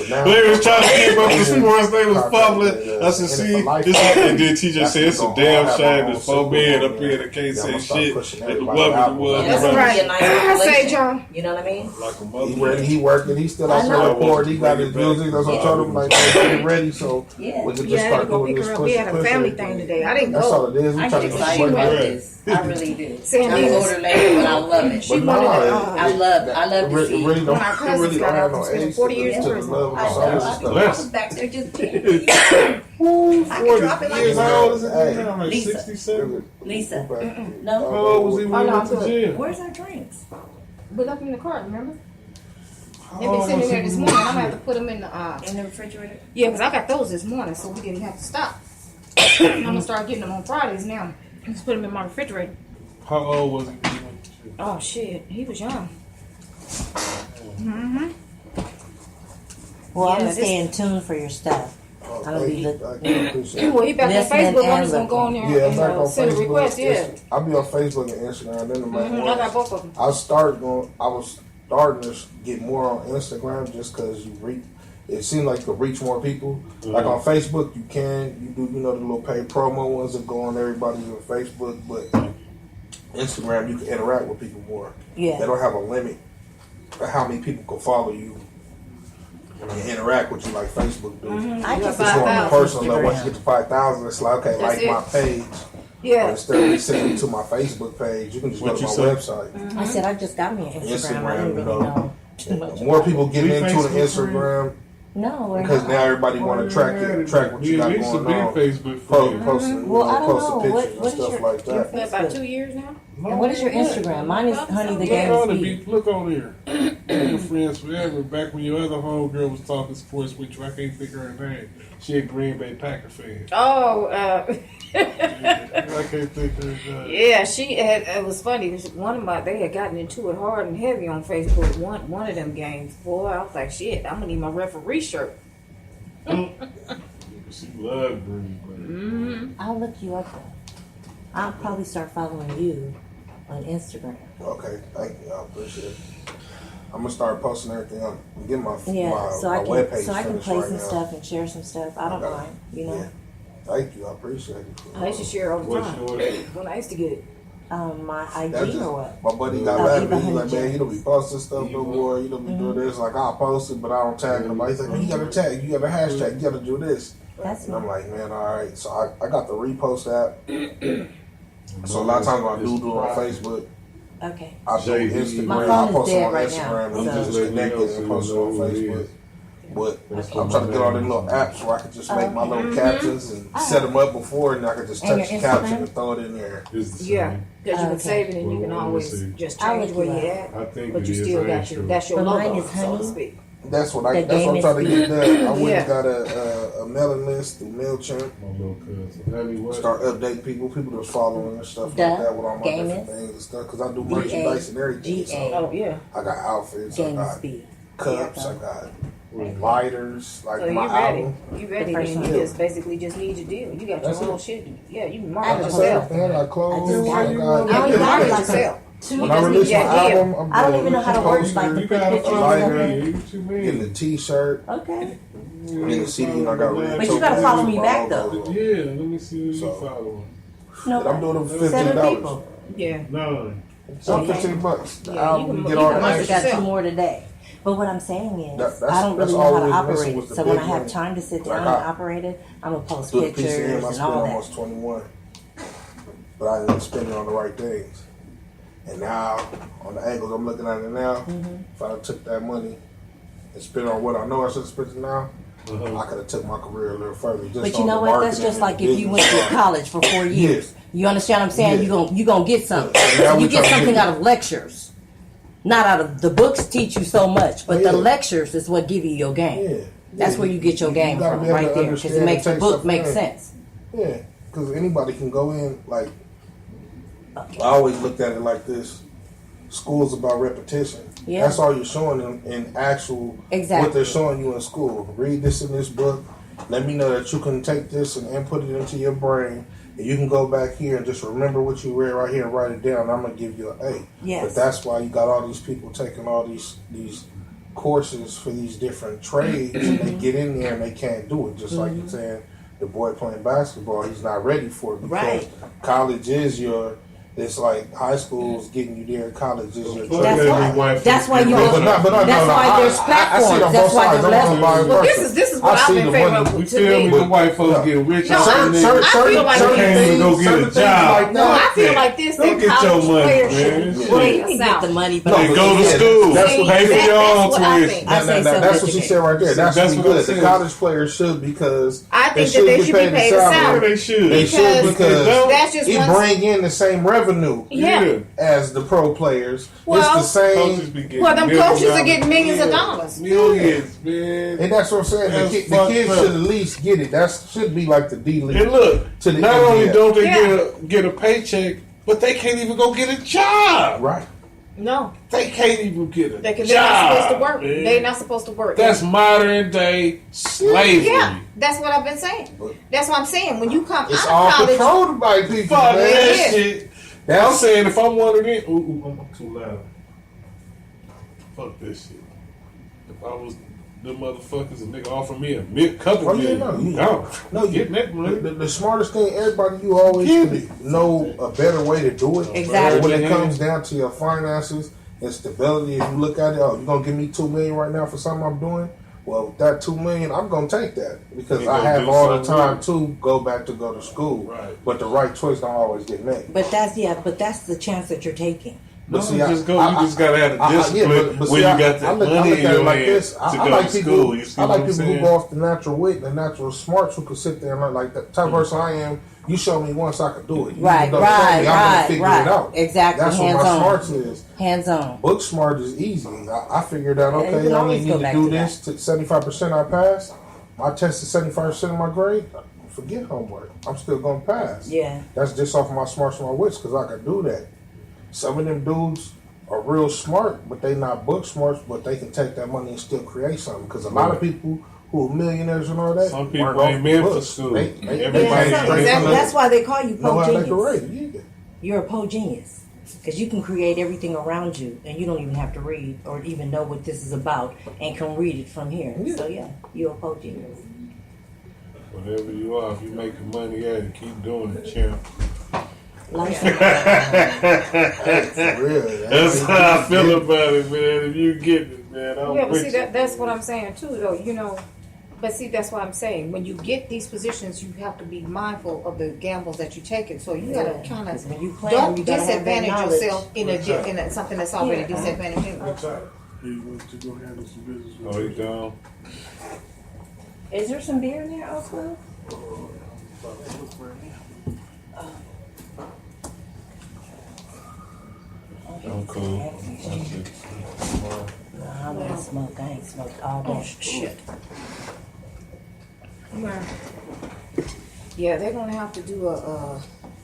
They was trying to keep up with sports. They was fumbling. I said, see, and then TJ said, it's a damn shame there's 4 men up here that can't say shit that the woman was. That's gonna be a nice I say, relation. John. You know what I mean? Like a mother. he ready, he working, he still out I there know. recording, he got his music, that's what I told him, like, get ready, so Yeah. we can just Yeah, I had start to go doing pick this her up. push We had a push family everything. thing today. I didn't That's all go. it is, we I trying get to excited about this. I really do. San I'm an Diego. older lady, but I love it. She wanted to, I love to see. really When our don't, cousins really got don't have out no from spending age 40 to years in the prison. love I of the know. song I and was stuff. back there just I can drop it like years that. old is it Hey. now? Like Lisa. 67? Lisa. How No. old was he when Oh, he no, went to I'm good. jail? Where's our drinks? We left them in the car, remember? They've How been old sitting was there he this when morning. he I'm went going to to have to put them in the, In the refrigerator? yeah, because I got those this morning, so we didn't have to stop. I'm going to start getting them on Fridays now. Just put them in my refrigerator. jail? How old was he when he went to jail? Oh, shit. He was young. Mm-hmm. Well, I'm Yeah, gonna this- stay in tune for your stuff. Oh, I'm gonna be thank you. I appreciate it. Well, he back on Listening Facebook. I'm and just going to go on there Yeah, I'm and back on send a Facebook. request, yeah. I'll be on Facebook and Instagram. Then Mm-hmm. I got both of them. I was starting to get more on Instagram just because you reach. It seems like you can reach more people. Like on Facebook, you do the little paid promo ones that go on everybody's on Facebook, but Instagram you can interact with people more. Yeah. They don't have a limit of how many people can follow you and interact with you like Facebook do. I It's just more on the personal level. Once Instagram. you get to 5,000, it's like, okay, That's like it. my page. But Yeah. instead of sending it to my Facebook page, you can just What go to you my say? website. I said I just got me an Instagram. I Instagram, didn't you really know. know too much. More people get We into the Facebook Instagram No, we're because not. now everybody want to track what you got We used to going be on. Facebook Posting, friends. Well, I don't posting know. pictures What and is stuff your- like your that. Been about 2 years now. And what is your Instagram? Mine is Honey the Look Game on, Speed. look on there. We're friends forever. Back when your other homegirl was talking sports with you, I can't think of her name. She a Green Bay Packer fan. Oh, I can't think of her name. yeah, she had. It was funny. They had gotten into it hard and heavy on Facebook. One of them games, boy, I was like, shit, I'm gonna need my referee shirt. She loved Green Bay. I'll look you up though. I'll probably start following you on Instagram. Okay, thank you. I appreciate it. I'm gonna start posting everything up and get my Yeah, my, so my I webpage can finished play right some now. stuff and share some stuff. I don't Okay. mind, you know. Yeah. Thank you. I appreciate it. I used to share all the What's time yours? when I used to get it. My That's IG just, or what? my buddy got Oh, mad at Eva me. He's like, Honey man, you don't be posting stuff no more. You don't be doing this. Like, I'll post it, but I don't tag nobody. He's like, man, you got to tag. You got to hashtag. You got to do this. That's And I'm me. like, man, all right. So I got the repost app. So a lot of times when I do it on Facebook, Okay. I do JD. Instagram. My I phone is post it dead on right Instagram now, and so- just letting you connect know it so and you post it know on who it Facebook. is. But I'm trying to get all them little apps where I could just make my little captions and set them up before, and I could just And touch the your caption Instagram? and throw it in there. Yeah, because you can save it and you can Well, let me always see. just I'll change look where you you're I at, think but it you is. still I got ain't your sure. that's your But mine logo, is so to Honey. speak. That's what The that's what I'm game trying to is get done. I went Yeah. and got a mailing list through MailChimp. My little cousin. Honey, what? Start update people that's following and stuff Duh. like that with all my Game different is things and stuff. Because I do merchandise and everything. So Oh yeah. I got outfits, I Game got speed. cups, I got lighters, like So you my ready? album. You ready? The first Then you one. just basically just need your deal. You got That's your own it. shit. Yeah, you can I market have a yourself. I got clothes. I just got I it. got I don't even market like yourself. Two. when I just release need my that deal. album, I'm I don't doing even know how to work posters, like the You got a pictures. lighter. follower. What you mean? getting the T-shirt, Okay. getting the CD, and I got red. But you gotta follow me back, though. Yeah, let me see who you So- follow. No, And I'm doing it for seven $15. people. Yeah. No. So Okay. $15. The Yeah, album, you can- get you all can the I market just extras. got two more today. But what I'm saying is, That's- I don't that's really know how to always operate messing it. with the So when I big have money. time to sit Like down I- and operate it, I'm gonna post Do the pictures PCM, I and spent all that. almost 21, but I didn't spend it on the right things. And now, on the angles I'm looking at it now, Mm-hmm. if I took that money and spent it on what I know I should have spent it now, Uh-huh. I could have took my career a little further. Just But on you know the what? That's marketing just and like the if you went to business side. college for 4 years. You understand what I'm saying? Yeah. You gonna get something. Yeah. Now You we get trying to something get- out of lectures. Not out of the books teach you so much, but Yeah. the lectures is what give you your game. Yeah. That's Yeah. where you get your You game gotta from, be able right to there, because it understand makes the and take book stuff make in. sense. Yeah, because anybody can go in. Like, I always looked at it like this: school's about repetition. Yeah. That's all you're showing them in actual Exactly. what they're showing you in school. Read this in this book. Let me know that you can take this and input it into your brain, and you can go back here and just remember what you read right here and write it down. I'm gonna give you an A. Yes. But that's why you got all these people taking all these courses for these different trades, and they get in there and they can't do it. Just like you're saying, the boy playing basketball, he's not ready for it because Right. college is your. It's like high school's getting you there. College is your. That's trade. why. That's why you. But no, That's why there's I see it platforms. on That's both why sides. there's I'm on the levels. vice Well, versa. this is I what I've see been the favorable money. You to feel me? me. The white folks No. getting rich No, off Certain, the certain, niggas. I feel like certain can't even things, go get certain a things job. like No, I that. feel like this. Go That get your college money, players man. should Well, bring you can us get out. the money, but No, They but go to yeah, school. that's See, what- Pay for that's your what own I tuition. think. I say That's what she said right there. That's That's what what I'm good. The saying. college players should because I think that they should be paid a Sure salary. they should. They should Because because that's just it one. bring in the same revenue Yeah. as the pro players. Well, it's the Coaches same, be getting Well, them millions coaches are dollars. getting millions of Yeah. dollars. Millions, man. and that's what I'm saying. That's The fucked kids up. should at least get it. That should be like the D League. And look, To the not only NBA. don't they Yeah. get a paycheck, but they can't even go get a job. Right. No, They can't even get a they're not job. supposed to work. man. They're not supposed to work. That's modern day slavery. Yeah, that's what I've been saying. That's what I'm saying. When you come It's out all of college, controlled by people, Fuck man. that Yeah. shit. That's- I'm saying if I'm one of them, ooh, I'm too loud. Fuck this shit. If I was them motherfuckers, a nigga offer me a couple Oh, yeah, million, no, you- gone. No, you, Getting that money. the smartest thing, everybody, you always Yeah. can know a better way to do it. Exactly. But when it comes down to your finances and stability, if you look at it, oh, you're gonna give me $2 million right now for something I'm doing. Well, with that $2 million, I'm gonna take that because You I gonna have do all the something time with to go to school. Right. But the right choice don't always get made. But that's the chance that you're taking. No, But see, just go. I- You just gotta have the discipline but when see, you got that money in your hand I to go like to people, school. You see I what like I'm people saying? who go off the natural wit and the natural smarts who can sit there and learn. Like the type of person I am. You show me once, I can do it. You Right, don't show me, I'm gonna right, figure right. it out. Exactly. That's what Hands my on. smarts is. Hands on. Book smart is easy. I figured out, Yeah, you okay, can I only always need go to back do to this to 75% I pass. My test is 75% of my grade. Forget homework. I'm still going to pass. Yeah. That's just off of my smarts and my wits because I can do that. Some of them dudes are real smart, but they not book smarts, but they can take that money and still create something. Because a lot of people who are millionaires and all that, Some people weren't off ain't meant for books. school. They Everybody Yeah, straight so from exactly. the- That's why they call you know po how to make a genius. rate. Yeah. You're a po genius because you can create everything around you, and you don't even have to read or even know what this is about, and can read it from here. Yeah. So yeah, you're a po genius. Whatever you are, if you making money at it, keep doing it, champ. Life For real. That's how I feel about it, man. If you get it, man, I'm yeah, but with see you. that's what I'm saying too, though. You know, but see that's what I'm saying. When you get these positions, you have to be mindful of the gambles that you're taking. So you gotta kind when of you plan, don't you gotta have that disadvantage knowledge. yourself in a something that's already Yeah. disadvantaging. Exactly. He went to go handle some business with Oh, he gone. Is there some beer in there, also? I'm cool. No, I don't smoke. I ain't smoked all that shit. Yeah, they're gonna have to do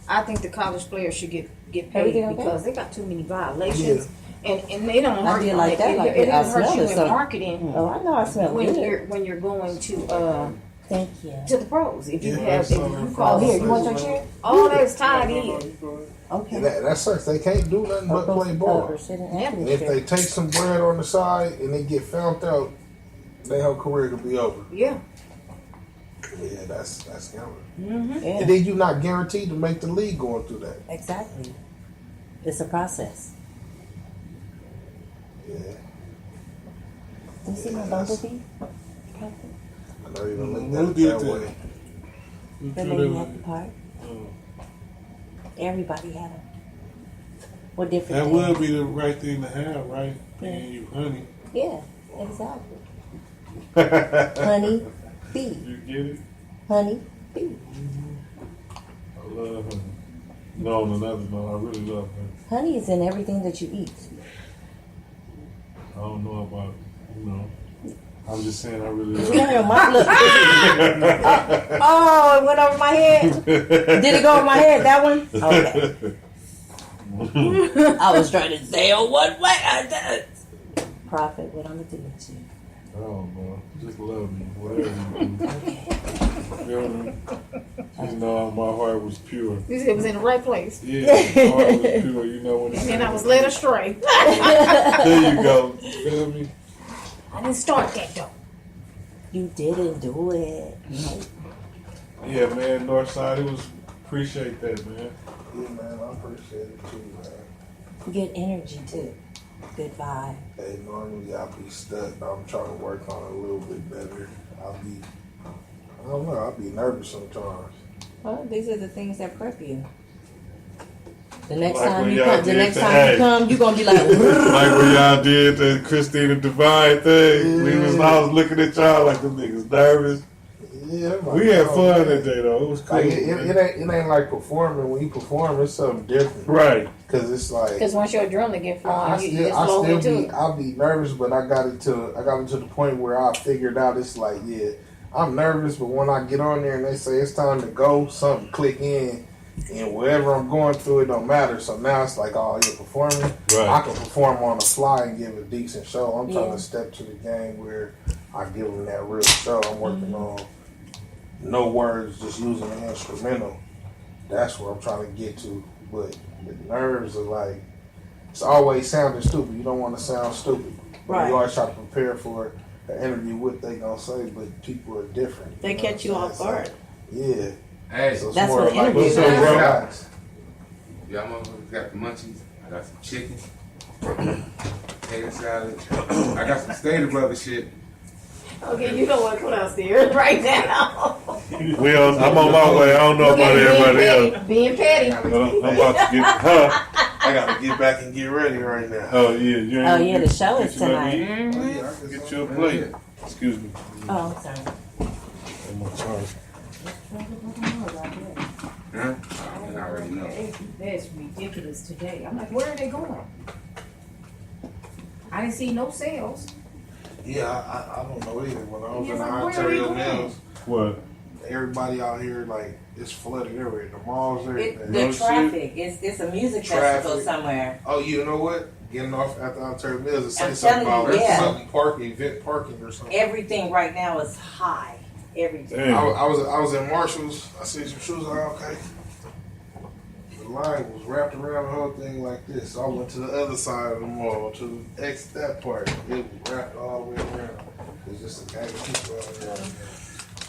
I think the college players should get paid Everything okay? because they got too many violations, and they don't I hurt did like that. Like it I doesn't hurt smell you it. in So. marketing Oh, I know I smell when good. you're going to Thank you. to the pros. If you Yeah, have, if I saw you that. call Here, you want your chair? all that's tied in. Okay. And that sucks. They can't do nothing but play ball. And if they take some bread on the side and they get found out, their whole career could be over. Yeah. Yeah, that's gambling. Mm-hmm. Yeah. And then you're not guaranteed to make the league going through that. Exactly. It's a process. Yeah. You see my bumblebee? I never even looked Who at it did that that? way. The lady at the park. Everybody had them. What different? That things? would be the right thing to have, right? Paying you honey. Yeah, exactly. Honey bee. You get it? Honey bee. I love honey. No, on another note, I really love honey. Honey is in everything that you eat. I don't know about, I'm just saying I really love You know, my look. Oh, it went over my head. Did it go over my head? That one? Okay. I was trying to say, oh, what way? Prophet, what I'm gonna do with you? I don't know. Just love me, whatever you do. Feel me? Just know my heart was pure. You said it was in the right place. Yeah, my heart was pure. You know when And then I was led astray. There you go. Feel me? I didn't start that though. You didn't do it. Yeah, man, Northside, it was appreciate that, man. Yeah, man, I appreciate it too, man. Good energy too. Good vibe. Hey, normally I'll be stuck. I'm trying to work on it a little bit better. I don't know, I'll be nervous sometimes. Well, these are the things that prep you. The next Like time when you y'all come, the did next the- time hey. you come, you're gonna be like, Like when y'all did the Christina Divine thing. I was looking at y'all like them niggas nervous. Yeah, We had fun that day though. It was cool. Like, it ain't like performing. When you perform, it's something different. Right. Because it's like. Because once your adrenaline get flowing, I you still, just I flow still into be, it. I'll be nervous, but I got it to the point where I figured out it's like, yeah, I'm nervous, but when I get on there and they say it's time to go, something click in, and whatever I'm going through, it don't matter. So now it's like, oh, you're performing. Right. I can perform on the fly and give a decent show. I'm trying Yeah. to step to the game where I give them that real show. I'm working on no words, just using the instrumental. That's where I'm trying to get to. But the nerves are like, it's always sounding stupid. You don't want to sound stupid. Right. You always try to prepare for an interview, what they gonna say, but people are different. they know catch you what I'm off saying? guard. Yeah. Hey, So it's That's more what like interviews what's up, are. bro? guys. Y'all motherfuckers got the munchies. I got some chicken. Potato salad. I got some Stater Brother shit. Okay, you don't want to go downstairs right now. I'm on my way. I don't know about everybody else. Being petty. But I'm about to get, huh? I gotta get back and get ready right now. Oh, yeah. You Oh ain't yeah, the show is get you nothing tonight. to eat? Get you a plate. Excuse me. Oh, I'm sorry. I'm gonna charge. Huh? I already know. That's ridiculous today. I'm like, where are they going? I didn't see no sales. Yeah, I don't know either. When I was Yeah, in like, where are Ontario they going? Mills, What? everybody out here like it's flooded everywhere. The malls, everything. The traffic. It's a music festival Traffic. somewhere. Oh, you know what? Getting off at the Ontario Mills and say I'm something telling about you, yeah. something parking, event parking or something. Everything right now is high. Everything. Damn. I was in Marshalls. I see some shoes. I okay. The line was wrapped around the whole thing like this. So I went to the other side of the mall to exit that part. It was wrapped all the way around. It's just a gang of people out there.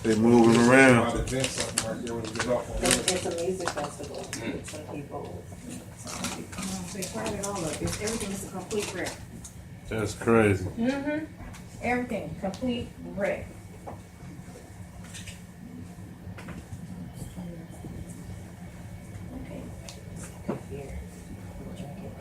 They moving around. About to vent something right there when you get off on It's a music festival. Some people. They cried it all up. Everything is a complete wreck. That's crazy. Mm-hmm. Everything. Complete wreck. Okay. Come here. Drink it.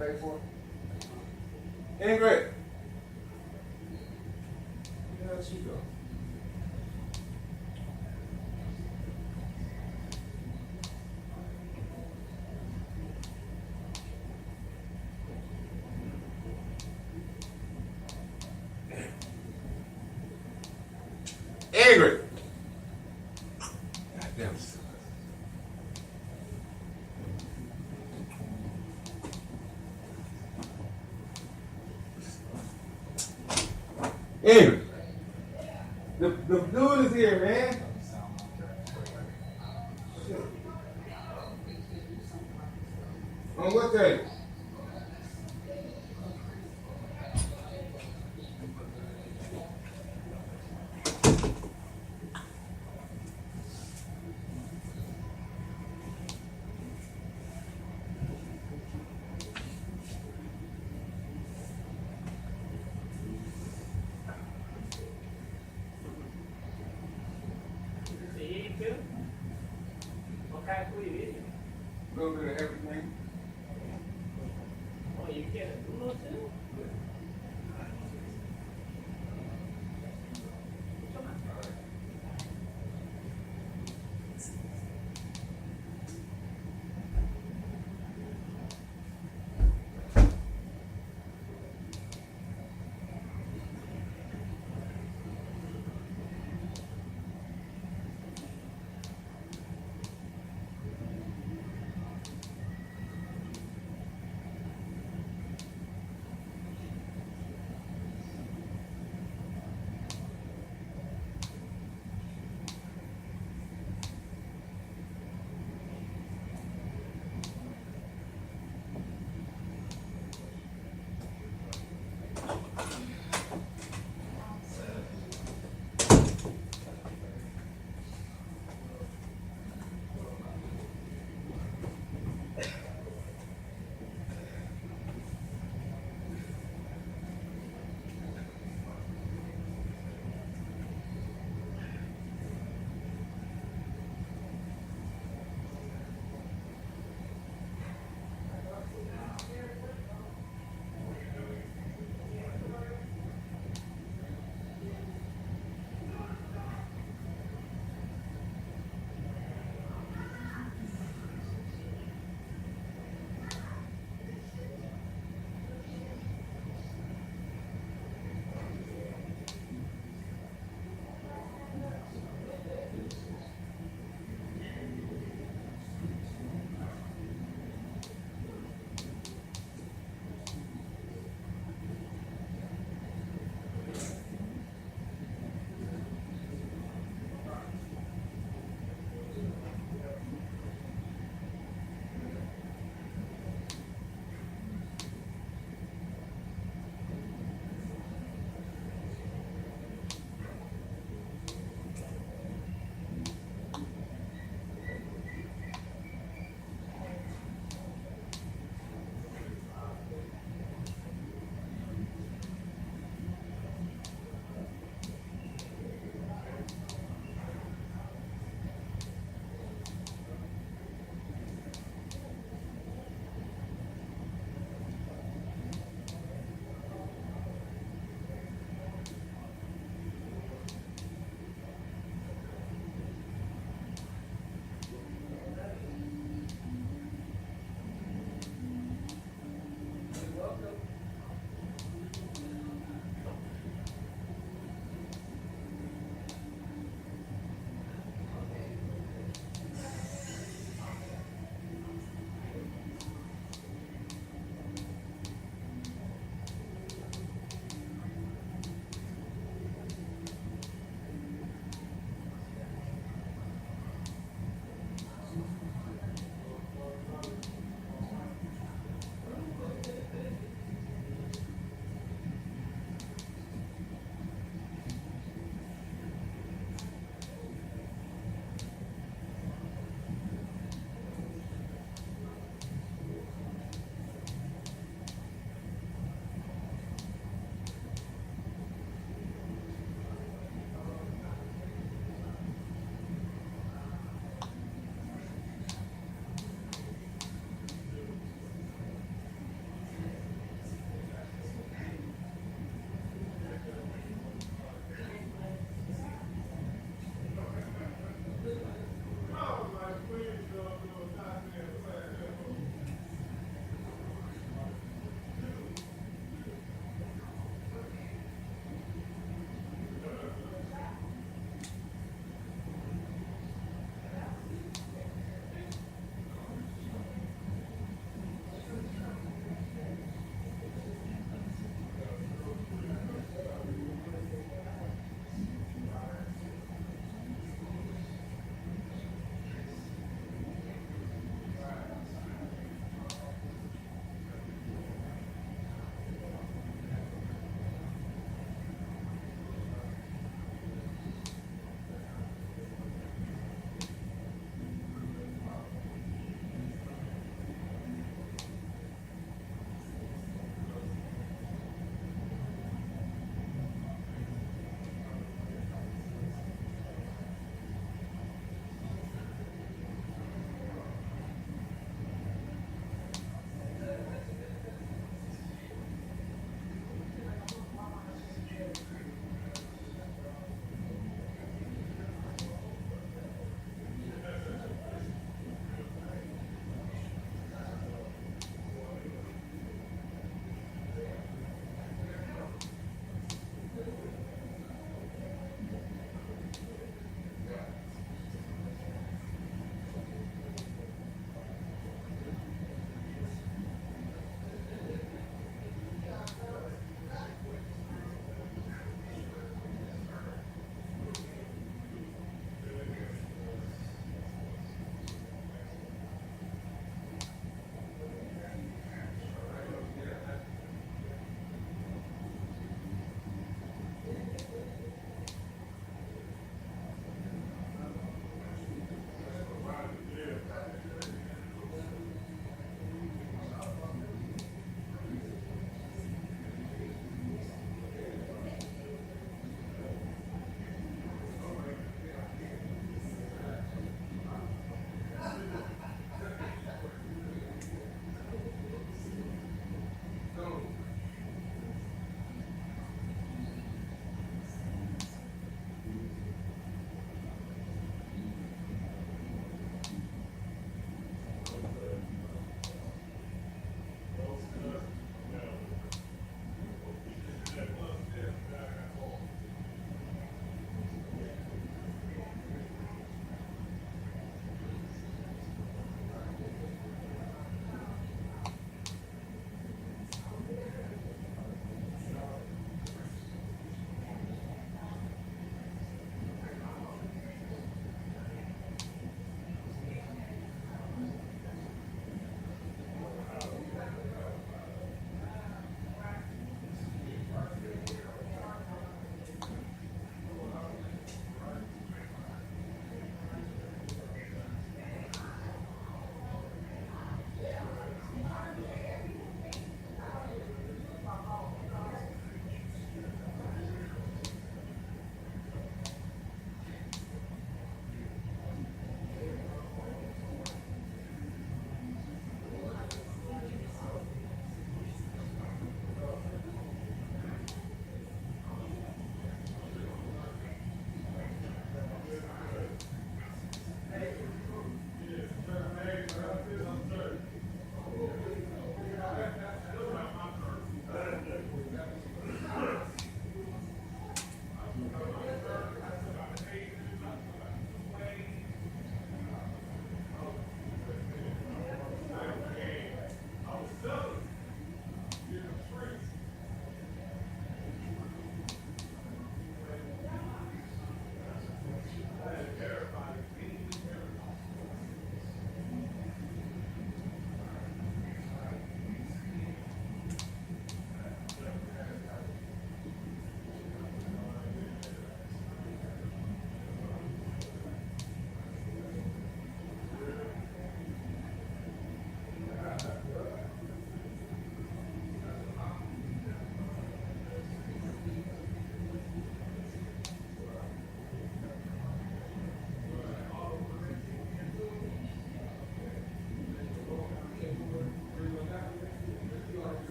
pay for it? Ingrid. Where she go? Ingrid. Goddamn. Ingrid. The dude is here, man. Shit. On what day? A little bit of everything.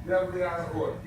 Definitely out of order.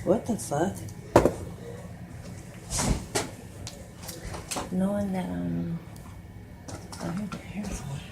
What the fuck? Knowing that I heard the hair somewhere.